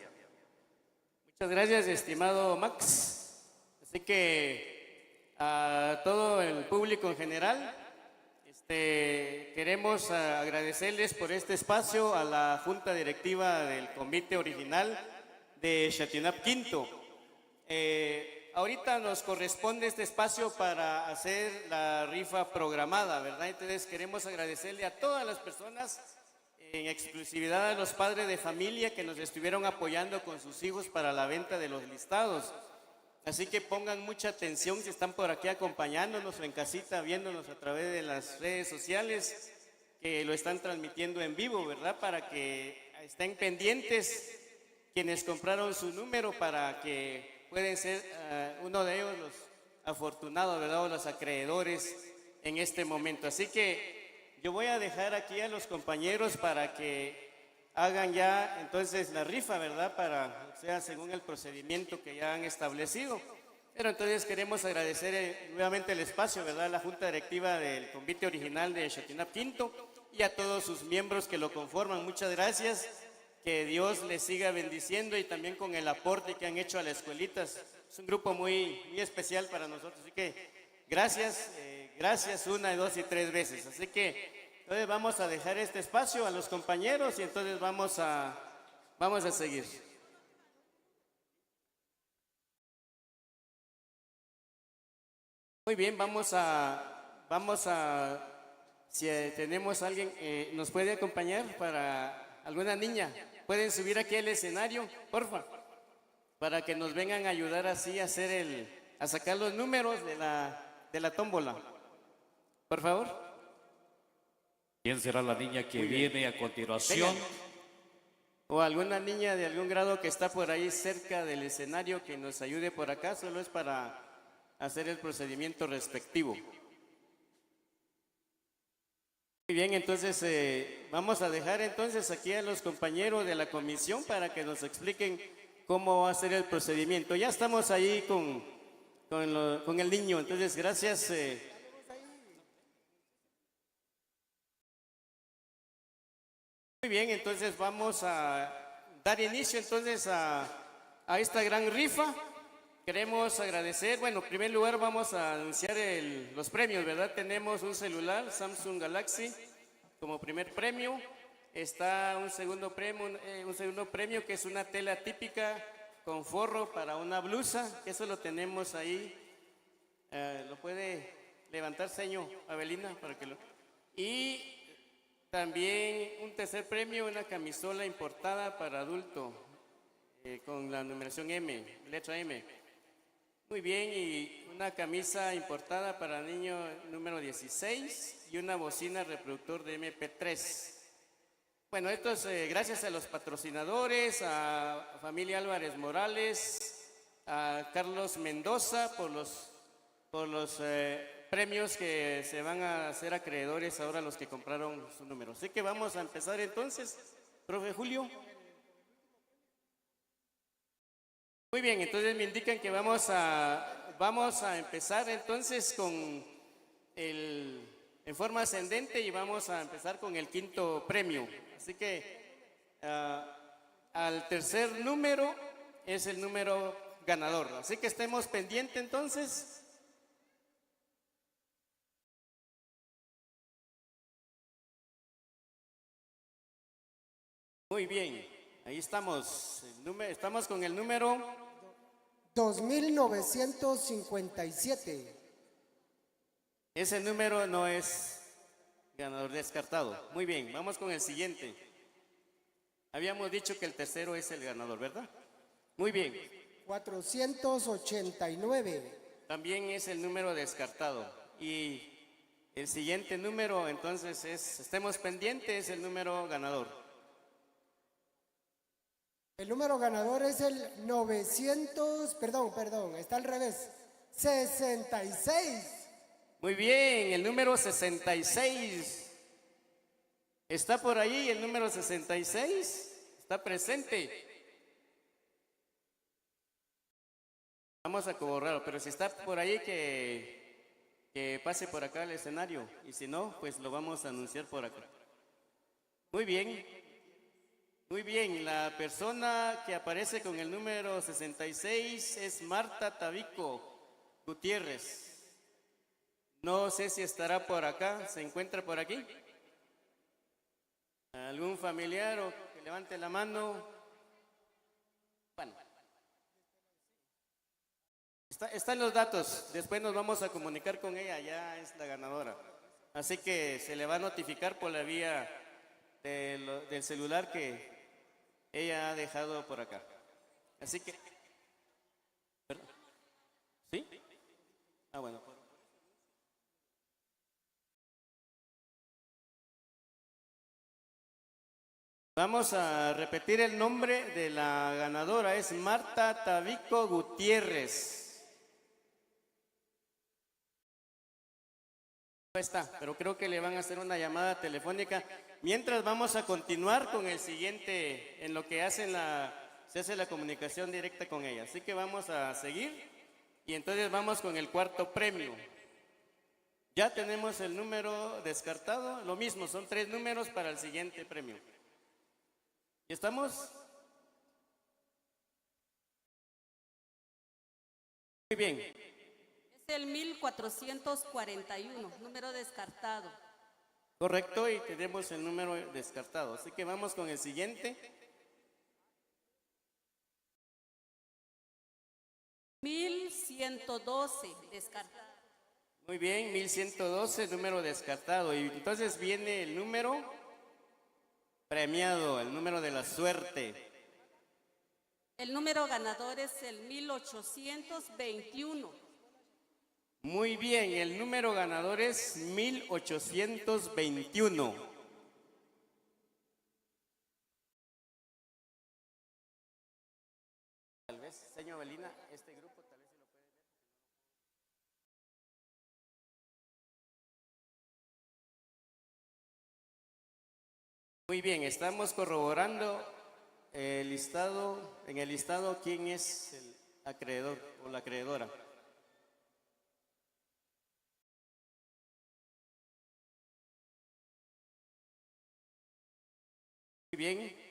Muchas gracias, estimado Max. Así que a todo el público en general, queremos agradecerles por este espacio, a la Junta Directiva del Convite Original de Chatinap Quinto. Ahorita nos corresponde este espacio para hacer la rifa programada, ¿verdad? Entonces queremos agradecerle a todas las personas, en exclusividad a los padres de familia que nos estuvieron apoyando con sus hijos para la venta de los listados. Así que pongan mucha atención si están por aquí acompañándonos o en casita viéndonos a través de las redes sociales. que lo están transmitiendo en vivo, ¿verdad? Para que estén pendientes quienes compraron su número para que pueden ser uno de ellos los afortunados, ¿verdad? O los acreedores en este momento. Así que yo voy a dejar aquí a los compañeros para que hagan ya entonces la rifa, ¿verdad? Para, o sea, según el procedimiento que ya han establecido. Pero entonces queremos agradecer nuevamente el espacio, ¿verdad? A la Junta Directiva del Convite Original de Xochitzinapa Quinto y a todos sus miembros que lo conforman. Muchas gracias. Que Dios les siga bendiciendo y también con el aporte que han hecho a las escuelitas. Es un grupo muy especial para nosotros. Así que gracias, gracias 1, 2 y 3 veces. Así que entonces vamos a dejar este espacio a los compañeros y entonces vamos a seguir. Muy bien, vamos a, si tenemos alguien, ¿nos puede acompañar para alguna niña? ¿Pueden subir aquí al escenario, porfa? Para que nos vengan a ayudar así a hacer a sacar los números de la tómbola. Por favor. ¿Quién será la niña que viene a continuación? Vengan. O alguna niña de algún grado que está por ahí cerca del escenario que nos ayude por acá, solo es para hacer el procedimiento respectivo. Muy bien, entonces vamos a dejar entonces aquí a los compañeros de la comisión para que nos expliquen cómo va a ser el procedimiento. Ya estamos ahí con el niño, entonces gracias. Muy bien, entonces vamos a dar inicio entonces a esta gran rifa. Queremos agradecer, bueno, en primer lugar vamos a anunciar los premios, ¿verdad? Tenemos un celular Samsung Galaxy como primer premio. Está un segundo premio que es una tela típica con forro para una blusa, que eso lo tenemos ahí. Lo puede levantar, señor Abelina, para que lo... Y también un tercer premio, una camisola importada para adulto con la numeración M, letra M. Muy bien, y una camisa importada para niño número 16 y una bocina reproductor de MP3. Bueno, esto es gracias a los patrocinadores, a familia Álvarez Morales, a Carlos Mendoza por los premios que se van a hacer acreedores ahora los que compraron su número. Así que vamos a empezar entonces, profe Julio. Muy bien, entonces me indican que vamos a empezar entonces en forma ascendente y vamos a empezar con el quinto premio. Así que al tercer número es el número ganador. Así que estemos pendientes entonces. Muy bien. Ahí estamos, estamos con el número 2957. Ese número no es ganador, descartado. Muy bien, vamos con el siguiente. Habíamos dicho que el tercero es el ganador, ¿verdad? Muy bien. 489. También es el número descartado. Y el siguiente número entonces estemos pendientes, es el número ganador. El número ganador es el está al revés, 66. Muy bien, el número 66. ¿Está por ahí el número 66? ¿Está presente? Vamos a corroborarlo, pero si está por ahí que pase por acá al escenario. Y si no, pues lo vamos a anunciar por acá. Muy bien. Muy bien, la persona que aparece con el número 66 es Marta Tabico Gutiérrez. No sé si estará por acá, ¿se encuentra por aquí? ¿Algún familiar o que levante la mano? Bueno, están los datos, después nos vamos a comunicar con ella, ya es la ganadora. Así que se le va a notificar por la vía del celular que ella ha dejado por acá. Así que... ¿Sí? Ah, bueno. Vamos a repetir el nombre de la ganadora, es Marta Tabico Gutiérrez. No está, pero creo que le van a hacer una llamada telefónica. Mientras vamos a continuar con el siguiente, en lo que se hace la comunicación directa con ella. Así que vamos a seguir y entonces vamos con el cuarto premio. Ya tenemos el número descartado, lo mismo, son 3 números para el siguiente premio. ¿Y estamos? Muy bien. Es el 1441, número descartado. Correcto, y tenemos el número descartado. Así que vamos con el siguiente. 1112, descartado. Muy bien, 1112, número descartado. Y entonces viene el número premiado, el número de la suerte. El número ganador es el 1821. Muy bien, el número ganador es 1821. Tal vez, señor Belina, este grupo tal vez se lo puede ver. Muy bien, estamos corroborando el listado, en el listado quién es el acreedor o la acreedora. Muy bien.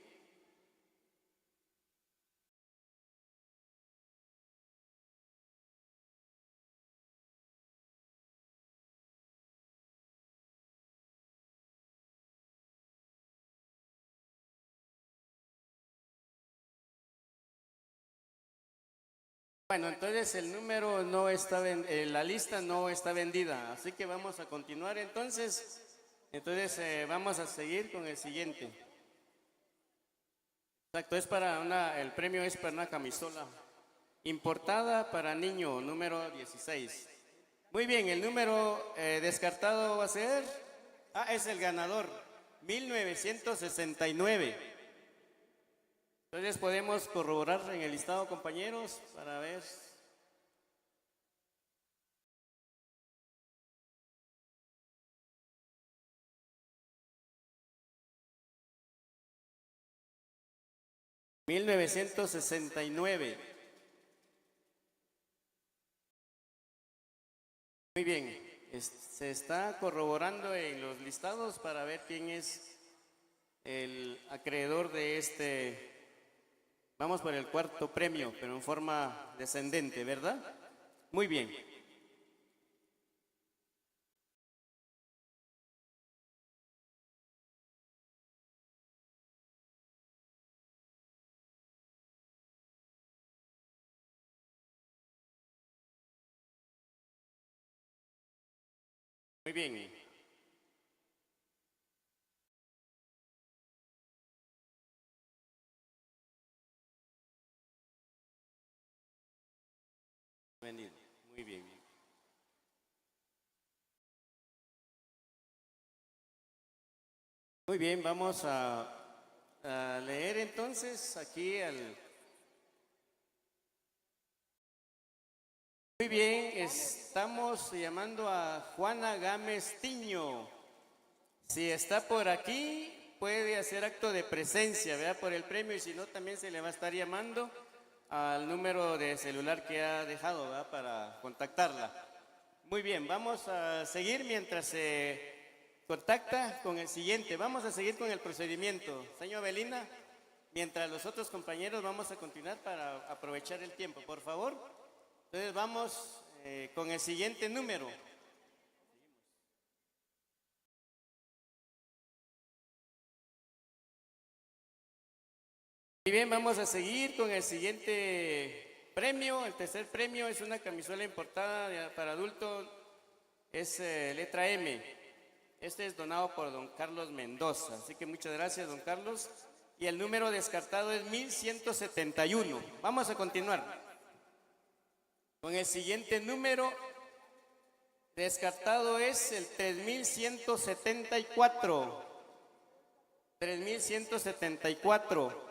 Bueno, entonces el número no está, la lista no está vendida, así que vamos a continuar entonces. Vamos a seguir con el siguiente. Exacto, el premio es para una camisola importada para niño, número 16. Muy bien, el número descartado va a ser, es el ganador, 1969. Entonces podemos corroborar en el listado, compañeros, para ver. $1969. Muy bien, se está corroborando en los listados para ver quién es el acreedor de este. Vamos por el cuarto premio, pero en forma descendente, ¿verdad? Muy bien. Muy bien. Muy bien. Muy bien, vamos a leer entonces aquí Muy bien, estamos llamando a Juana Gámez Tiño. Si está por aquí, puede hacer acto de presencia, ¿verdad? Por el premio, y si no, también se le va a estar llamando al número de celular que ha dejado, ¿verdad? Para contactarla. Muy bien, vamos a seguir mientras se contacta con el siguiente. Vamos a seguir con el procedimiento. Señor Belina, mientras los otros compañeros vamos a continuar para aprovechar el tiempo, por favor. Entonces vamos con el siguiente número. Muy bien, vamos a seguir con el siguiente premio. El tercer premio es una camisola importada para adultos, es letra M. Este es donado por don Carlos Mendoza, así que muchas gracias, don Carlos. Y el número descartado es 1171. Vamos a continuar con el siguiente número. Descartado es el 3174. 3,174.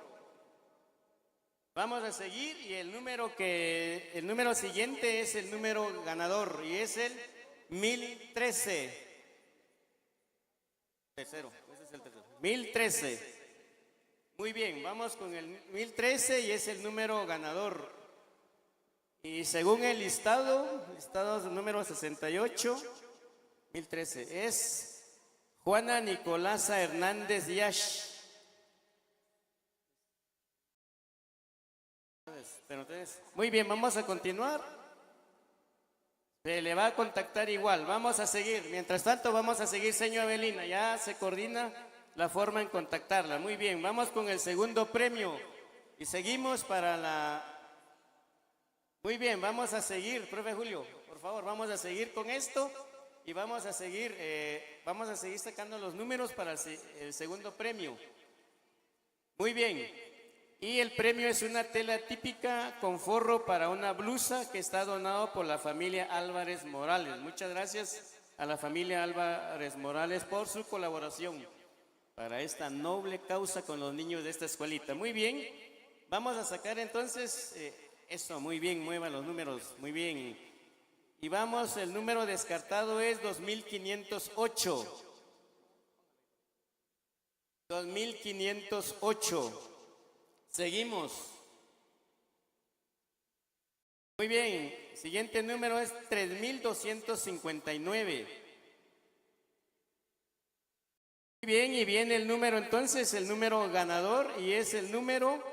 Vamos a seguir y el número siguiente es el número ganador y es el 1013. Tercero, ese es el tercero. 1013. Muy bien, vamos con el 1013 y es el número ganador. Y según el listado número 68, 1013, es Juana Nicolasa Hernández Yash. Muy bien, vamos a continuar. Se le va a contactar igual, vamos a seguir. Mientras tanto, vamos a seguir, señor Avelina. Ya se coordina la forma en contactarla. Muy bien, vamos con el segundo premio. Y seguimos para la... Muy bien, vamos a seguir, profe Julio, por favor, vamos a seguir con esto. Y vamos a seguir sacando los números para el segundo premio. Muy bien. Y el premio es una tela típica con forro para una blusa que está donado por la familia Álvarez Morales. Muchas gracias a la familia Álvarez Morales por su colaboración para esta noble causa con los niños de esta escuelita. Muy bien, vamos a sacar entonces eso, muy bien, muevan los números, muy bien. Y vamos, el número descartado es 2508. 2508. Seguimos. Muy bien, siguiente número es 3259. Muy bien, y viene el número entonces, el número ganador, y es el número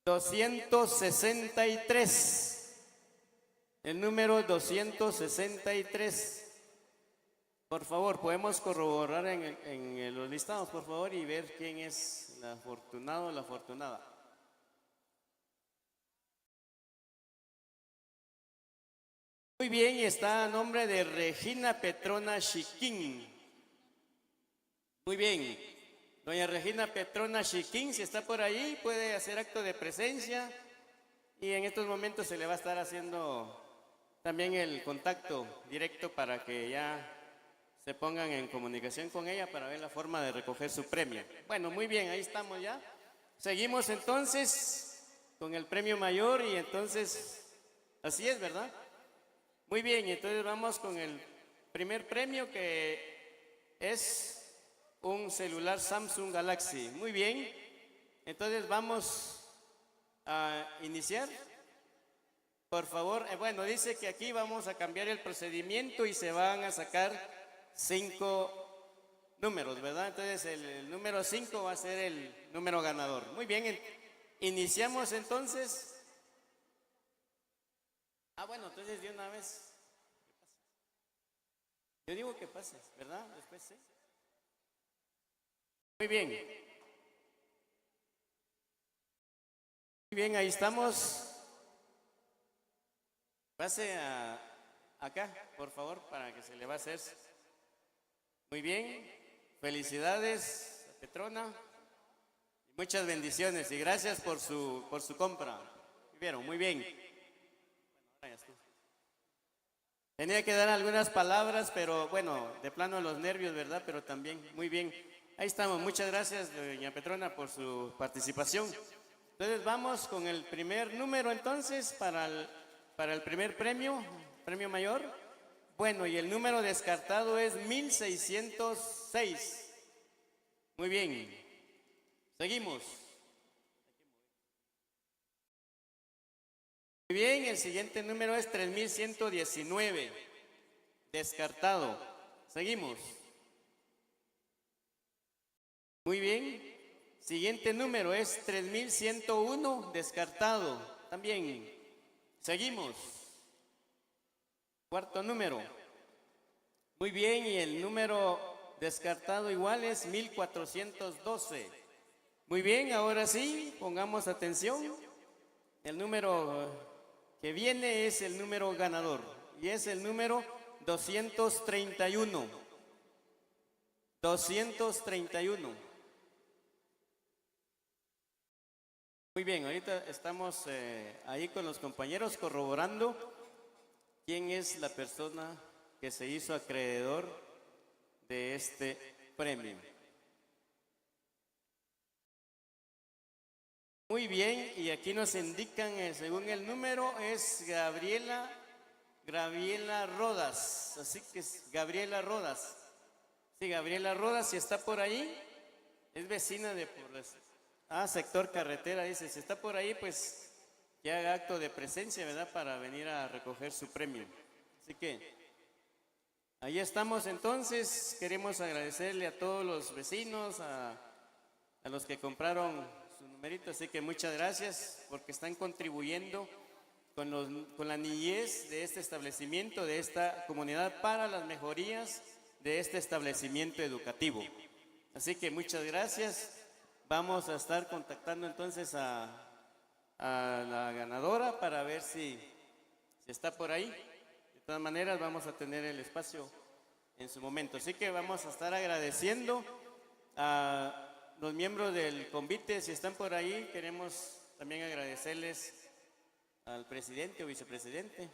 263. El número 263. Por favor, podemos corroborar en los listados, por favor, y ver quién es el afortunado o la afortunada. Muy bien, y está a nombre de Regina Petrona Chiquín. Muy bien, doña Regina Petrona Chiquín, si está por ahí, puede hacer acto de presencia y en estos momentos se le va a estar haciendo también el contacto directo para que ya se pongan en comunicación con ella para ver la forma de recoger su premio. Bueno, muy bien, ahí estamos ya. Seguimos entonces con el premio mayor y entonces, así es, ¿verdad? Muy bien, entonces vamos con el primer premio que es un celular Samsung Galaxy. Muy bien, entonces vamos a iniciar. Por favor, bueno, dice que aquí vamos a cambiar el procedimiento y se van a sacar 5 números, ¿verdad? Entonces el número 5 va a ser el número ganador. Muy bien, iniciamos entonces. Bueno, entonces de una vez. Yo digo que pases, ¿verdad? Después sí. Muy bien. Muy bien, ahí estamos. Pase acá, por favor, para que se le va a hacer. Muy bien, felicidades a Petrona, muchas bendiciones y gracias por su compra. ¿Vieron? Muy bien. Tenía que dar algunas palabras, pero bueno, de plano los nervios, ¿verdad? Pero también, muy bien. Ahí estamos, muchas gracias, doña Petrona, por su participación. Entonces vamos con el primer número entonces para el primer premio mayor. Bueno, y el número descartado es 1606. Muy bien. Seguimos. Muy bien, el siguiente número es 3119. Descartado. Seguimos. Muy bien. Siguiente número es 3101. Descartado. También. Seguimos. Cuarto número. Muy bien, y el número descartado igual es 1412. Muy bien, ahora sí, pongamos atención. El número que viene es el número ganador y es el número 231. 231. Muy bien, ahorita estamos ahí con los compañeros corroborando quién es la persona que se hizo acreedor de este premio. Muy bien, y aquí nos indican, según el número, es Gabriela Rodas. Así que es Gabriela Rodas. Sí, Gabriela Rodas, si está por ahí, es vecina de sector carretera, dice. Si está por ahí, pues que haga acto de presencia, ¿verdad? Para venir a recoger su premio. Así que ahí estamos entonces. Queremos agradecerle a todos los vecinos, a los que compraron su numerito. Así que muchas gracias porque están contribuyendo con la niñez de este establecimiento, de esta comunidad, para las mejorías de este establecimiento educativo. Así que muchas gracias. Vamos a estar contactando entonces a la ganadora para ver si está por ahí. De todas maneras vamos a tener el espacio en su momento. Así que vamos a estar agradeciendo a los miembros del convite. Si están por ahí, queremos también agradecerles al presidente o vicepresidente.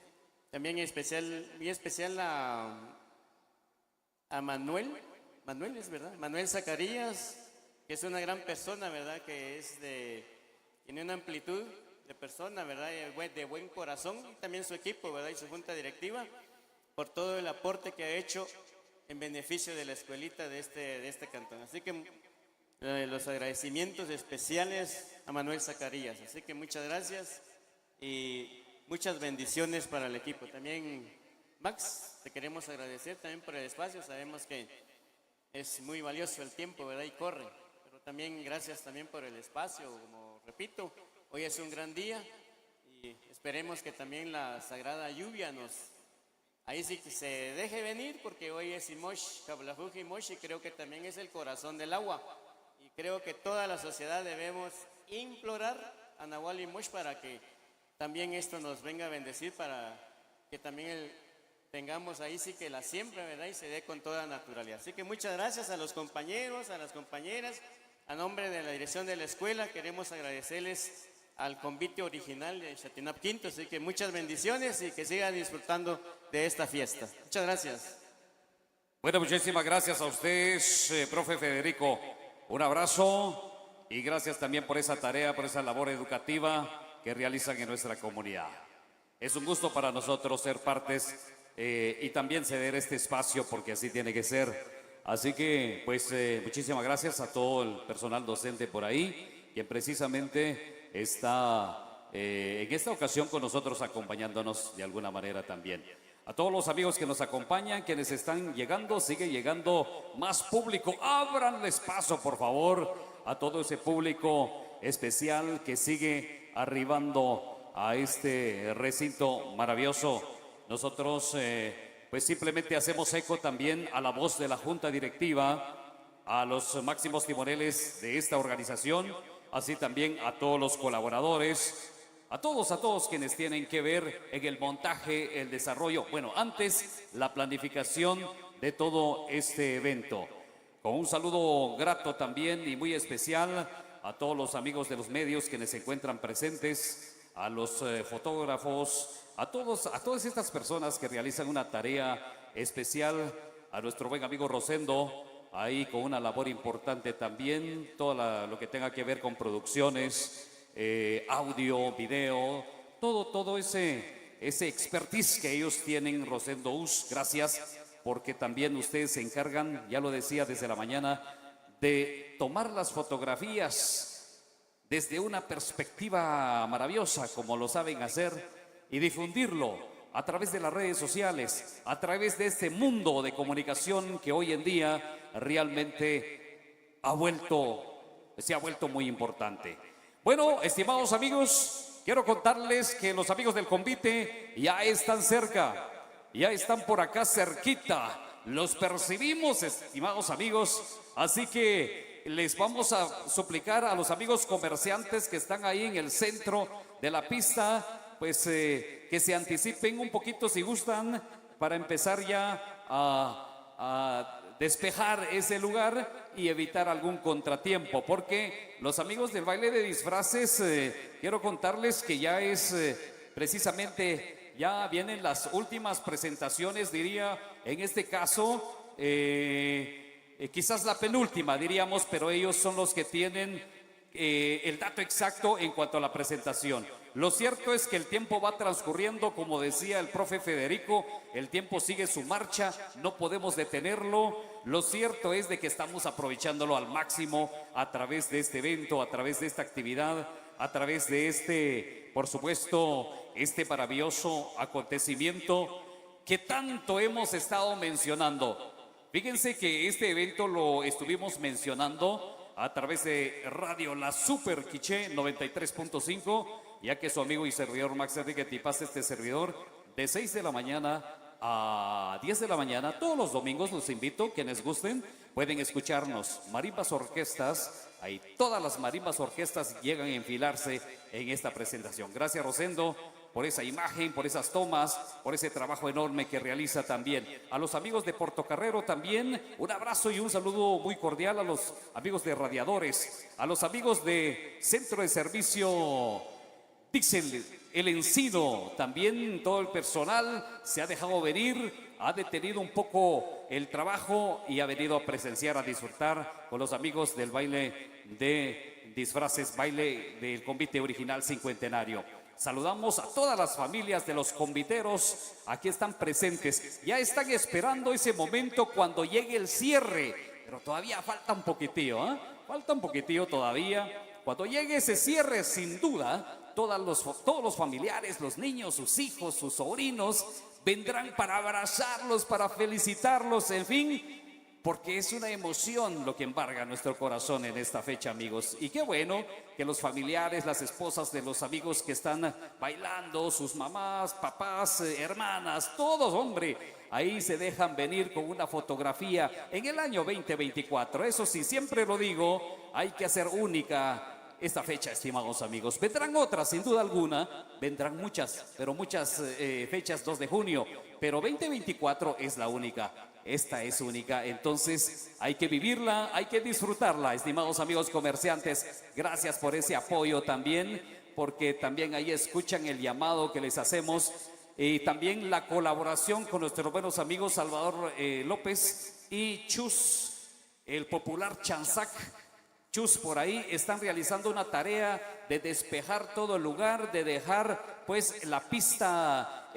También muy especial a Manuel es verdad, Manuel Zacarías, que es una gran persona, ¿verdad? Que tiene una amplitud de persona, ¿verdad? De buen corazón, y también su equipo, ¿verdad? Y su junta directiva, por todo el aporte que ha hecho en beneficio de la escuelita de este cantón. Así que los agradecimientos especiales a Manuel Zacarías. Así que muchas gracias y muchas bendiciones para el equipo. También, Max, te queremos agradecer también por el espacio. Sabemos que es muy valioso el tiempo, ¿verdad? Y corre. Pero también gracias también por el espacio. Como repito, hoy es un gran día y esperemos que también la sagrada lluvia ahí sí que se deje venir, porque hoy es Imosh, Kablajuj Imosh, y creo que también es el corazón del agua. Y creo que toda la sociedad debemos implorar a Nahual Imosh para que también esto nos venga a bendecir, para que también tengamos ahí sí que la siembra, ¿verdad? Y se dé con toda naturalidad. Así que muchas gracias a los compañeros, a las compañeras. A nombre de la dirección de la escuela queremos agradecerles al convite original de Xatinap Quinto. Así que muchas bendiciones y que sigan disfrutando de esta fiesta. Muchas gracias. Bueno, muchísimas gracias a ustedes, profe Federico. Un abrazo y gracias también por esa tarea, por esa labor educativa que realizan en nuestra comunidad. Es un gusto para nosotros ser partes y también ceder este espacio, porque así tiene que ser. Así que, pues, muchísimas gracias a todo el personal docente por ahí, quien precisamente está en esta ocasión con nosotros, acompañándonos de alguna manera también. A todos los amigos que nos acompañan, quienes están llegando, sigue llegando más público. Ábranles paso, por favor, a todo ese público especial que sigue arribando a este recinto maravilloso. Nosotros pues simplemente hacemos eco también a la voz de la Junta Directiva, a los máximos timoneles de esta organización, así también a todos los colaboradores, a todos quienes tienen que ver en el montaje, el desarrollo, bueno, antes la planificación de todo este evento. Con un saludo grato también y muy especial a todos los amigos de los medios quienes se encuentran presentes, a los fotógrafos, a todas estas personas que realizan una tarea especial, a nuestro buen amigo Rosendo, ahí con una labor importante también, todo lo que tenga que ver con producciones, audio, video, todo ese expertise que ellos tienen. Rosendo Us, gracias, porque también ustedes se encargan, ya lo decía desde la mañana, de tomar las fotografías desde una perspectiva maravillosa, como lo saben hacer, y difundirlo a través de las redes sociales, a través de este mundo de comunicación que hoy en día realmente se ha vuelto muy importante. Bueno, estimados amigos, quiero contarles que los amigos del convite ya están cerca, ya están por acá cerquita. Los percibimos, estimados amigos, así que les vamos a suplicar a los amigos comerciantes que están ahí en el centro de la pista, pues que se anticipen un poquito si gustan, para empezar ya a despejar ese lugar y evitar algún contratiempo, porque los amigos del baile de disfraces, quiero contarles que ya es precisamente, ya vienen las últimas presentaciones, diría, en este caso, quizás la penúltima, diríamos, pero ellos son los que tienen el dato exacto en cuanto a la presentación. Lo cierto es que el tiempo va transcurriendo, como decía el profe Federico, el tiempo sigue su marcha, no podemos detenerlo. Lo cierto es de que estamos aprovechándolo al máximo a través de este evento, a través de esta actividad, a través de este, por supuesto, este maravilloso acontecimiento que tanto hemos estado mencionando. Fíjense que este evento lo estuvimos mencionando a través de Radio La Super Quiché 93.5, ya que su amigo y servidor Max Enrique Tipaz, este servidor, de 6 de la mañana a 10 de la mañana, todos los domingos los invito, quienes gusten, pueden escucharnos. Marimbas orquestas, ahí todas las marimbas orquestas llegan a enfilarse en esta presentación. Gracias, Rosendo, por esa imagen, por esas tomas, por ese trabajo enorme que realiza también. A los amigos de Portocarrero también, un abrazo y un saludo muy cordial a los amigos de Radiadores, a los amigos de Centro de Servicio Dixel, El Encido, también todo el personal se ha dejado venir, ha detenido un poco el trabajo y ha venido a presenciar, a disfrutar con los amigos del baile de disfraces, baile del convite original cincuentenario. Saludamos a todas las familias de los conviteros, aquí están presentes, ya están esperando ese momento cuando llegue el cierre, pero todavía falta un poquitillo, falta un poquitillo todavía. Cuando llegue ese cierre, sin duda, todos los familiares, los niños, sus hijos, sus sobrinos, vendrán para abrazarlos, para felicitarlos, en fin, porque es una emoción lo que embarga nuestro corazón en esta fecha, amigos. Y qué bueno que los familiares, las esposas de los amigos que están bailando, sus mamás, papás, hermanas, todos, hombre, ahí se dejan venir con una fotografía en el año 2024. Eso sí, siempre lo digo, hay que hacer única esta fecha, estimados amigos. Vendrán otras, sin duda alguna, vendrán muchas, pero muchas fechas 2 de junio, pero 2024 es la única. Esta es única, entonces hay que vivirla, hay que disfrutarla, estimados amigos comerciantes. Gracias por ese apoyo también, porque también ahí escuchan el llamado que les hacemos y también la colaboración con nuestros buenos amigos Salvador López y Chus, el popular Chanzac. Chus, por ahí están realizando una tarea de despejar todo el lugar, de dejar pues la pista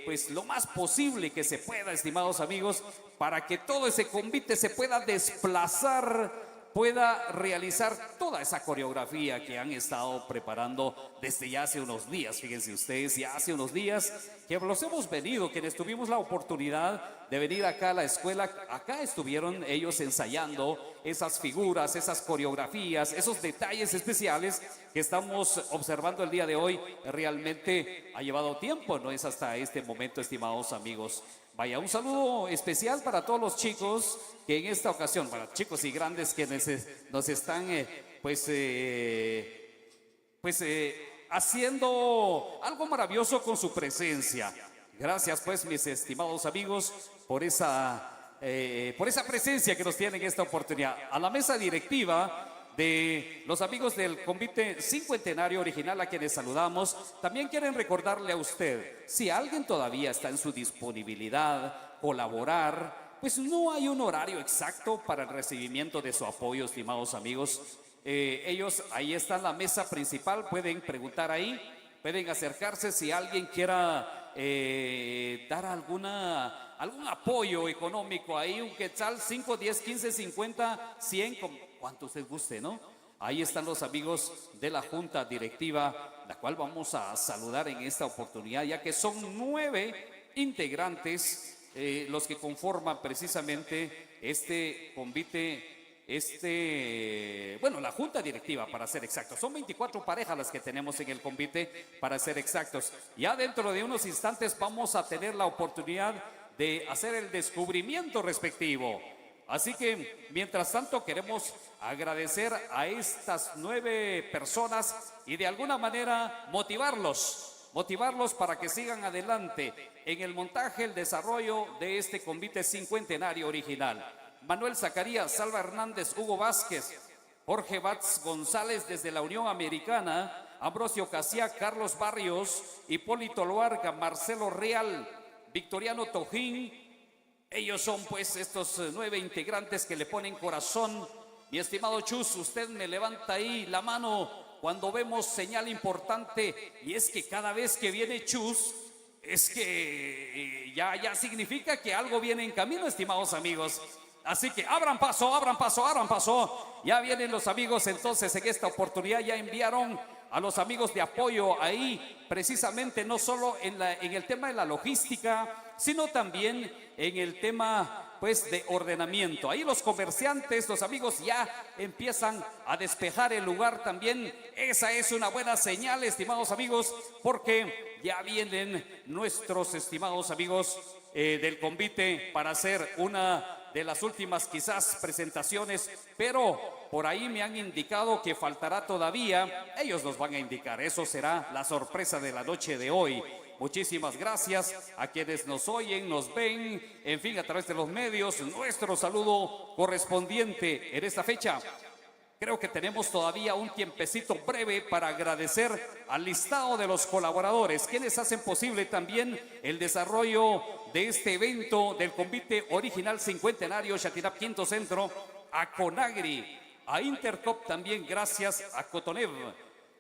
pues lo más posible que se pueda, estimados amigos, para que todo ese convite se pueda desplazar, pueda realizar toda esa coreografía que han estado preparando desde ya hace unos días. Fíjense ustedes, ya hace unos días que los hemos venido, quienes tuvimos la oportunidad de venir acá a la escuela, acá estuvieron ellos ensayando esas figuras, esas coreografías, esos detalles especiales que estamos observando el día de hoy. Realmente ha llevado tiempo, no es hasta este momento, estimados amigos. Vaya, un saludo especial para todos los chicos que en esta ocasión, para chicos y grandes que nos están haciendo algo maravilloso con su presencia. Gracias pues, mis estimados amigos, por esa presencia que nos tienen en esta oportunidad. A la mesa directiva de los amigos del convite cincuentenario original, a quienes saludamos, también quieren recordarle a usted, si alguien todavía está en su disponibilidad, colaborar, pues no hay un horario exacto para el recibimiento de su apoyo, estimados amigos. Ellos, ahí está la mesa principal, pueden preguntar ahí, pueden acercarse si alguien quiera dar algún apoyo económico ahí, un quetzal, 5, 10, 15, 50, 100, cuanto usted guste, ¿no? Ahí están los amigos de la junta directiva, la cual vamos a saludar en esta oportunidad, ya que son 9 integrantes los que conforman precisamente este convite, la junta directiva, para ser exactos. Son 24 parejas las que tenemos en el convite, para ser exactos. Ya dentro de unos instantes vamos a tener la oportunidad de hacer el descubrimiento respectivo. Así que, mientras tanto, queremos agradecer a estas 9 personas y de alguna manera motivarlos para que sigan adelante en el montaje, el desarrollo de este convite cincuentenario original. Manuel Zacarías, Salva Hernández, Hugo Vázquez, Jorge Batz González desde la Unión Americana, Ambrosio Casía, Carlos Barrios, Hipólito Loarga, Marcelo Real, Victoriano Tojín. Ellos son pues estos 9 integrantes que le ponen corazón Mi estimado Chus, usted me levanta ahí la mano cuando vemos señal importante, y es que cada vez que viene Chus, es que ya significa que algo viene en camino, estimados amigos. Así que abran paso, abran paso, abran paso. Ya vienen los amigos, entonces en esta oportunidad ya enviaron a los amigos de apoyo ahí, precisamente no solo en el tema de la logística, sino también en el tema pues de ordenamiento. Ahí los comerciantes, los amigos ya empiezan a despejar el lugar también. Esa es una buena señal, estimados amigos, porque ya vienen nuestros estimados amigos del convite para hacer una de las últimas quizás presentaciones, pero por ahí me han indicado que faltará todavía. Ellos nos van a indicar, eso será la sorpresa de la noche de hoy. Muchísimas gracias a quienes nos oyen, nos ven, en fin, a través de los medios. Nuestro saludo correspondiente en esta fecha. Creo que tenemos todavía un tiempecito breve para agradecer al listado de los colaboradores, quienes hacen posible también el desarrollo de este evento del convite original cincuentenario Chatinap Quinto Centro, a Conagri, a Intercop también, gracias a Cotonev,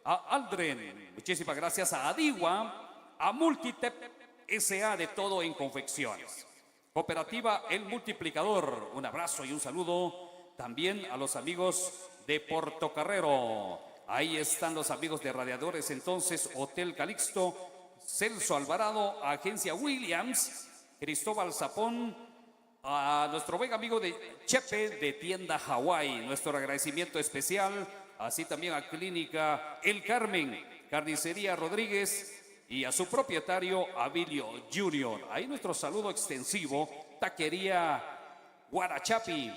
a Aldren, muchísimas gracias a Adigua, a Multitep SA de Todo en Confecciones, Cooperativa El Multiplicador, un abrazo y un saludo también a los amigos de Portocarrero. Ahí están los amigos de Radiadores, entonces, Hotel Calixto, Celso Alvarado, Agencia Williams, Cristóbal Zapón, a nuestro buen amigo de Chepe de Tienda Hawái, nuestro agradecimiento especial, así también a Clínica El Carmen, Carnicería Rodríguez, y a su propietario Abilio Junior. Ahí nuestro saludo extensivo, Taquería Guarachapi,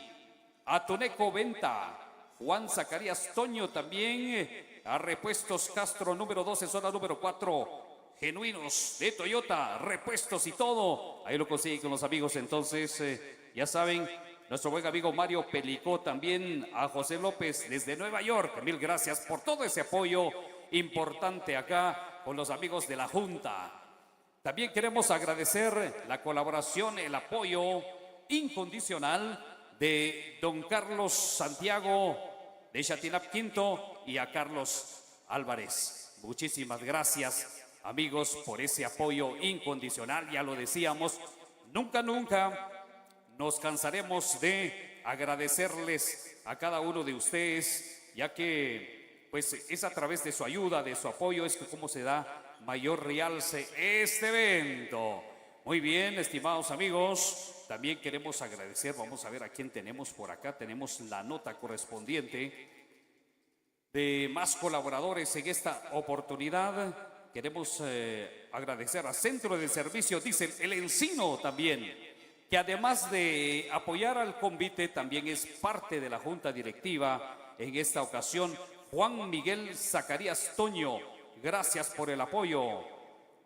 a Toneco Venta, Juan Zacarías Toño también, a Repuestos Castro número 12, zona número 4, genuinos de Toyota, repuestos y todo. Ahí lo consiguen con los amigos, entonces, ya saben, nuestro buen amigo Mario Pelicó también, a José López desde Nueva York. Mil gracias por todo ese apoyo importante acá con los amigos de la Junta. También queremos agradecer la colaboración, el apoyo incondicional de don Carlos Santiago de Chatinap Quinto y a Carlos Álvarez. Muchísimas gracias, amigos, por ese apoyo incondicional. Ya lo decíamos, nunca nos cansaremos de agradecerles a cada uno de ustedes, ya que pues es a través de su ayuda, de su apoyo, es que cómo se da mayor realce este evento. Muy bien, estimados amigos, también queremos agradecer, vamos a ver a quién tenemos por acá, tenemos la nota correspondiente de más colaboradores en esta oportunidad. Queremos agradecer a Centro de Servicio Diesel El Encino también, que además de apoyar al convite, también es parte de la Junta Directiva en esta ocasión. Juan Miguel Zacarías Toño, gracias por el apoyo.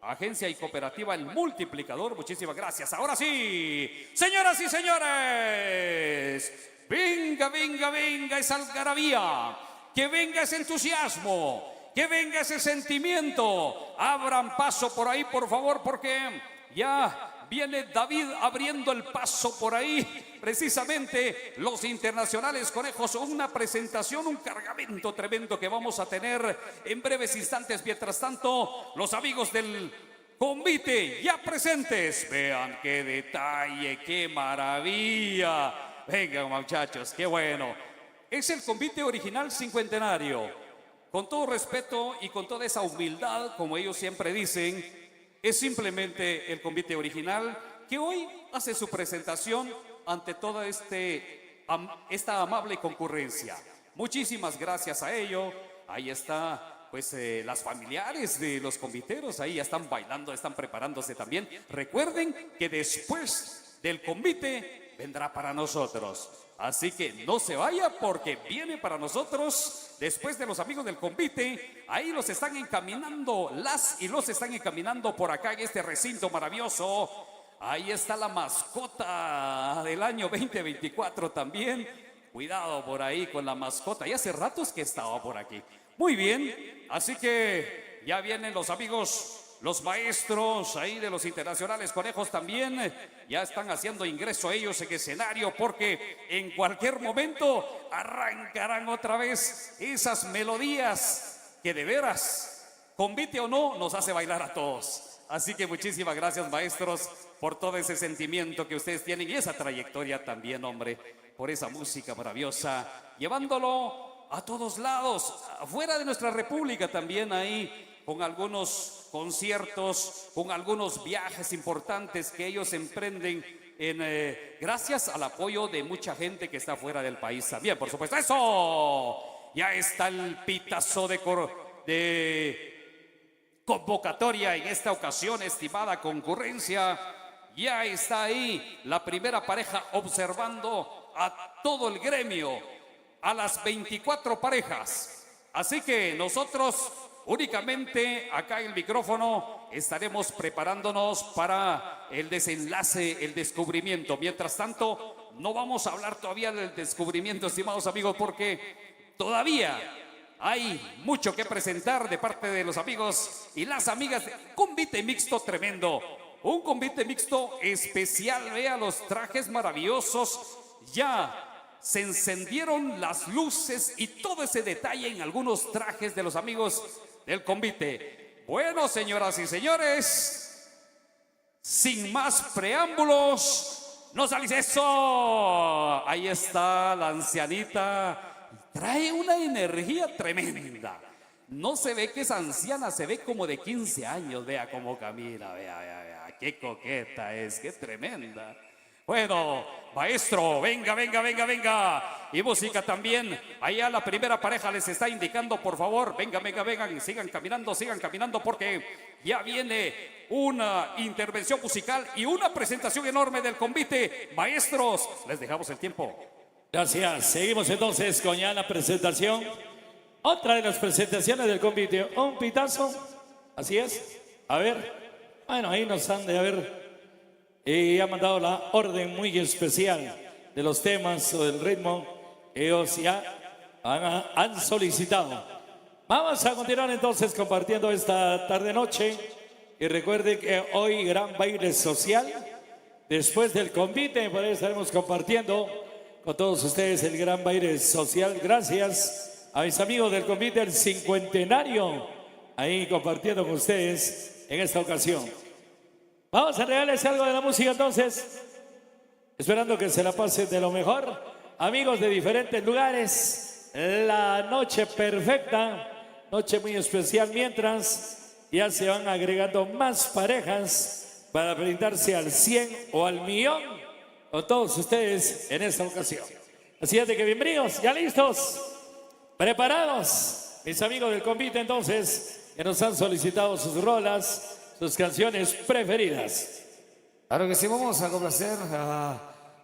Agencia y Cooperativa El Multiplicador, muchísimas gracias. Ahora sí, señoras y señores, venga, venga, venga esa algarabía, que venga ese entusiasmo, que venga ese sentimiento. Abran paso por ahí, por favor, porque ya viene David abriendo el paso por ahí. Precisamente los internacionales conejos, una presentación, un cargamento tremendo que vamos a tener en breves instantes. Mientras tanto, los amigos del convite ya presentes. Vean qué detalle, qué maravilla. Vengan, muchachos, qué bueno. Es el convite original cincuentenario. Con todo respeto y con toda esa humildad, como ellos siempre dicen, es simplemente el convite original que hoy hace su presentación ante toda esta amable concurrencia. Muchísimas gracias a ello. Ahí está, pues, las familiares de los conviteros, ahí ya están bailando, están preparándose también. Recuerden que después del convite vendrá para nosotros. Así que no se vaya porque viene para nosotros después de los amigos del convite. Ahí los están encaminando, los están encaminando por acá en este recinto maravilloso. Ahí está la mascota del año 2024 también. Cuidado por ahí con la mascota. Ya hace ratos que estaba por aquí. Muy bien, así que ya vienen los amigos Los maestros ahí de los internacionales conejos también ya están haciendo ingreso ellos en escenario porque en cualquier momento arrancarán otra vez esas melodías que de veras, convite o no, nos hace bailar a todos. Así que muchísimas gracias, maestros, por todo ese sentimiento que ustedes tienen y esa trayectoria también, hombre, por esa música maravillosa, llevándolo a todos lados, afuera de nuestra república también ahí, con algunos conciertos, con algunos viajes importantes que ellos emprenden gracias al apoyo de mucha gente que está fuera del país también, por supuesto. ¡Eso! Ya está el pitazo de convocatoria en esta ocasión, estimada concurrencia. Ya está ahí la primera pareja observando a todo el gremio, a las 24 parejas. Así que nosotros únicamente acá en el micrófono estaremos preparándonos para el desenlace, el descubrimiento. Mientras tanto, no vamos a hablar todavía del descubrimiento, estimados amigos, porque todavía hay mucho que presentar de parte de los amigos y las amigas. Un convite mixto tremendo, un convite mixto especial. Vea los trajes maravillosos, ya se encendieron las luces y todo ese detalle en algunos trajes de los amigos del convite. Bueno, señoras y señores, sin más preámbulos, nos sale eso. Ahí está la ancianita. Trae una energía tremenda. No se ve que es anciana, se ve como de 15 años. Vea cómo camina, vea, qué coqueta es, qué tremenda. Bueno, maestro, venga. Y música también. Allá la primera pareja les está indicando, por favor, vengan, sigan caminando porque ya viene una intervención musical y una presentación enorme del convite. Maestros, les dejamos el tiempo. Gracias. Seguimos entonces con ya la presentación. Otra de las presentaciones del convite. Un pitazo. Así es. A ver. Bueno, ahí nos han de haber ha mandado la orden muy especial de los temas o del ritmo. Ellos ya han solicitado. Vamos a continuar entonces compartiendo esta tarde-noche. Y recuerden que hoy gran baile social. Después del convite, por ahí estaremos compartiendo con todos ustedes el gran baile social. Gracias a mis amigos del convite del cincuentenario, ahí compartiendo con ustedes en esta ocasión. Vamos a regalarles algo de la música entonces, esperando que se la pasen de lo mejor. Amigos de diferentes lugares, la noche perfecta, noche muy especial, mientras ya se van agregando más parejas para brindarse al 100 o al millón con todos ustedes en esta ocasión. Así es de que bienvenidos, ya listos, preparados, mis amigos del convite entonces, que nos han solicitado sus rolas, sus canciones preferidas. Claro que sí, vamos a complacer a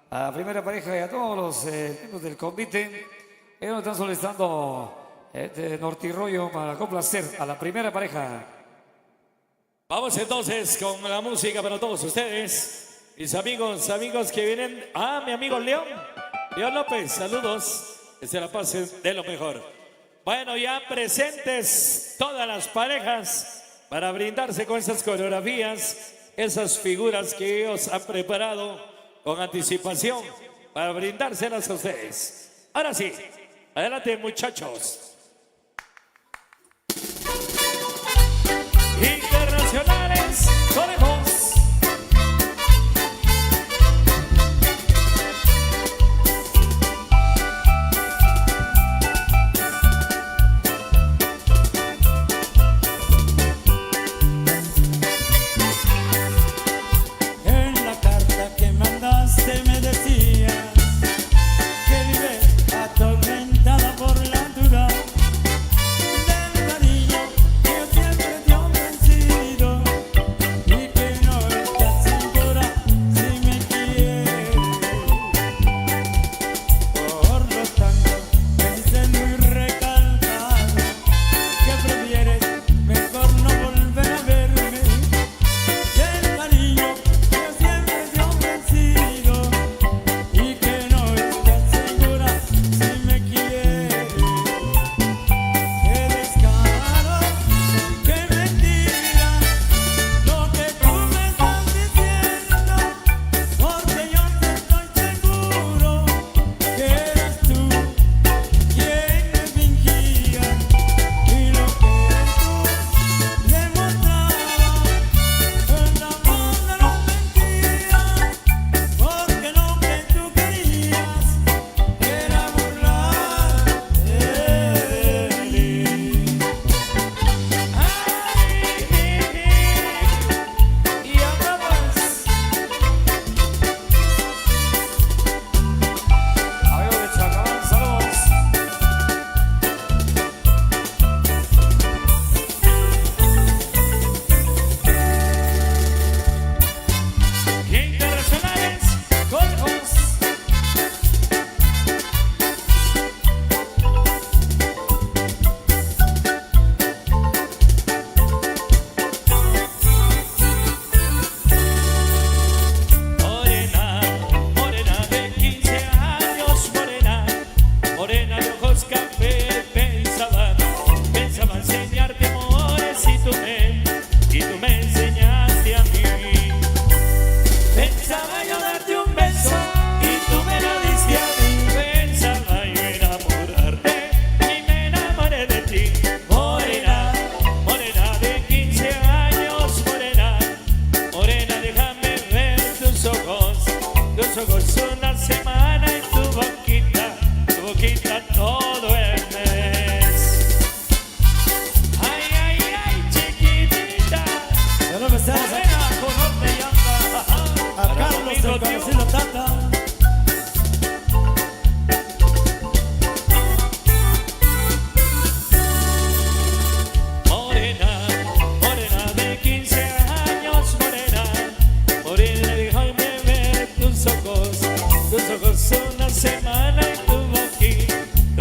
la primera pareja y a todos los miembros del convite. Ellos nos están solicitando Nortirollo para complacer a la primera pareja. Vamos entonces con la música para todos ustedes. Mis amigos que vienen. Mi amigo León López, saludos. Que se la pasen de lo mejor. Bueno, ya presentes todas las parejas para brindarse con esas coreografías, esas figuras que ellos han preparado con anticipación para brindárselas a ustedes. Ahora sí, adelante muchachos. Internacionales Conejos. Me decía que vive atormentada por la duda del cariño que yo siempre te ofrecí. ojos una semana y tu boquita todo el mes. Ay, ay, ay, chiquitita. Ya no me estás a Carlos el conocido Tata. Morena, morena de 15 años, morena, morena, déjame ver tus ojos una semana y tu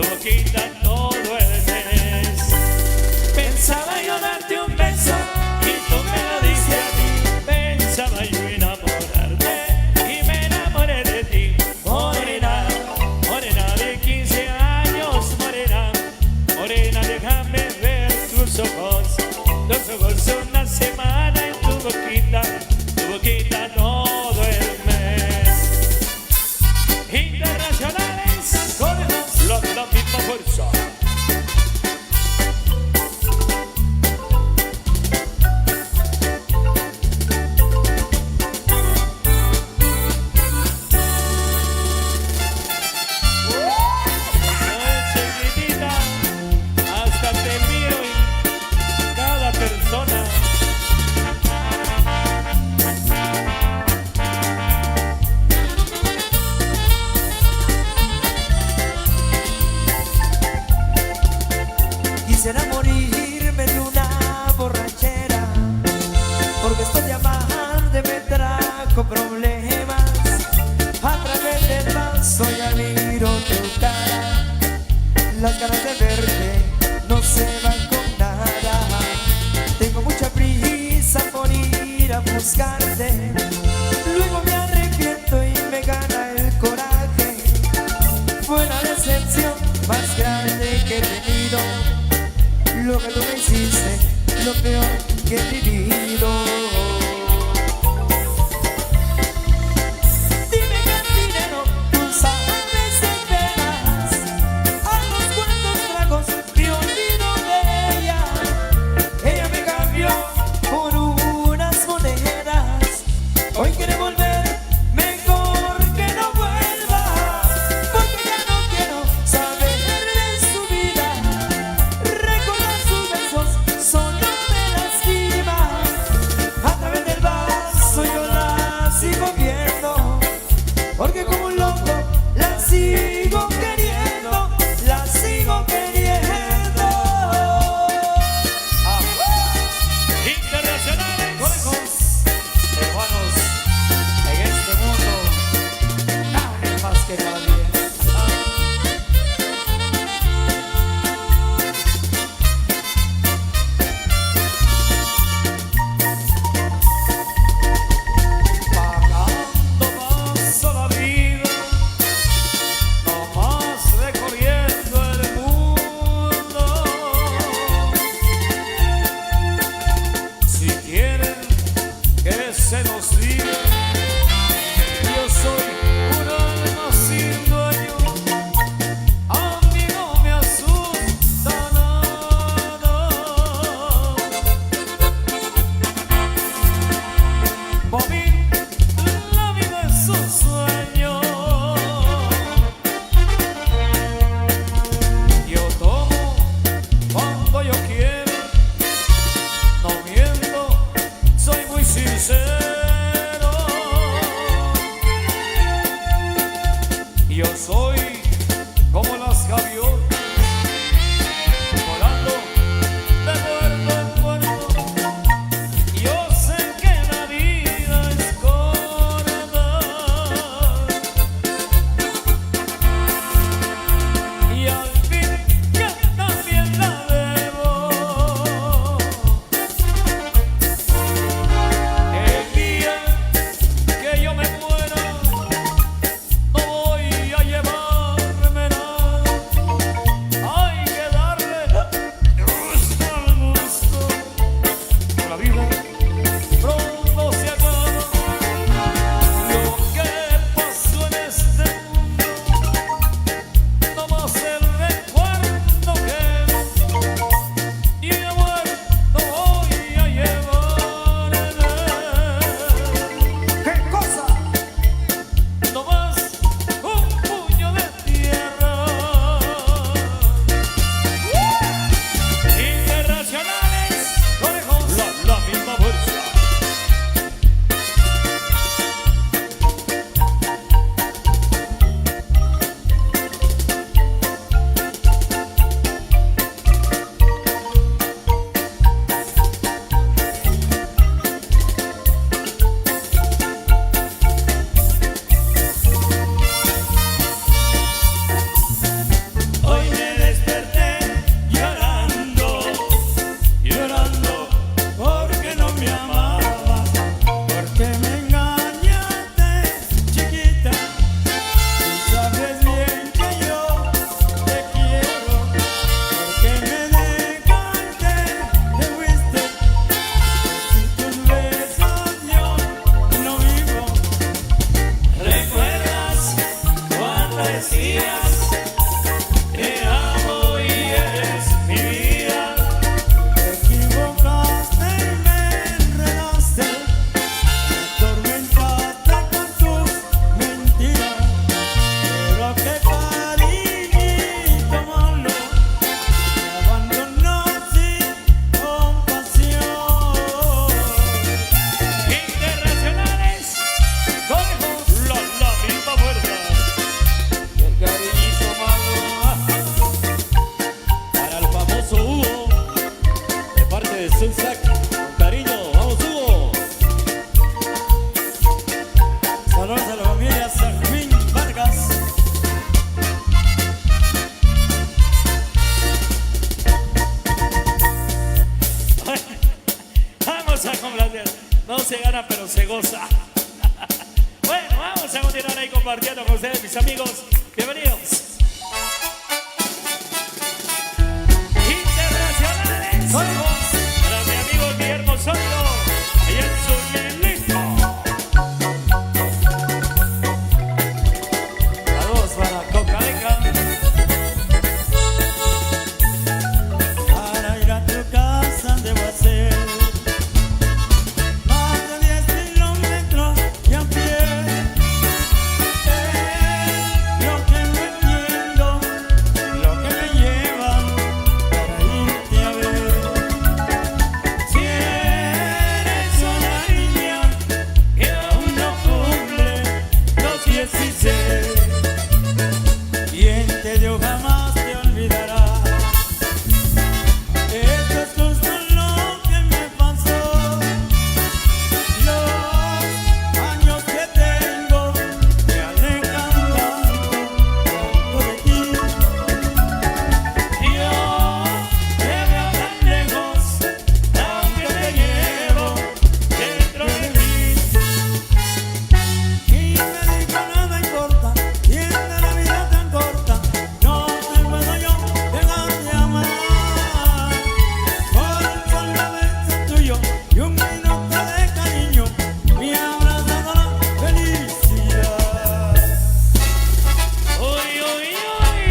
boquita todo el mes. Pensaba yo darte un beso y tú me lo diste a mí. Pensaba yo enamorarte y me enamoré de ti. Morena, morena de 15 años, morena, morena, déjame ver tus ojos una semana y tu boquita todo el mes. Internacionales, con la misma fuerza. Chiquitita, hasta te miro en cada persona. Quisiera morirme en una borrachera, porque esto de amarte me trajo problemas. A través del vaso ya miro tu cara, las ganas de verte no se van con nada. Tengo mucha prisa por ir a buscarte, luego me arrepiento y me gana el coraje. Fue la decepción más grande que he tenido, lo que tú me hiciste, lo peor que he vivido. Dime cantinero, tú sabes de veras a los cuantos tragos me olvido de ella. Ella me cambió por unas monedas, hoy quiere volver, mejor que no vuelva, porque ya no quiero saber de su vida. Recordar sus besos solo me lastima. se goza. Bueno, vamos a continuar ahí compartiendo con ustedes, mis amigos. Bienvenidos. Internacionales. Para mi amigo Guillermo Osorio. Y en su listo. Saludos para Coca-Cola. Para ir a tu casa debo hacer más de 10 kilómetros y a pie. Es lo que no entiendo, lo que me lleva para irte a ver. Si eres una niña que aún no cumple los 16, quien te dio jamás te olvidará. Esto es justo lo que me pasó. Los años que tengo me alejan tanto de ti. Yo te veo tan lejos, aunque te llevo dentro de mí. Y me dijo nada importa, tiene la vida tan corta, no te puedo yo dejar de amar. Por un solo beso tuyo y un minuto de cariño me ha abrazado la felicidad. Uy, uy, uy,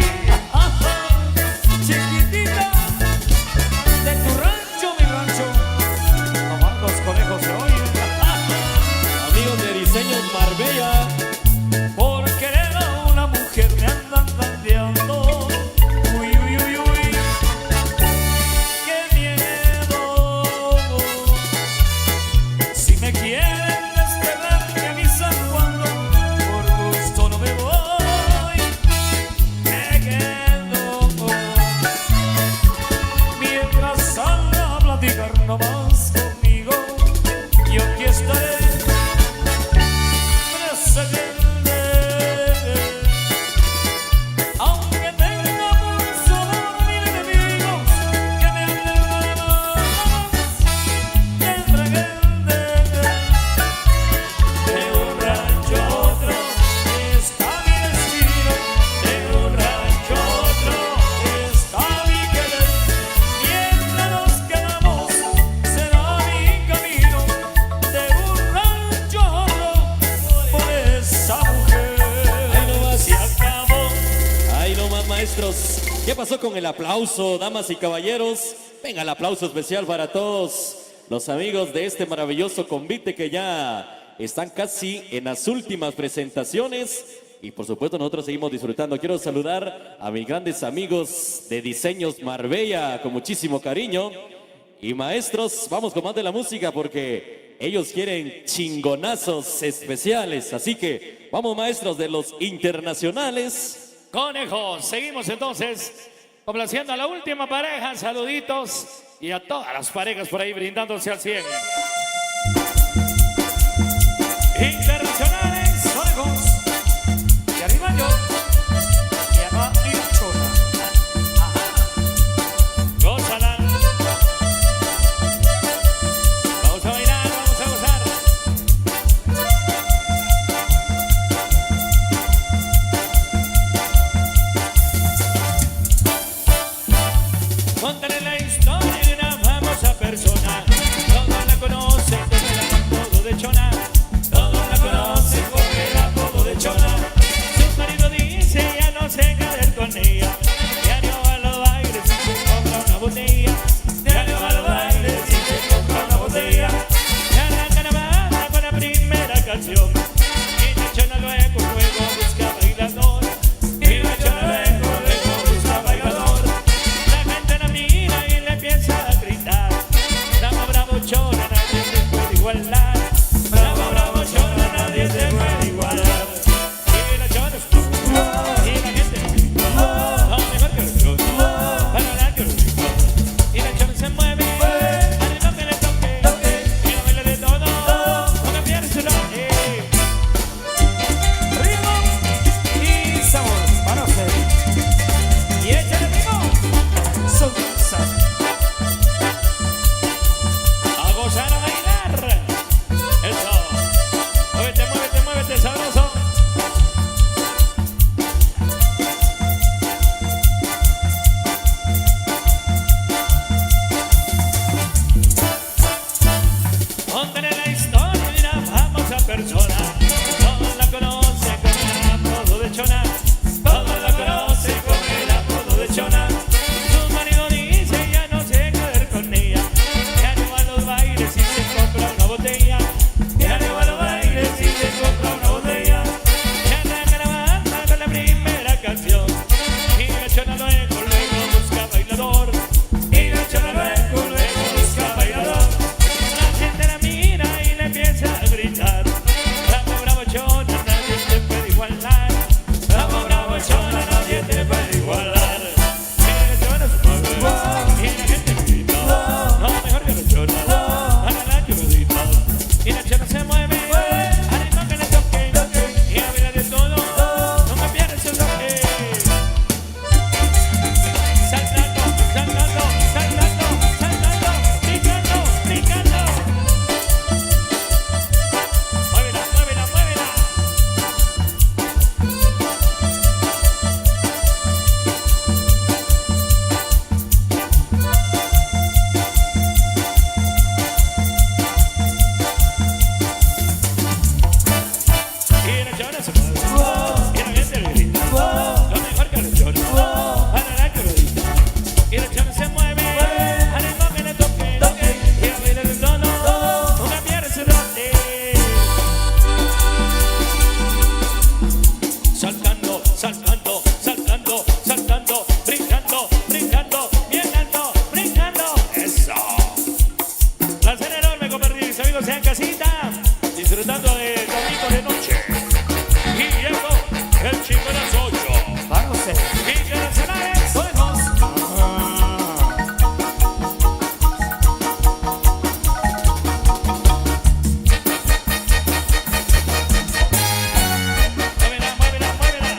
ajá, chiquitita, de tu rancho, mi rancho, nomás los conejos se oyen. Amigos de Diseños Marbella, por querer a una mujer me andan tandeando. Uy, uy, uy, uy, qué miedo. Si me quieren desterrar, me avisan cuando por gusto no me voy. Me quedo mientras salga a platicar nomás conmigo. Yo aquí estaré presente, aunque tenga por solo 1000 enemigos que me hablen más que fragante. De un rancho a otro está mi destino, de un rancho a otro está mi querer. Mientras nos quedamos será mi camino, de un rancho a otro por esa mujer. Ahí nomás se acabó. Ahí nomás, maestros. ¿Qué pasó con el aplauso, damas y caballeros? Venga, el aplauso especial para todos los amigos de este maravilloso convite que ya están casi en las últimas presentaciones. Y por supuesto nosotros seguimos disfrutando. Quiero saludar a mis grandes amigos de Diseños Marbella con muchísimo cariño. Y maestros, vamos con más de la música porque ellos quieren chingonazos especiales. Así que vamos, maestros de los internacionales. Conejos, seguimos entonces complaciendo a la última pareja. Saluditos y a todas las parejas por ahí brindándose al 100. Internacionales, conejos. Y arriba yo. Y acá y la chona. Ajá. Gózala. Vamos a bailar, vamos a gozar. Contaré la historia de una famosa persona. Todos la conocen. Y la chona se mueve. Y la gente le grita. Lo mejor que la chona. Para la que lo grita. Y la chona se mueve. Al ritmo que le toque. Y a bailar el tono. Una pierna se rote. Saltando, saltando, saltando, saltando, brincando, brincando, bien alto, brincando. Eso. Placer enorme compartir, mis amigos, en casita, disfrutando de domingo de noche. Y llegó el chico de las 8. Vamos, Internacionales, podemos. Muévela, muévela, muévela.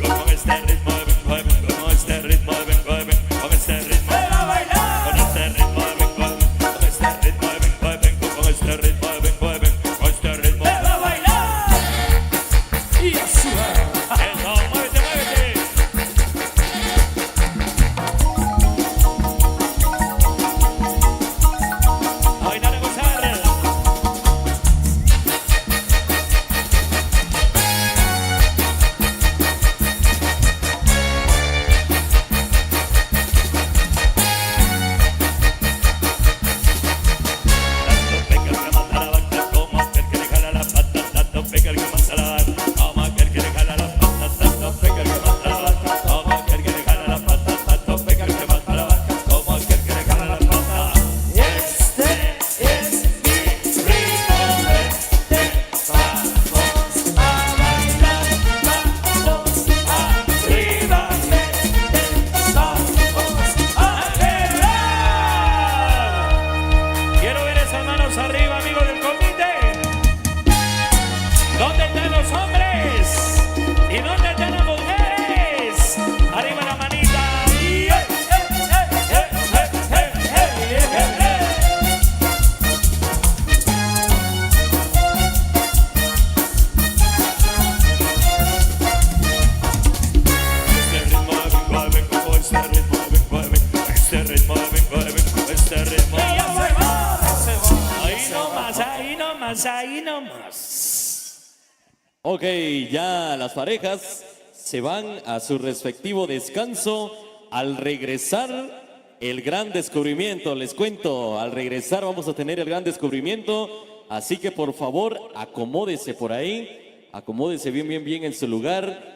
Con este ritmo vengo, vengo, con este ritmo vengo, vengo, con este ritmo. ¡A bailar! Con este ritmo vengo, vengo, con este ritmo vengo, vengo, con este ritmo vengo, vengo, con este ritmo. ¡A bailar! Y a sudar. Eso, muévete, muévete. A bailar, a gozar. Tanto pega el que mata la vaca como aquel que le jala la pata. Tanto pega el que mata la vaca como aquel que le jala la pata. Tanto pega el que mata la vaca como aquel que le jala la pata. Tanto pega el que mata la vaca como aquel que le jala la pata. Este es mi ritmo, vente, vamos a bailar, vamos arriba, vente, vamos a guerrear. Quiero ver esas manos arriba, amigos del comité. ¿Dónde están los hombres? ¿Y dónde están las mujeres? Arriba la manita. Y este ritmo vengo, vengo, con este ritmo vengo, vengo, este ritmo vengo, vengo, este ritmo. Ahí nomás, ahí nomás, ahí nomás. Ok, ya las parejas se van a su respectivo descanso. Al regresar, el gran descubrimiento, les cuento, al regresar vamos a tener el gran descubrimiento. Así que por favor, acomódese por ahí, acomódese bien, bien, bien en su lugar.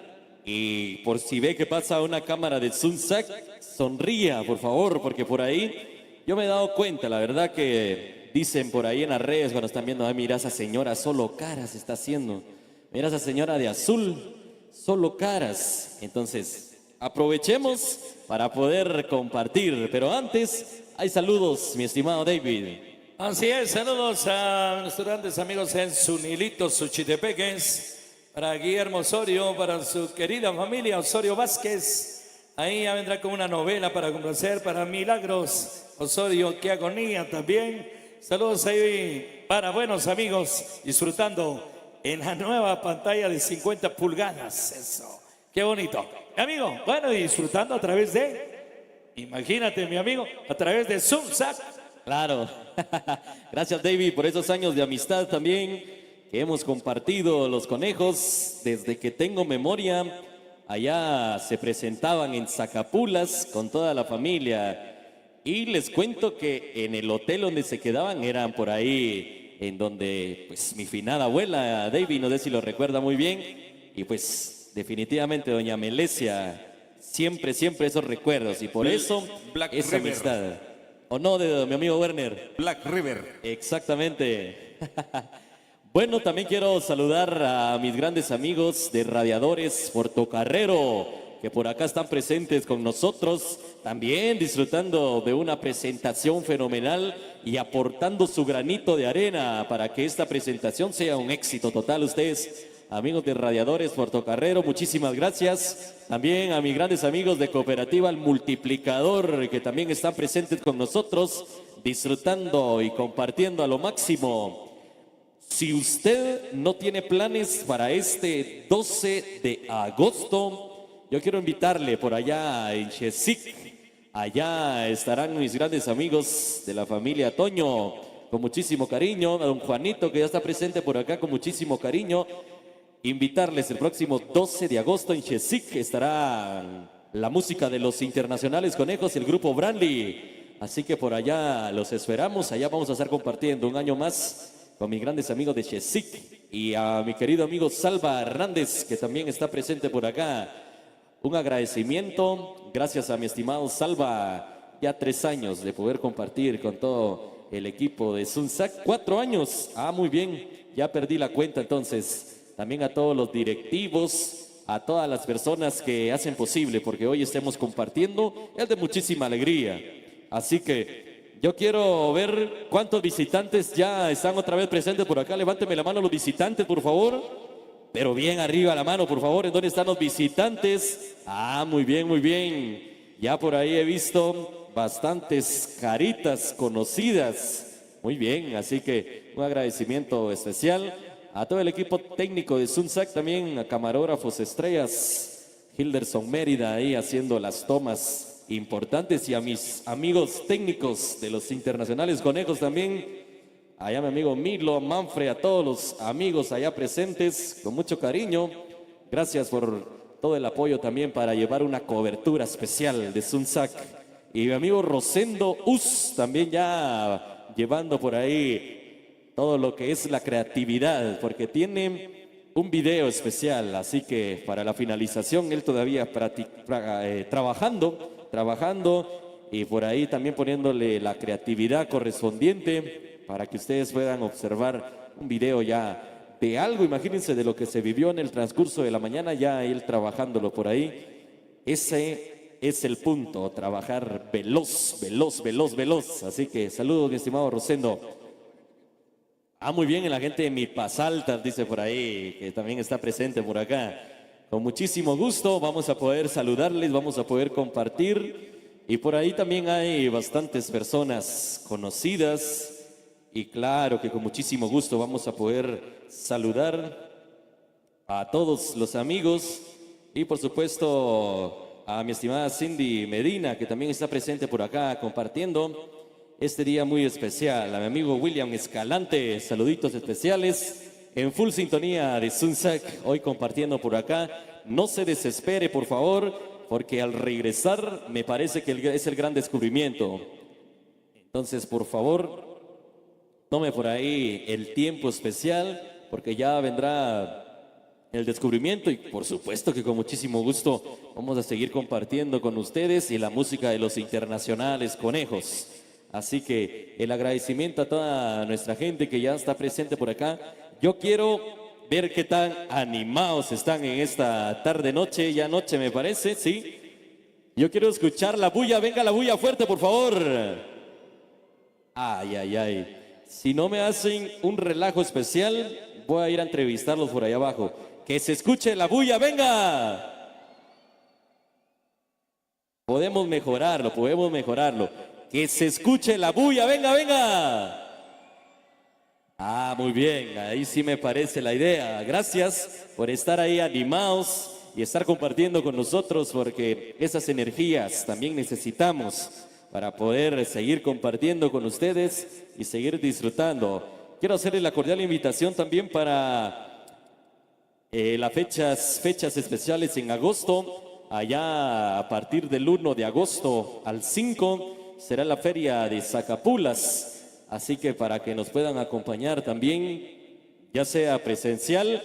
Y por si ve que pasa una cámara de Sunsac, sonría, por favor, porque por ahí yo me he dado cuenta, la verdad que dicen por ahí en las redes cuando están viendo, ay, mira esa señora, solo caras está haciendo. Mira esa señora de azul, solo caras. Entonces, aprovechemos para poder compartir. Pero antes, hay saludos, mi estimado David. Así es, saludos a nuestros grandes amigos en Sunilito, Suchitepeques, para Guillermo Osorio, para su querida familia Osorio Vázquez. Ahí ya vendrá con una novela para complacer, para Milagros Osorio, qué agonía también. Saludos ahí para buenos amigos, disfrutando en la nueva pantalla de 50 pulgadas. Eso, qué bonito. Mi amigo, bueno, y disfrutando a través de, imagínate mi amigo, a través de Zoomsac. Claro. Gracias, David, por esos años de amistad también que hemos compartido los conejos. Desde que tengo memoria, allá se presentaban en Zacapulas con toda la familia. Y les cuento que en el hotel donde se quedaban eran por ahí en donde pues mi finada abuela, David, no sé si lo recuerda muy bien. Y pues definitivamente doña Melesia, siempre, siempre esos recuerdos. Y por eso Black esa River. amistad. ¿O no, de mi amigo Werner? Black River. Exactamente. Bueno, también quiero saludar a mis grandes amigos de Radiadores Portocarrero, que por acá están presentes con nosotros, también disfrutando de una presentación fenomenal y aportando su granito de arena para que esta presentación sea un éxito total. Ustedes, amigos de Radiadores Portocarrero, muchísimas gracias. También a mis grandes amigos de Cooperativa El Multiplicador, que también están presentes con nosotros, disfrutando y compartiendo a lo máximo. Si usted no tiene planes para este 12 de agosto, yo quiero invitarle por allá en Chesic Allá estarán mis grandes amigos de la familia Toño, con muchísimo cariño. A don Juanito, que ya está presente por acá, con muchísimo cariño. Invitarles el próximo 12 de agosto en Chesic estará la música de los internacionales conejos y el grupo Brandy. Así que por allá los esperamos. Allá vamos a estar compartiendo un año más con mis grandes amigos de Chesic y a mi querido amigo Salva Hernández, que también está presente por acá. Un agradecimiento, gracias a mi estimado Salva, ya 3 años de poder compartir con todo el equipo de Sunsac. 4 años, muy bien, ya perdí la cuenta entonces. También a todos los directivos, a todas las personas que hacen posible, porque hoy estemos compartiendo, es de muchísima alegría. Así que yo quiero ver cuántos visitantes ya están otra vez presentes por acá. Levánteme la mano los visitantes, por favor. Pero bien arriba la mano, por favor. ¿En dónde están los visitantes? Muy bien, muy bien. Ya por ahí he visto bastantes caritas conocidas. Muy bien, así que un agradecimiento especial a todo el equipo técnico de Sunsac, también a camarógrafos estrellas, Hilderson Mérida ahí haciendo las tomas importantes, y a mis amigos técnicos de los internacionales conejos también, allá mi amigo Milo, Manfred, a todos los amigos allá presentes, con mucho cariño. Gracias por todo el apoyo también para llevar una cobertura especial de Sunsac. Y mi amigo Rosendo Us también ya llevando por ahí todo lo que es la creatividad, porque tiene un video especial, así que para la finalización él todavía trabajando y por ahí también poniéndole la creatividad correspondiente para que ustedes puedan observar un video ya de algo. Imagínense de lo que se vivió en el transcurso de la mañana, ya él trabajándolo por ahí. Ese es el punto, trabajar veloz, veloz, veloz, veloz. Así que saludos, mi estimado Rosendo. Muy bien, y la gente de Milpas Altas, dice por ahí, que también está presente por acá. Con muchísimo gusto vamos a poder saludarles, vamos a poder compartir. Y por ahí también hay bastantes personas conocidas. Y claro que con muchísimo gusto vamos a poder saludar a todos los amigos. Y por supuesto a mi estimada Cindy Medina, que también está presente por acá compartiendo este día muy especial. A mi amigo William Escalante, saluditos especiales en full sintonía de Sunsac, hoy compartiendo por acá. No se desespere, por favor, porque al regresar me parece que es el gran descubrimiento. Entonces, por favor, tome por ahí el tiempo especial, porque ya vendrá el descubrimiento y por supuesto que con muchísimo gusto vamos a seguir compartiendo con ustedes y la música de los internacionales conejos. Así que el agradecimiento a toda nuestra gente que ya está presente por acá. Yo quiero ver qué tan animados están en esta tarde noche, ya noche me parece, ¿sí? Yo quiero escuchar la bulla, venga la bulla fuerte, por favor. Ay. Si no me hacen un relajo especial, voy a ir a entrevistarlos por allá abajo. Que se escuche la bulla, venga. Podemos mejorarlo. Que se escuche la bulla, venga. Muy bien, ahí sí me parece la idea. Gracias por estar ahí animados y estar compartiendo con nosotros, porque esas energías también necesitamos para poder seguir compartiendo con ustedes y seguir disfrutando. Quiero hacerle la cordial invitación también para las fechas especiales en agosto. Allá a partir del 1 de agosto al 5 será la feria de Zacapulas, así que para que nos puedan acompañar también, ya sea presencial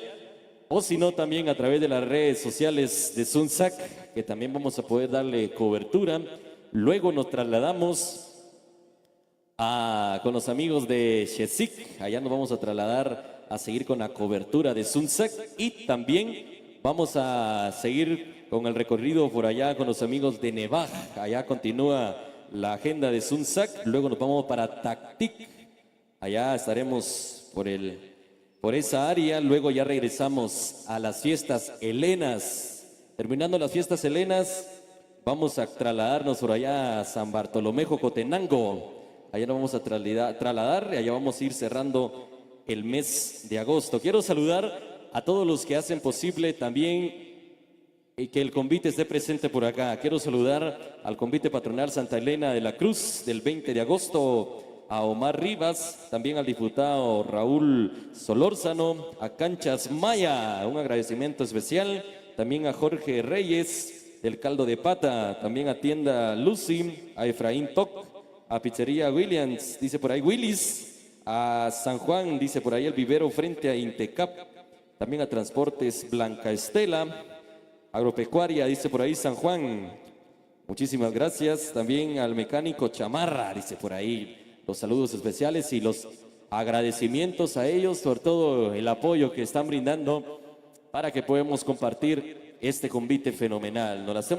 o si no también a través de las redes sociales de Sunsac, que también vamos a poder darle cobertura. Luego nos trasladamos con los amigos de Chesic, allá nos vamos a trasladar a seguir con la cobertura de Sunsac y también vamos a seguir con el recorrido por allá con los amigos de Nevaj. Allá continúa la agenda de Sunsac, luego nos vamos para Tactic, allá estaremos por esa área, luego ya regresamos a las fiestas helenas. Terminando las fiestas helenas, vamos a trasladarnos por allá a San Bartolomé Jocotenango, allá nos vamos a trasladar y allá vamos a ir cerrando el mes de agosto. Quiero saludar a todos los que hacen posible también y que el convite esté presente por acá. Quiero saludar al convite patronal Santa Elena de la Cruz del 20 de agosto, a Omar Rivas, también al diputado Raúl Solórzano, a Canchas Maya, un agradecimiento especial, también a Jorge Reyes del Caldo de Pata, también a Tienda Lucy, a Efraín Toc, a Pizzería Williams, dice por ahí Willis, a San Juan, dice por ahí el vivero frente a Intecap, también a Transportes Blanca Estela, Agropecuaria, dice por ahí San Juan, muchísimas gracias, también al mecánico Chamarra, dice por ahí, los saludos especiales y los agradecimientos a ellos por todo el apoyo que están brindando para que podamos compartir este convite fenomenal. Nos las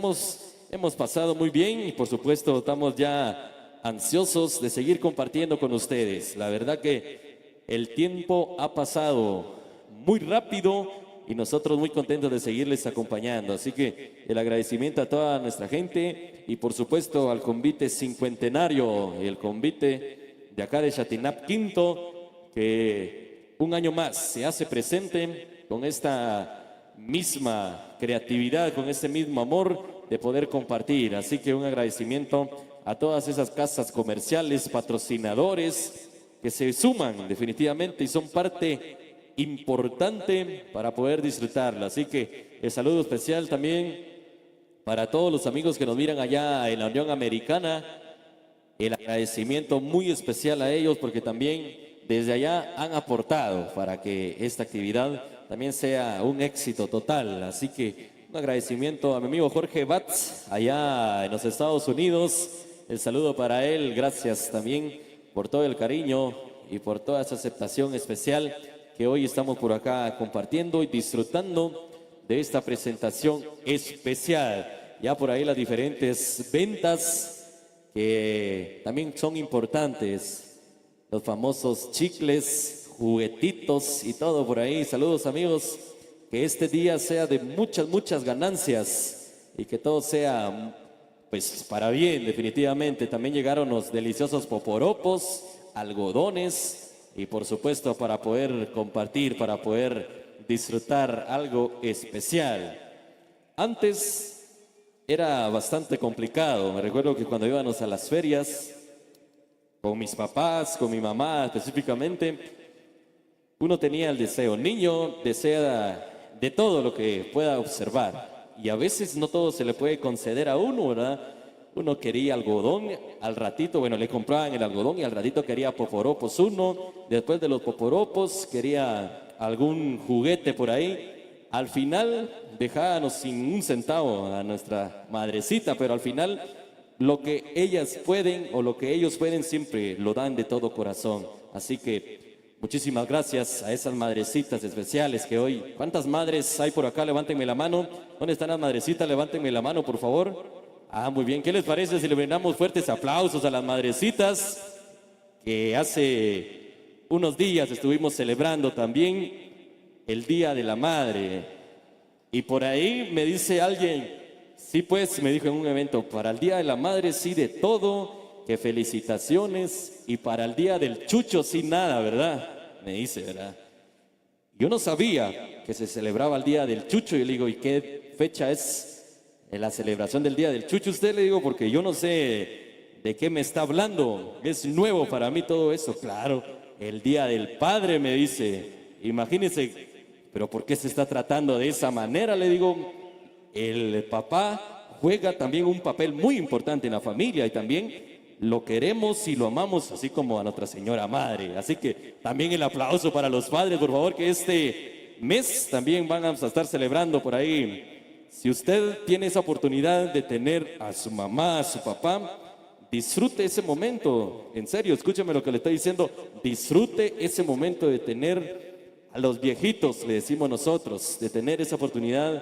hemos pasado muy bien y por supuesto estamos ya ansiosos de seguir compartiendo con ustedes. La verdad que el tiempo ha pasado muy rápido y nosotros muy contentos de seguirles acompañando. Así que el agradecimiento a toda nuestra gente y por supuesto al convite cincuentenario, el convite de acá de Chatinap Quinto, que un año más se hace presente con esta misma creatividad, con este mismo amor de poder compartir. Así que un agradecimiento a todas esas casas comerciales, patrocinadores que se suman definitivamente y son parte importante para poder disfrutarla. Así que el saludo especial también para todos los amigos que nos miran allá en la Unión Americana, el agradecimiento muy especial a ellos porque también desde allá han aportado para que esta actividad también sea un éxito total. Así que un agradecimiento a mi amigo Jorge Batz allá en los Estados Unidos, el saludo para él, gracias también por todo el cariño y por toda esa aceptación especial que hoy estamos por acá compartiendo y disfrutando de esta presentación especial. Ya por ahí las diferentes ventas que también son importantes, los famosos chicles, juguetitos y todo por ahí. Saludos amigos, que este día sea de muchas ganancias y que todo sea pues para bien definitivamente. También llegaron los deliciosos poporopos, algodones, y por supuesto para poder compartir, para poder disfrutar algo especial. Antes era bastante complicado. Me recuerdo que cuando íbamos a las ferias, con mis papás, con mi mamá específicamente, uno tenía el deseo. Niño desea de todo lo que pueda observar. Y a veces no todo se le puede conceder a uno, ¿verdad? Uno quería algodón, al ratito, bueno, le compraban el algodón y al ratito quería poporopos uno, después de los poporopos quería algún juguete por ahí. Al final dejábamos sin un centavo a nuestra madrecita, pero al final lo que ellas pueden o lo que ellos pueden siempre lo dan de todo corazón. Así que muchísimas gracias a esas madrecitas especiales que hoy... ¿Cuántas madres hay por acá? Levántenme la mano. ¿Dónde están las madrecitas? Levántenme la mano, por favor. Ah, muy bien. ¿Qué les parece si le brindamos fuertes aplausos a las madrecitas que hace unos días estuvimos celebrando también el Día de la Madre? Y por ahí me dice alguien, sí pues, me dijo en un evento, para el Día de la Madre sí de todo, que felicitaciones, y para el Día del Chucho sí nada, ¿verdad? Me dice, ¿verdad? Yo no sabía que se celebraba el Día del Chucho y le digo, ¿y qué fecha es la celebración del Día del Chucho? Usted, le digo, porque yo no sé de qué me está hablando, es nuevo para mí todo eso. Claro, el Día del Padre, me dice. Imagínese, pero ¿por qué se está tratando de esa manera? Le digo, el papá juega también un papel muy importante en la familia y también lo queremos y lo amamos así como a Nuestra Señora Madre. Así que también el aplauso para los padres, por favor, que este mes también van a estar celebrando por ahí. Si usted tiene esa oportunidad de tener a su mamá, a su papá, disfrute ese momento. En serio, escúcheme lo que le estoy diciendo. Disfrute ese momento de tener a los viejitos, le decimos nosotros, de tener esa oportunidad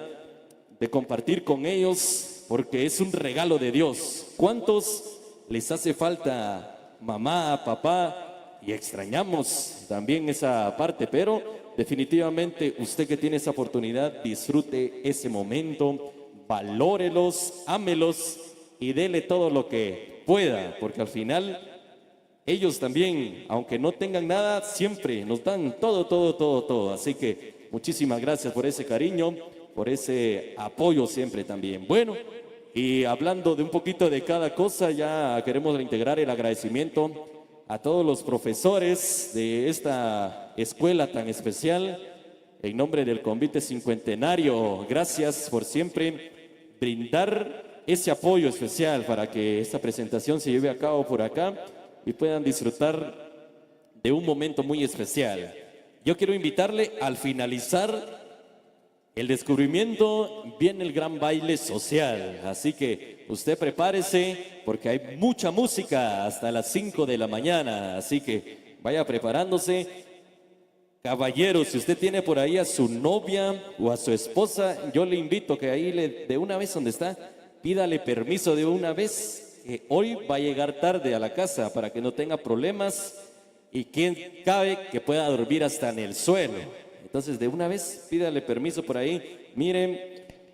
de compartir con ellos, porque es un regalo de Dios. ¿Cuántos les hace falta mamá, papá? Y extrañamos también esa parte, pero definitivamente usted que tiene esa oportunidad, disfrute ese momento, valórelos, ámelos y dele todo lo que pueda, porque al final ellos también, aunque no tengan nada, siempre nos dan todo. Así que muchísimas gracias por ese cariño, por ese apoyo siempre también. Bueno, y hablando de un poquito de cada cosa, ya queremos reintegrar el agradecimiento a todos los profesores de esta escuela tan especial. En nombre del Convite Cincuentenario, gracias por siempre brindar ese apoyo especial para que esta presentación se lleve a cabo por acá y puedan disfrutar de un momento muy especial. Yo quiero invitarle al finalizar el descubrimiento, viene el gran baile social, así que usted prepárese porque hay mucha música hasta las 5 de la mañana, así que vaya preparándose. Caballeros, si usted tiene por ahí a su novia o a su esposa, yo le invito que ahí de una vez donde está, pídale permiso de una vez, que hoy va a llegar tarde a la casa para que no tenga problemas y quien cabe que pueda dormir hasta en el suelo. Entonces de una vez pídale permiso por ahí. Miren,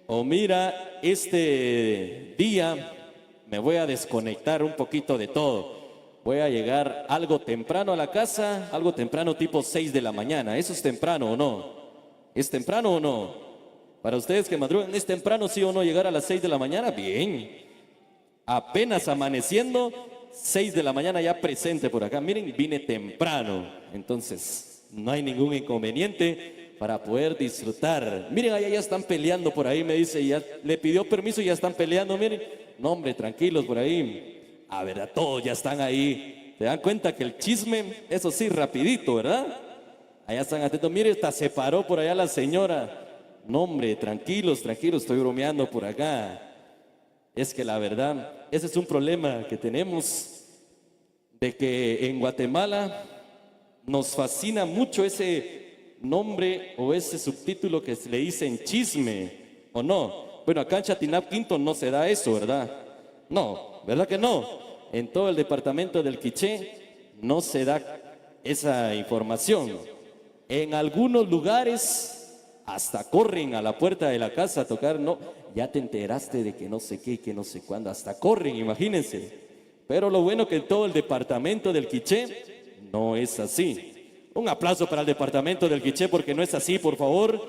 o mira, este día me voy a desconectar un poquito de todo. Voy a llegar algo temprano a la casa, algo temprano tipo 6 de la mañana. ¿Eso es temprano o no? ¿Es temprano o no? Para ustedes que madrugan, ¿es temprano sí o no llegar a las 6 de la mañana? Bien. Apenas amaneciendo, 6 de la mañana ya presente por acá. Miren, vine temprano. Entonces, no hay ningún inconveniente para poder disfrutar. Miren, allá ya están peleando por ahí, me dice, ya le pidió permiso y ya están peleando. Miren, no hombre, tranquilos por ahí. A ver, todos ya están ahí. ¿Se dan cuenta que el chisme, eso sí, rapidito, ¿verdad? Allá están atentos. Mire, hasta se paró por allá la señora. No, hombre, tranquilos, tranquilos, estoy bromeando por acá. Es que la verdad, ese es un problema que tenemos, de que en Guatemala nos fascina mucho ese nombre o ese subtítulo que se le dicen chisme, ¿o no? Bueno, acá en Chatinap Quinto no se da eso, ¿verdad? No, ¿verdad que no? En todo el departamento del Quiché no se da esa información. En algunos lugares hasta corren a la puerta de la casa a tocar, no, ya te enteraste de que no sé qué, que no sé cuándo, hasta corren, imagínense. Pero lo bueno que en todo el departamento del Quiché no es así. Un aplauso para el departamento del Quiché porque no es así, por favor.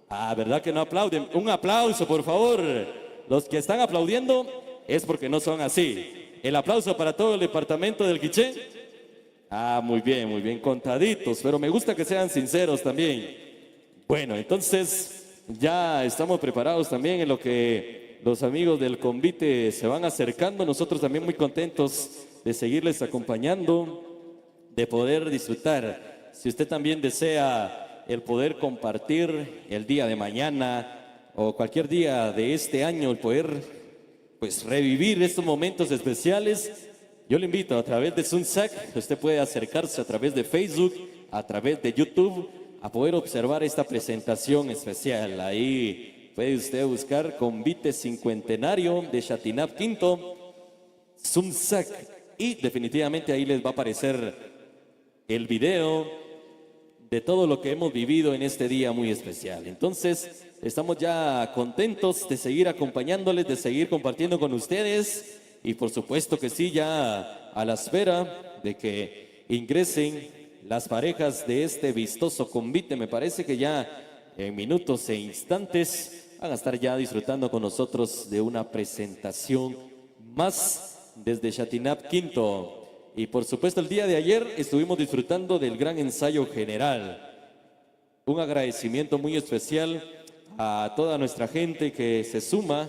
Ah, ¿verdad que no aplauden? Un aplauso, por favor. Los que están aplaudiendo es porque no son así. El aplauso para todo el departamento del Quiché. Ah, muy bien, contaditos, pero me gusta que sean sinceros también. Bueno, entonces ya estamos preparados también en lo que los amigos del convite se van acercando. Nosotros también muy contentos de seguirles acompañando, de poder disfrutar. Si usted también desea el poder compartir el día de mañana o cualquier día de este año, el poder pues revivir estos momentos especiales, yo le invito a través de Sunsac, usted puede acercarse a través de Facebook, a través de YouTube, a poder observar esta presentación especial. Ahí puede usted buscar Convite Cincuentenario de Chatinap Quinto, Sunsac, y definitivamente ahí les va a aparecer el video de todo lo que hemos vivido en este día muy especial. Entonces, estamos ya contentos de seguir acompañándoles, de seguir compartiendo con ustedes y por supuesto que sí, ya a la espera de que ingresen las parejas de este vistoso convite. Me parece que ya en minutos e instantes van a estar ya disfrutando con nosotros de una presentación más desde Chatinap Quinto. Y por supuesto el día de ayer estuvimos disfrutando del gran ensayo general. Un agradecimiento muy especial a toda nuestra gente que se suma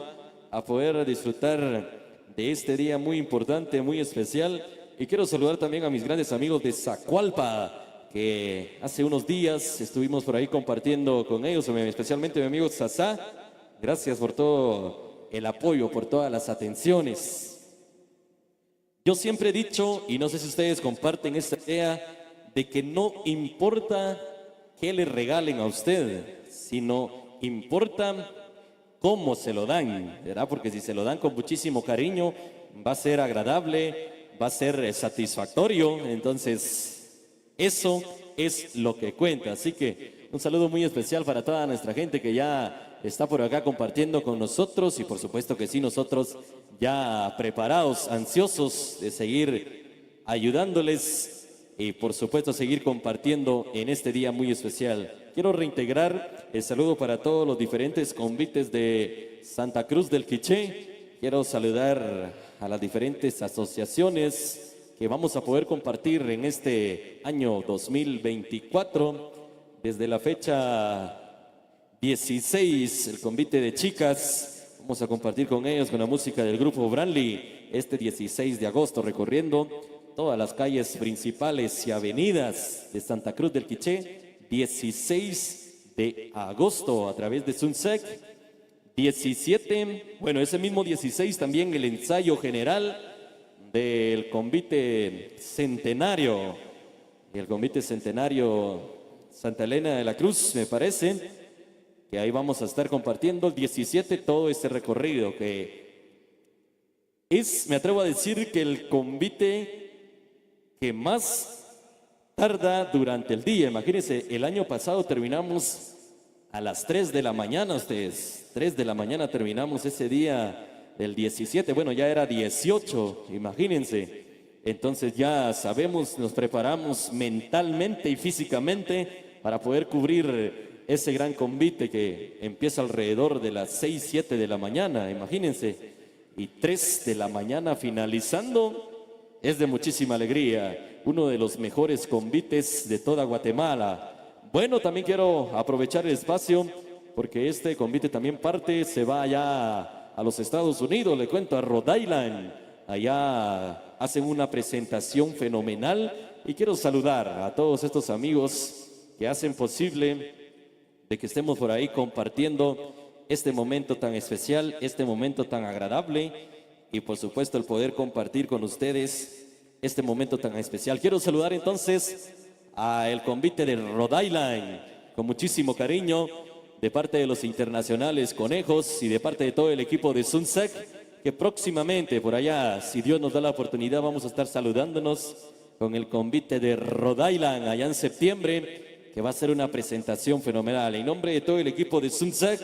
a poder disfrutar de este día muy importante, muy especial. Y quiero saludar también a mis grandes amigos de Zacualpa, que hace unos días estuvimos por ahí compartiendo con ellos, especialmente mi amigo Sasá. Gracias por todo el apoyo, por todas las atenciones. Yo siempre he dicho, y no sé si ustedes comparten esta idea, de que no importa qué le regalen a usted, sino importa cómo se lo dan, ¿verdad? Porque si se lo dan con muchísimo cariño, va a ser agradable, va a ser satisfactorio. Entonces, eso es lo que cuenta. Así que un saludo muy especial para toda nuestra gente que ya está por acá compartiendo con nosotros y por supuesto que sí, nosotros ya preparados, ansiosos de seguir ayudándoles y por supuesto seguir compartiendo en este día muy especial quiero reintegrar el saludo para todos los diferentes convites de Santa Cruz del Quiché. Quiero saludar a las diferentes asociaciones que vamos a poder compartir en este año 2024. Desde la fecha 16, el convite de chicas, vamos a compartir con ellos con la música del grupo Branly este 16 de agosto, recorriendo todas las calles principales y avenidas de Santa Cruz del Quiché. 16 de agosto a través de Sunsec. 17, bueno, ese mismo 16 también el ensayo general del convite centenario, el convite centenario Santa Elena de la Cruz, me parece, que ahí vamos a estar compartiendo el 17 todo este recorrido, que es, me atrevo a decir, que el convite que más tarda durante el día. Imagínense, el año pasado terminamos a las 3 de la mañana, ustedes, 3 de la mañana terminamos ese día del 17, bueno, ya era 18, imagínense. Entonces ya sabemos, nos preparamos mentalmente y físicamente para poder cubrir ese gran convite que empieza alrededor de las 6, 7 de la mañana, imagínense, y 3 de la mañana finalizando, es de muchísima alegría, uno de los mejores convites de toda Guatemala. Bueno, también quiero aprovechar el espacio porque este convite también se va allá a los Estados Unidos, le cuento, a Rhode Island, allá hacen una presentación fenomenal y quiero saludar a todos estos amigos que hacen posible de que estemos por ahí compartiendo este momento tan especial, este momento tan agradable y por supuesto el poder compartir con ustedes este momento tan especial. Quiero saludar entonces al convite de Rhode Island con muchísimo cariño de parte de los internacionales Conejos y de parte de todo el equipo de Sunsec, que próximamente por allá, si Dios nos da la oportunidad, vamos a estar saludándonos con el convite de Rhode Island allá en septiembre, que va a ser una presentación fenomenal. En nombre de todo el equipo de Sunsec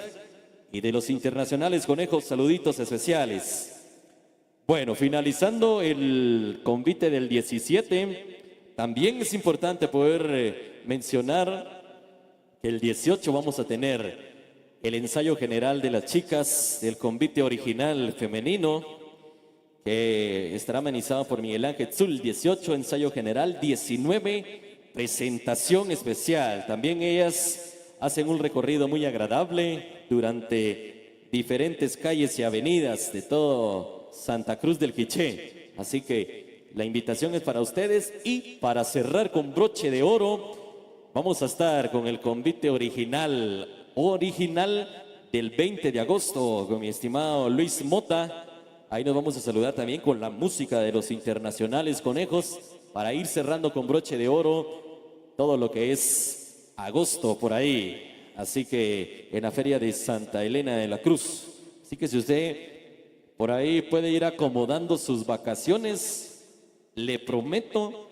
y de los internacionales Conejos, saluditos especiales. Bueno, finalizando el convite del 17, también es importante poder mencionar que el 18 vamos a tener el ensayo general de las chicas del convite original femenino, que estará amenizado por Miguel Ángel Zul. 18, ensayo general. 19, presentación especial. También ellas hacen un recorrido muy agradable durante diferentes calles y avenidas de todo Santa Cruz del Quiché. Así que la invitación es para ustedes. Y para cerrar con broche de oro, vamos a estar con el convite original del 20 de agosto con mi estimado Luis Mota. Ahí nos vamos a saludar también con la música de los internacionales Conejos para ir cerrando con broche de oro todo lo que es agosto por ahí. Así que en la feria de Santa Elena de la Cruz. Así que si usted por ahí puede ir acomodando sus vacaciones, le prometo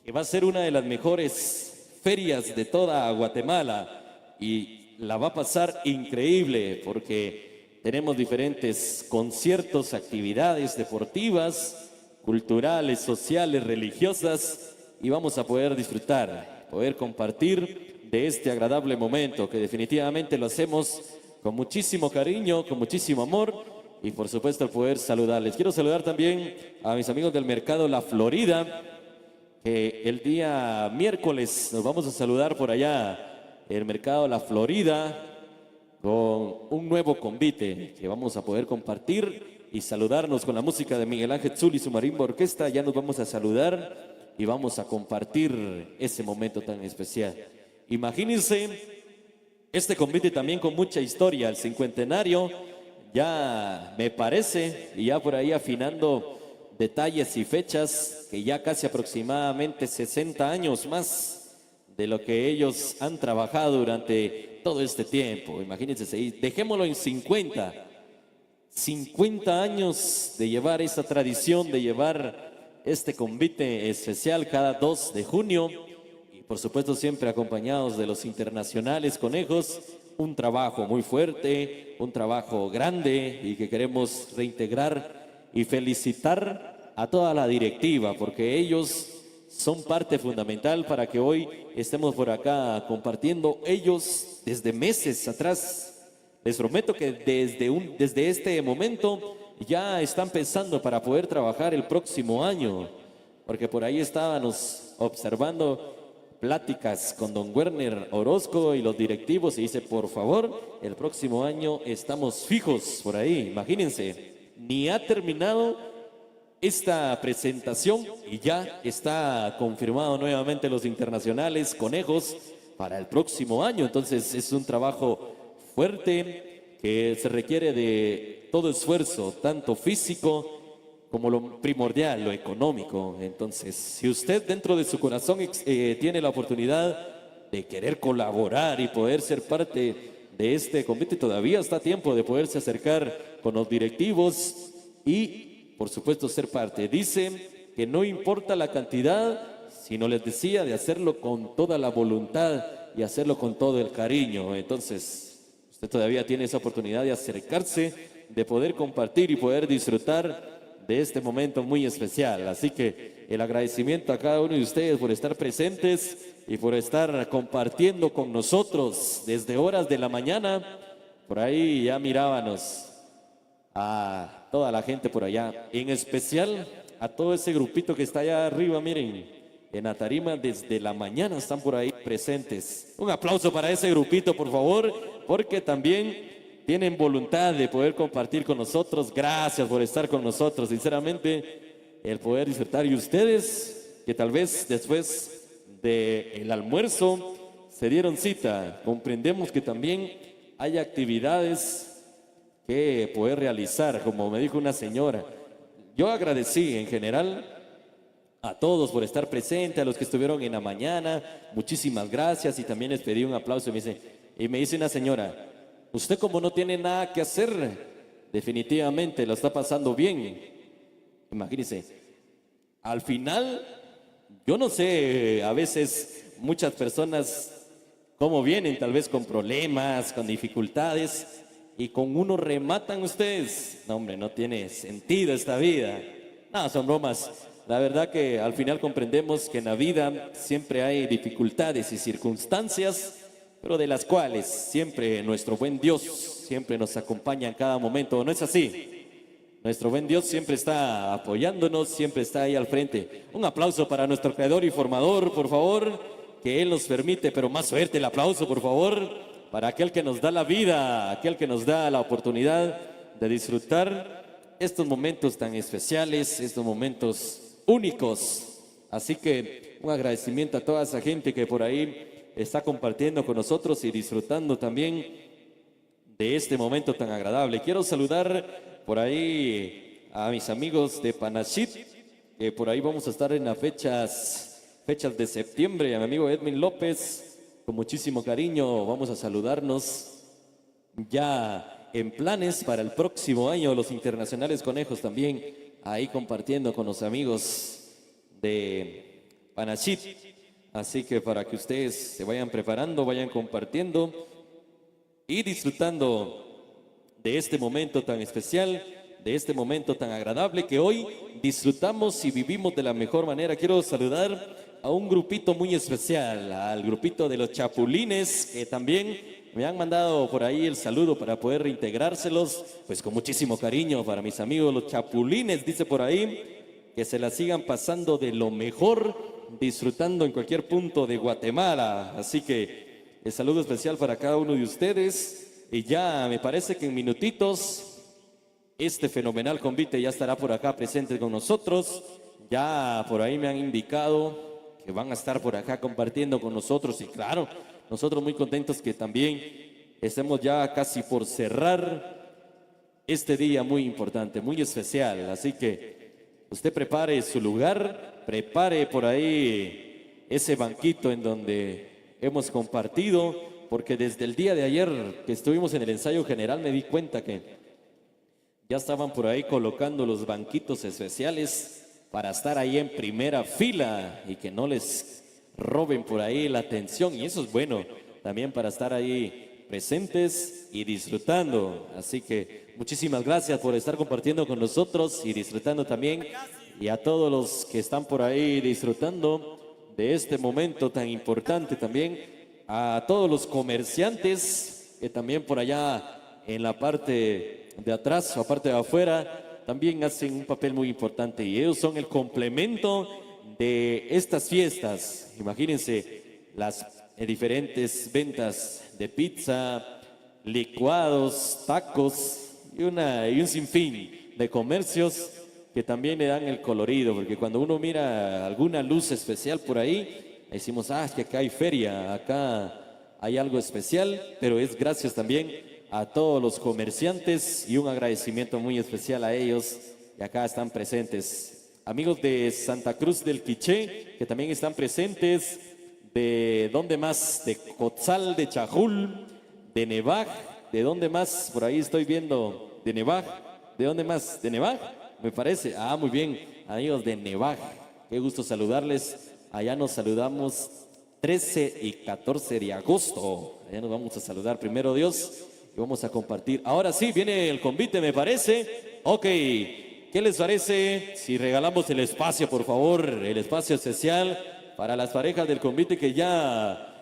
que va a ser una de las mejores ferias de toda Guatemala y la va a pasar increíble porque tenemos diferentes conciertos, actividades deportivas, culturales, sociales, religiosas y vamos a poder disfrutar, poder compartir de este agradable momento que definitivamente lo hacemos con muchísimo cariño, con muchísimo amor y por supuesto el poder saludarles. Quiero saludar también a mis amigos del Mercado La Florida, que el día miércoles nos vamos a saludar por allá, el Mercado La Florida, con un nuevo convite que vamos a poder compartir y saludarnos con la música de Miguel Ángel Zul y su marimba orquesta. Ya nos vamos a saludar y vamos a compartir ese momento tan especial. Imagínense este convite también con mucha historia, el cincuentenario, ya me parece, y ya por ahí afinando detalles y fechas, que ya casi aproximadamente 60 años más de lo que ellos han trabajado durante todo este tiempo. Imagínense, dejémoslo en 50 años de llevar esa tradición, de llevar este convite especial cada 2 de junio y por supuesto siempre acompañados de los internacionales Conejos. Un trabajo muy fuerte, un trabajo grande y que queremos reintegrar y felicitar a toda la directiva porque ellos son parte fundamental para que hoy estemos por acá compartiendo. Ellos desde meses atrás, les prometo que desde este momento ya están pensando para poder trabajar el próximo año, porque por ahí estábamos observando pláticas con don Werner Orozco y los directivos y dice, por favor, el próximo año estamos fijos por ahí. Imagínense, ni ha terminado esta presentación y ya está confirmado nuevamente los internacionales conejos para el próximo año. Entonces es un trabajo fuerte que se requiere de todo esfuerzo, tanto físico como lo primordial, lo económico. Entonces, si usted dentro de su corazón tiene la oportunidad de querer colaborar y poder ser parte de este convite, todavía está a tiempo de poderse acercar con los directivos y, por supuesto, ser parte. Dicen que no importa la cantidad, sino les decía de hacerlo con toda la voluntad y hacerlo con todo el cariño. Entonces, usted todavía tiene esa oportunidad de acercarse, de poder compartir y poder disfrutar de este momento muy especial. Así que el agradecimiento a cada uno de ustedes por estar presentes y por estar compartiendo con nosotros desde horas de la mañana. Por ahí ya mirábamos a toda la gente por allá, en especial a todo ese grupito que está allá arriba, miren, en la tarima desde la mañana están por ahí presentes. Un aplauso para ese grupito, por favor, porque también tienen voluntad de poder compartir con nosotros. Gracias por estar con nosotros, sinceramente, el poder disfrutar. Y ustedes, que tal vez después del almuerzo se dieron cita, comprendemos que también hay actividades que poder realizar, como me dijo una señora. Yo agradecí en general a todos por estar presentes, a los que estuvieron en la mañana, muchísimas gracias, y también les pedí un aplauso y me dice una señora, usted como no tiene nada que hacer, definitivamente lo está pasando bien. Imagínense, al final, yo no sé, a veces muchas personas cómo vienen, tal vez con problemas, con dificultades, y con uno rematan ustedes. No, hombre, no tiene sentido esta vida. No, son bromas. La verdad que al final comprendemos que en la vida siempre hay dificultades y circunstancias, pero de las cuales siempre nuestro buen Dios siempre nos acompaña en cada momento. ¿No es así? Nuestro buen Dios siempre está apoyándonos, siempre está ahí al frente. Un aplauso para nuestro creador y formador, por favor, que Él nos permite, pero más fuerte el aplauso, por favor, para aquel que nos da la vida, aquel que nos da la oportunidad de disfrutar estos momentos tan especiales, estos momentos únicos. Así que un agradecimiento a toda esa gente que por ahí está compartiendo con nosotros y disfrutando también de este momento tan agradable. Quiero saludar por ahí a mis amigos de Panachit, que por ahí vamos a estar en las fechas de septiembre. A mi amigo Edwin López, con muchísimo cariño, vamos a saludarnos ya en planes para el próximo año. Los internacionales conejos también ahí compartiendo con los amigos de Panachit. Así que para que ustedes se vayan preparando, vayan compartiendo y disfrutando de este momento tan especial, de este momento tan agradable que hoy disfrutamos y vivimos de la mejor manera. Quiero saludar a un grupito muy especial, al grupito de los Chapulines, que también me han mandado por ahí el saludo para poder reintegrárselos, pues con muchísimo cariño para mis amigos los Chapulines. Dice por ahí que se la sigan pasando de lo mejor, disfrutando en cualquier punto de Guatemala. Así que el saludo especial para cada uno de ustedes. Y ya me parece que en minutitos este fenomenal convite ya estará por acá presente con nosotros. Ya por ahí me han indicado que van a estar por acá compartiendo con nosotros. Y claro, nosotros muy contentos que también estemos ya casi por cerrar este día muy importante, muy especial. Así que usted prepare su lugar, prepare por ahí ese banquito en donde hemos compartido, porque desde el día de ayer que estuvimos en el ensayo general me di cuenta que ya estaban por ahí colocando los banquitos especiales para estar ahí en primera fila y que no les roben por ahí la atención, y eso es bueno también para estar ahí presentes y disfrutando. Así que muchísimas gracias por estar compartiendo con nosotros y disfrutando también y a todos los que están por ahí disfrutando de este momento tan importante también, a todos los comerciantes que también por allá en la parte de atrás o parte de afuera también hacen un papel muy importante y ellos son el complemento de estas fiestas. Imagínense las diferentes ventas de pizza, licuados, tacos y un sinfín de comercios que también le dan el colorido, porque cuando uno mira alguna luz especial por ahí, decimos, es que acá hay feria, acá hay algo especial, pero es gracias también a todos los comerciantes y un agradecimiento muy especial a ellos que acá están presentes. Amigos de Santa Cruz del Quiché, que también están presentes, de dónde más, de Cotzal, de Chajul, de Nevaj, de dónde más, por ahí estoy viendo, de Nevaj, ¿de dónde más? ¿De Nevaj? Me parece, muy bien, amigos de Nevaj, qué gusto saludarles, allá nos saludamos 13 y 14 de agosto, allá nos vamos a saludar primero Dios y vamos a compartir. Ahora sí, viene el convite me parece, ok, ¿qué les parece si regalamos el espacio por favor, el espacio especial para las parejas del convite que ya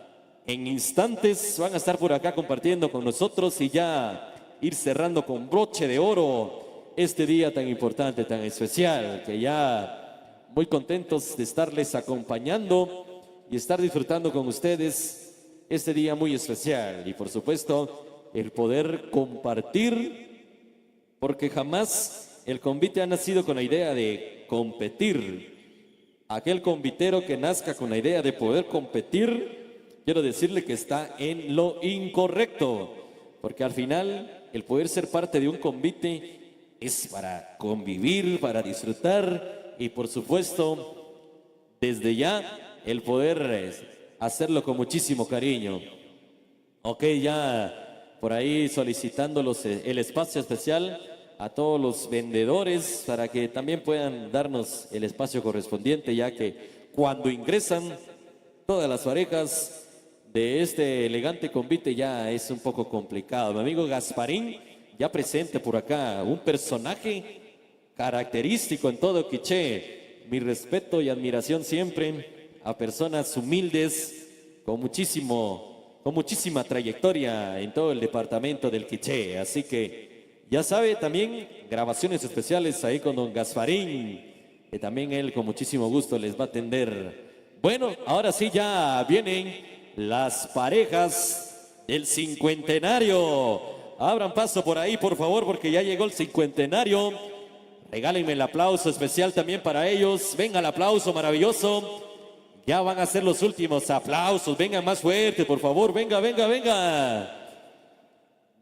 en instantes van a estar por acá compartiendo con nosotros y ya ir cerrando con broche de oro este día tan importante, tan especial, que ya muy contentos de estarles acompañando y estar disfrutando con ustedes este día muy especial. Y por supuesto, el poder compartir, porque jamás el convite ha nacido con la idea de competir. Aquel convitero que nazca con la idea de poder competir, quiero decirle que está en lo incorrecto, porque al final el poder ser parte de un convite es para convivir, para disfrutar y por supuesto desde ya el poder hacerlo con muchísimo cariño. Ok, ya por ahí solicitándolos el espacio especial a todos los vendedores para que también puedan darnos el espacio correspondiente, ya que cuando ingresan todas las parejas de este elegante convite ya es un poco complicado. Mi amigo Gasparín ya presente por acá, un personaje característico en todo Quiché. Mi respeto y admiración siempre a personas humildes con muchísima trayectoria en todo el departamento del Quiché. Así que ya sabe, también grabaciones especiales ahí con don Gasparín, que también él con muchísimo gusto les va a atender. Bueno, ahora sí ya vienen las parejas del cincuentenario. Abran paso por ahí, por favor, porque ya llegó el cincuentenario. Regálenme el aplauso especial también para ellos. Venga el aplauso maravilloso. Ya van a ser los últimos aplausos. Vengan más fuerte, por favor. Venga, venga, venga.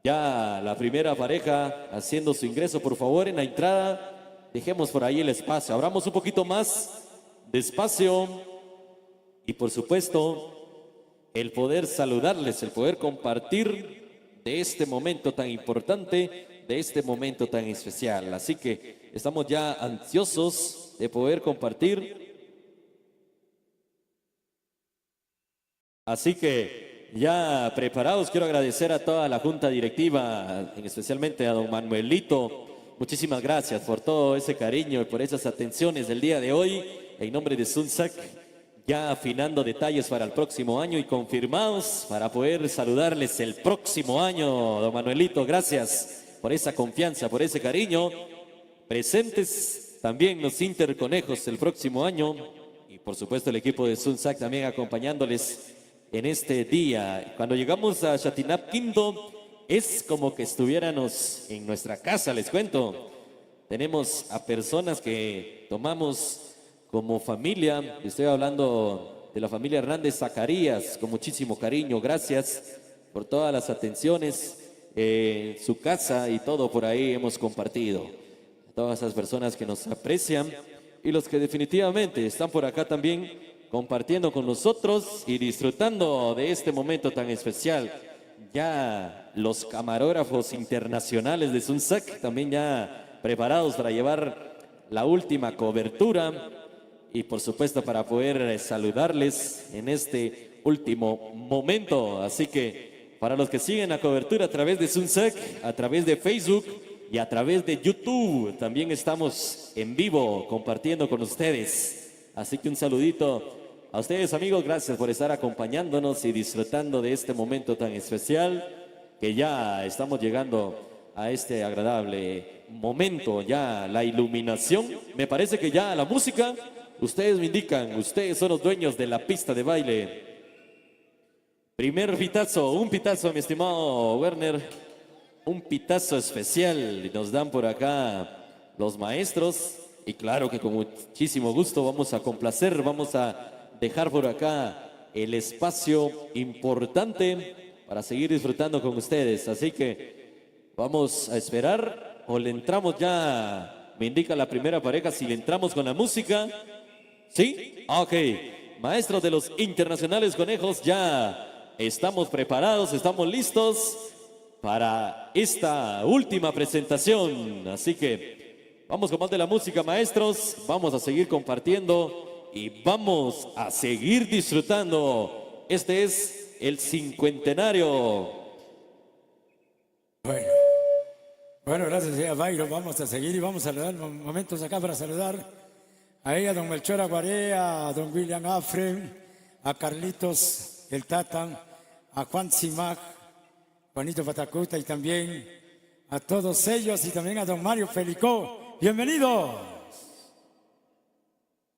Ya la primera pareja haciendo su ingreso, por favor, en la entrada. Dejemos por ahí el espacio. Abramos un poquito más de espacio. Y por supuesto, el poder saludarles, el poder compartir de este momento tan importante, de este momento tan especial. Así que estamos ya ansiosos de poder compartir. Así que ya preparados, quiero agradecer a toda la junta directiva, especialmente a don Manuelito. Muchísimas gracias por todo ese cariño y por esas atenciones del día de hoy. En nombre de Sunsac, ya afinando detalles para el próximo año y confirmados para poder saludarles el próximo año. Don Manuelito, gracias por esa confianza, por ese cariño. Presentes también los Interconejos el próximo año y por supuesto el equipo de Sunsac también acompañándoles en este día. Cuando llegamos a Chatinap Quinto es como que estuviéramos en nuestra casa, les cuento. Tenemos a personas que tomamos como familia, estoy hablando de la familia Hernández Zacarías, con muchísimo cariño. Gracias por todas las atenciones, su casa y todo por ahí hemos compartido. Todas esas personas que nos aprecian y los que definitivamente están por acá también compartiendo con nosotros y disfrutando de este momento tan especial. Ya los camarógrafos internacionales de Sunsac también ya preparados para llevar la última cobertura y por supuesto para poder saludarles en este último momento. Así que para los que siguen la cobertura a través de Sunsac, a través de Facebook, y a través de YouTube también estamos en vivo compartiendo con ustedes. Así que un saludito a ustedes, amigos, gracias por estar acompañándonos y disfrutando de este momento tan especial, que ya estamos llegando a este agradable momento, ya la iluminación. Me parece que ya la música, ustedes me indican, ustedes son los dueños de la pista de baile. Primer pitazo, un pitazo, mi estimado Werner, un pitazo especial nos dan por acá los maestros, y claro que con muchísimo gusto vamos a complacer, vamos a dejar por acá el espacio importante para seguir disfrutando con ustedes. Así que vamos a esperar, o le entramos ya, me indica la primera pareja, si le entramos con la música. ¿Sí? Ok. Maestros de los internacionales conejos, ya estamos preparados, estamos listos para esta última presentación. Así que vamos con más de la música, maestros. Vamos a seguir compartiendo y vamos a seguir disfrutando. Este es el 50enario. Bueno, gracias a Bayro. Vamos a seguir y vamos a dar momentos acá para saludar a ella, a don Melchor Aguaré, a don William Afren, a Carlitos el Tatan, a Juan Simaj, Juanito Patacuta, y también a todos ellos, y también a don Mario Felicó. ¡Bienvenido!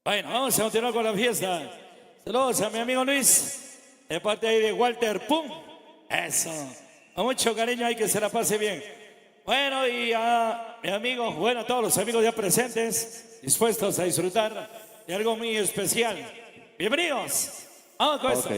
Bueno, vamos a continuar con la fiesta. Saludos a mi amigo Luis, de parte ahí de Walter Pum. Eso, con mucho cariño, hay que se la pase bien. Bueno, y a mi amigo, bueno, a todos los amigos ya presentes, dispuestos a disfrutar de algo muy especial. Bienvenidos. Vamos con esto.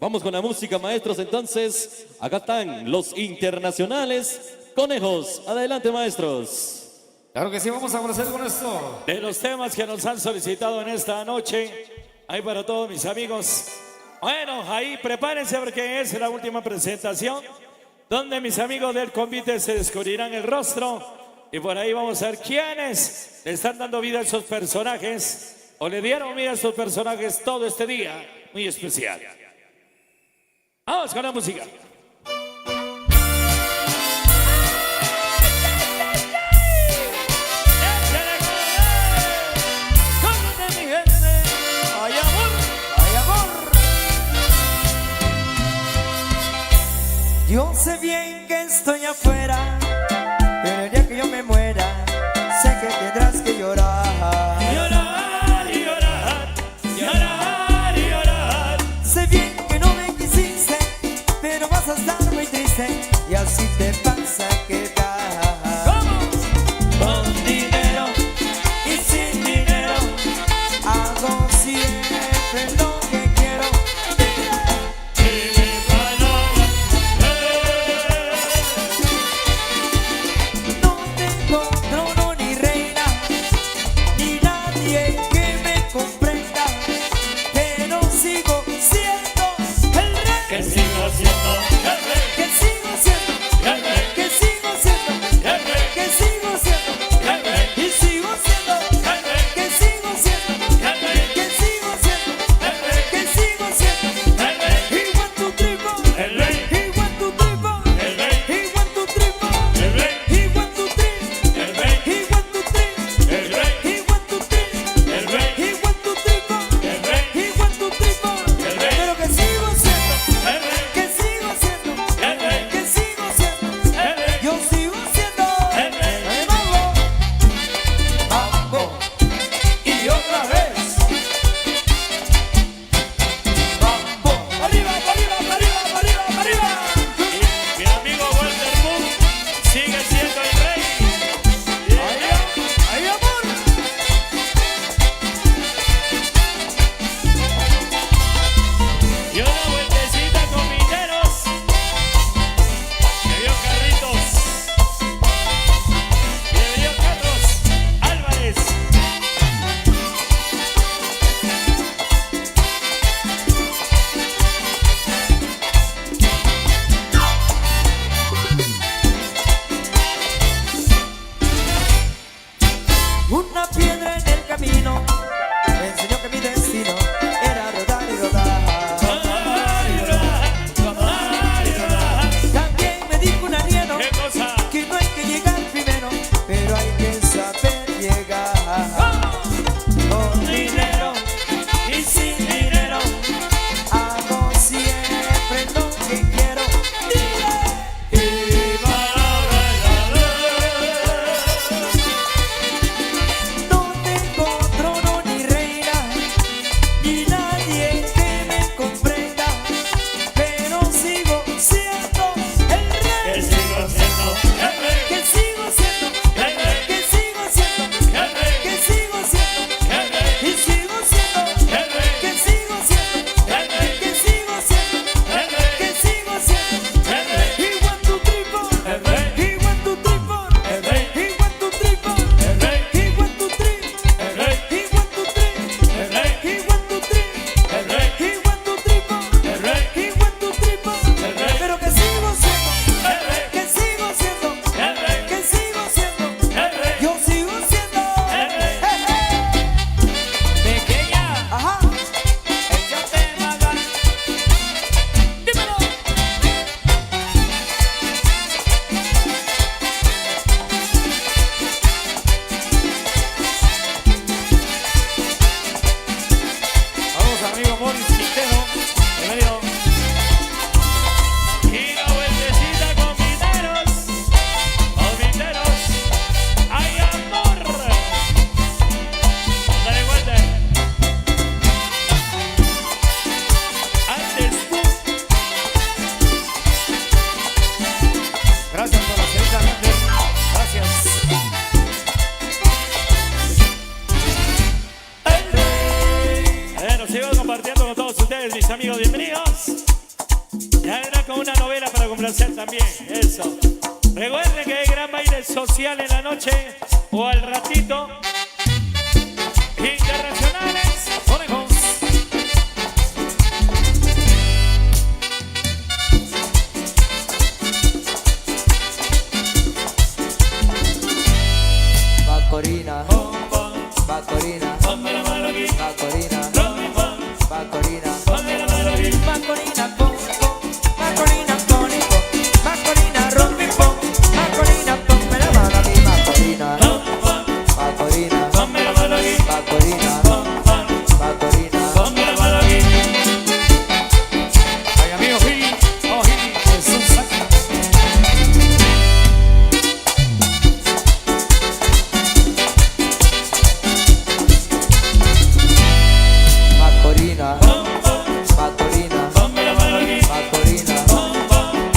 Vamos con la música, maestros, entonces. Acá están los internacionales conejos. Adelante, maestros. Claro que sí, vamos a conocer con esto. De los temas que nos han solicitado en esta noche, ahí para todos mis amigos. Bueno, ahí prepárense porque es la última presentación, donde mis amigos del convite se descubrirán el rostro. Y por ahí vamos a ver quiénes le están dando vida a esos personajes, o le dieron vida a esos personajes todo este día muy especial. Vamos con la música. Yo sé bien que estoy afuera, pero el día que yo me muera, sé que tendrás que llorar. Llorar y llorar, llorar y llorar. Sé bien que no me quisiste, pero vas a estar muy triste, y así te vas a quedar. ¡Vamos! Con dinero y sin dinero, hago siempre lo que quiero. sigo compartiendo con todos ustedes, mis amigos, bienvenidos. Ya era con una novela para complacer también, eso. Recuerden que hay gran baile social en la noche o al ratito. Internacionales, conejos. Macorina, Macorina, Macorina, Macorina, Macorina, pom, pom, Macorina, poni, pom, Macorina, rompi, pom, Macorina, ponme la mano aquí, Macorina, Macorina, Ponme la mano aquí. Macorina, Macorina, Ponme la mano aquí. Ay, amigo Gil, oh Gil, Jesús saca. Macorina, Macorina, Ponme la mano aquí. Macorina,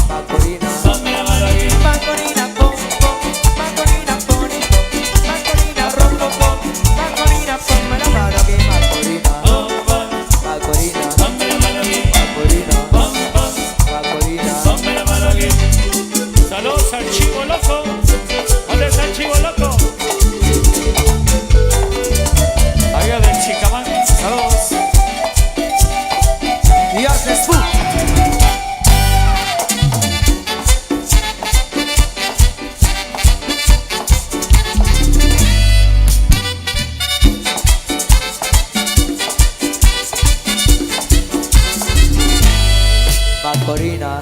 Macorina, Ponme la mano aquí. Macorina, pom, pom, Macorina, poni, pom, Macorina, rompo, pom, Macorina, ponme la mano aquí, Macorina, Macorina, Ponme la mano aquí. Macorina, Macorina. Ponme la mano aquí. Saludos al Chivo Loco. ¿Dónde está el Chivo Loco? Allá del Chicamán. Saludos. Y haces tú. Macorina,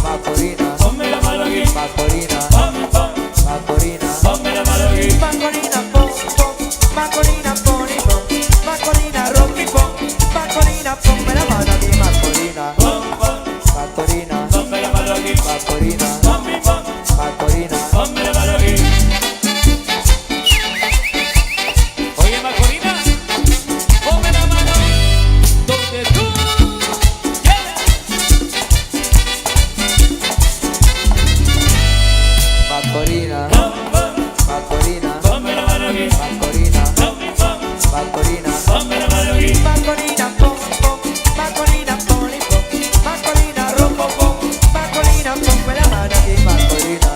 Macorina, Ponme la mano aquí. Macorina, Macorina, Ponme la mano aquí. Macorina, pom, pom, Macorina, poni, pom, Macorina, rompi, pom, Macorina, ponme la mano aquí, Macorina, Macorina, Ponme la mano aquí. Macorina, Macorina, Ponme la mano aquí. Oye, Macorina, ponme la mano donde tú quieras. Macorina, Macorina, Ponme la mano aquí. Macorina, Macorina, Ponme la mano aquí. Macorina, pom, pom, Macorina, poni, pom, Macorina, rompo, pom, Macorina, ponme la mano aquí, Macorina,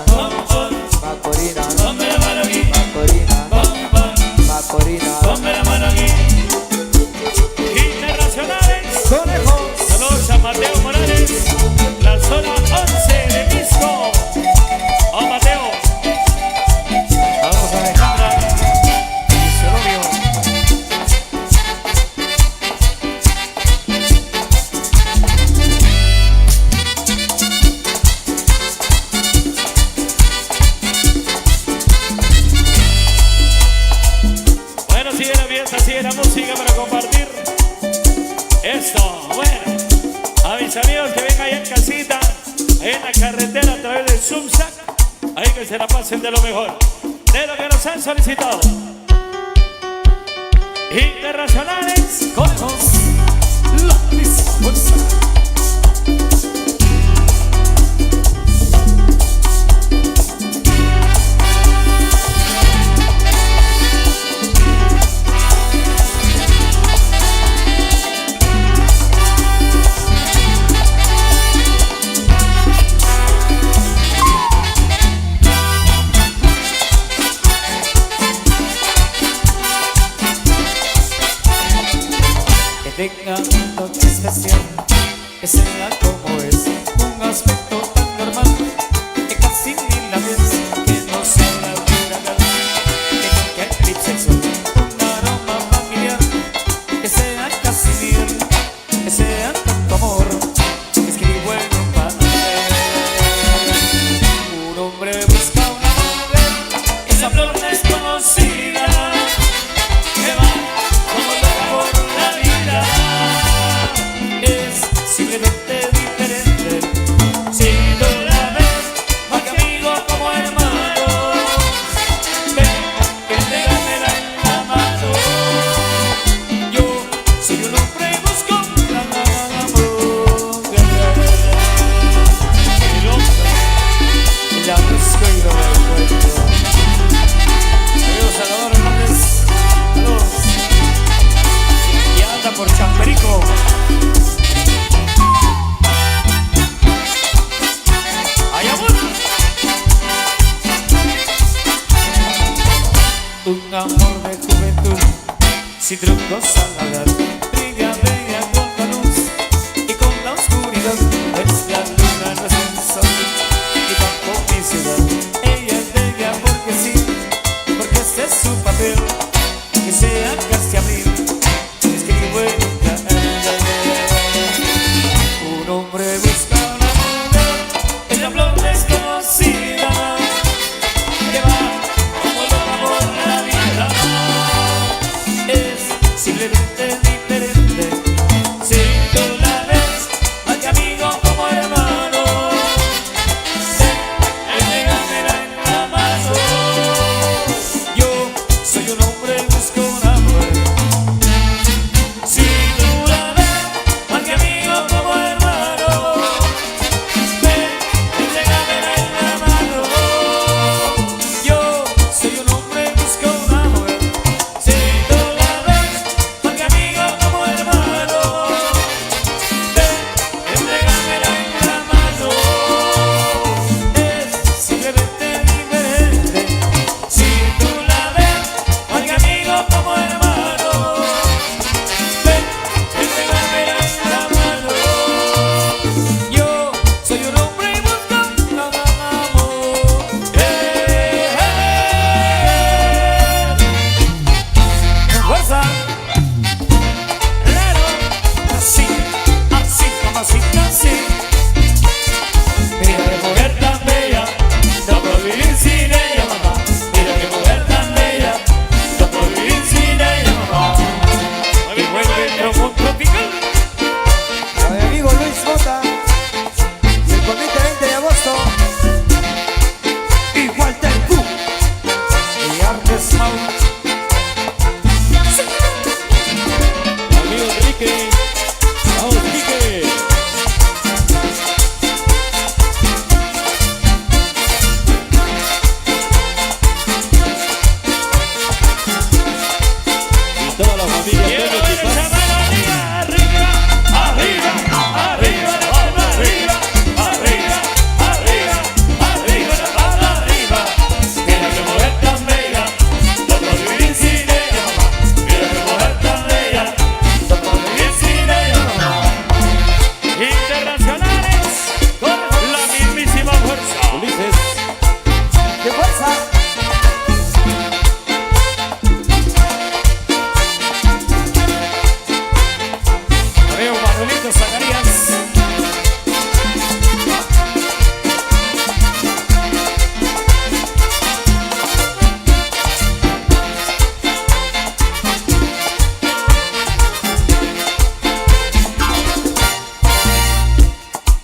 Macorina, Ponme la mano aquí. Macorina, Macorina, Ponme la mano aquí. Internacionales. Conejos. Saludos a Mateo Morales, la zona 11 de Pisco. Oh, Mateo. Vamos a Alejandra y su novio. Bueno, sigue la fiesta, sigue la música para compartir. Esto, bueno. A mis amigos que ven ahí en casita, ahí en la carretera a través del Zumsac, ahí que se la pasen de lo mejor, de lo que nos han solicitado. Internacionales, conejos, la misma fuerza. Que tenga un toque especial, que sea como es, un aspecto tan normal, que casi ni la ves, que no sea un huracán, que nunca eclipse el sol, un aroma familiar, que sea casi miel, que sea tanto amor, que escribo en un papel. Un hombre busca una mujer, esa flor desconocida, que va como loca por la vida. Es simplemente diferente, sin amor de juventud, sin trucos al hablar, brilla, brilla con la luz y con la oscuridad. Es la luna, no es el sol, y bajo mi ciudad. Ella es bella porque sí, porque este es su papel, que sea casi abril, escribo en un un hombre busca una mujer, es la flor desconocida, que va como loca por la vida. Es simplemente diferente, si tú la ves, más que amigo como hermano, entregármela en la mano. Yo soy un hombre, busco una mujer, si tú la ves, más que amigo como hermano, entregármela en la mano. Yo soy un hombre, busco una mujer, si tú la ves, más que amigo como hermano, entregármela en la mano. Es simplemente diferente, si tú la ves, más que amigo como hermano, entregármela en la mano. Yo soy un hombre y busco un amor. Con fuerza, claro, así, así, mamacita, así. Mira qué mujer tan bella, no puedo vivir sin ella, mamá. Mira qué mujer tan bella, no puedo vivir sin ella, mamá. Y vuelve el trombón tropical. A mi amigo Luis Mota y el convite 20 de agosto. Y Walter Q y Artes Mau. Amigo Enrique, vamos Enrique. Y toda la familia Toño Tipaz. Internacionales con la mismísima fuerza. Ulises. ¡Qué fuerza! Amigo Manuelito Zacarías.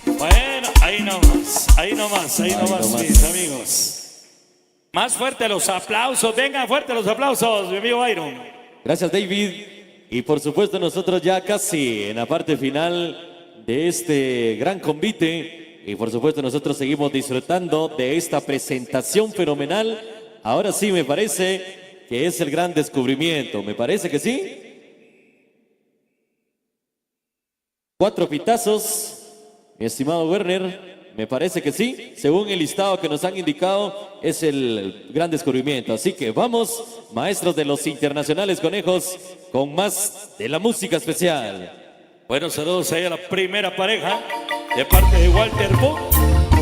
Bueno, ahí nomás, mis amigos. Más fuerte los aplausos, vengan fuerte los aplausos, mi amigo Byron. Gracias, David. Y por supuesto nosotros ya casi en la parte final de este gran convite. Y por supuesto nosotros seguimos disfrutando de esta presentación fenomenal. Ahora sí me parece que es el gran descubrimiento. ¿Me parece que sí? 4 pitazos, mi estimado Werner. Me parece que sí. Según el listado que nos han indicado, es el gran descubrimiento. Así que vamos, maestros de los internacionales conejos, con más de la música especial. Bueno, saludos ahí a la primera pareja de parte de Walter Poo.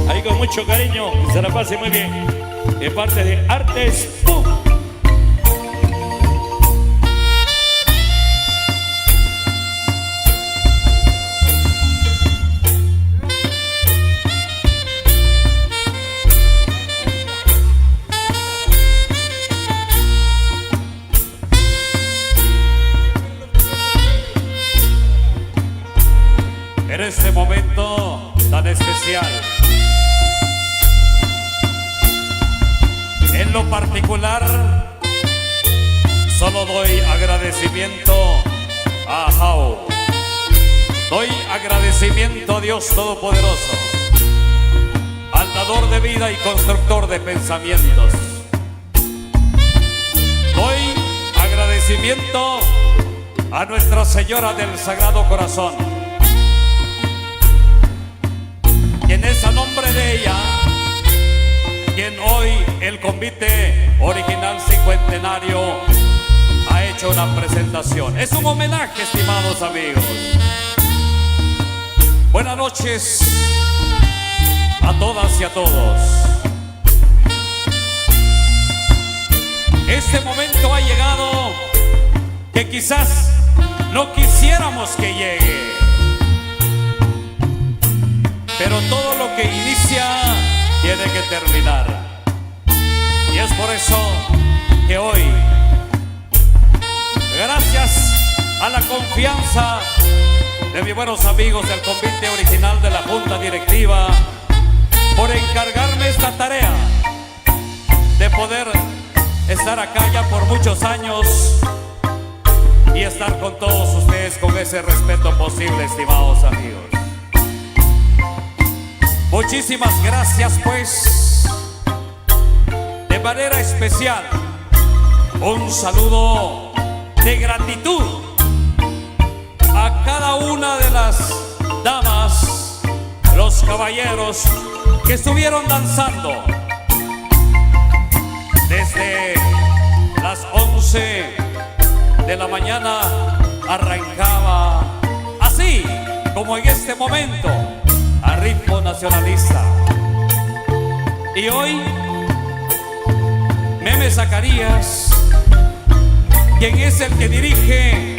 Ahí con mucho cariño, que se la pase muy bien. De parte de Artes Poo. En este momento tan especial, en lo particular, solo doy agradecimiento a Jao. Doy agradecimiento a Dios Todopoderoso, al dador de vida y constructor de pensamientos. Doy agradecimiento a Nuestra Señora del Sagrado Corazón, quien es a nombre de ella quien hoy el convite original cincuentenario ha hecho una presentación. Es un homenaje, estimados amigos. Buenas noches a todas y a todos. Este momento ha llegado que quizás no quisiéramos que llegue, pero todo lo que inicia tiene que terminar. Y es por eso que hoy, gracias a la confianza de mis buenos amigos del convite original de la Junta Directiva, por encargarme esta tarea de poder estar acá ya por muchos años y estar con todos ustedes con ese respeto posible, estimados amigos. Muchísimas gracias, pues, de manera especial, un saludo de gratitud a cada una de las damas, los caballeros que estuvieron danzando desde las 11 de la mañana. Arrancaba así como en este momento, a ritmo nacionalista. Y hoy Meme Zacarías, quien es el que dirige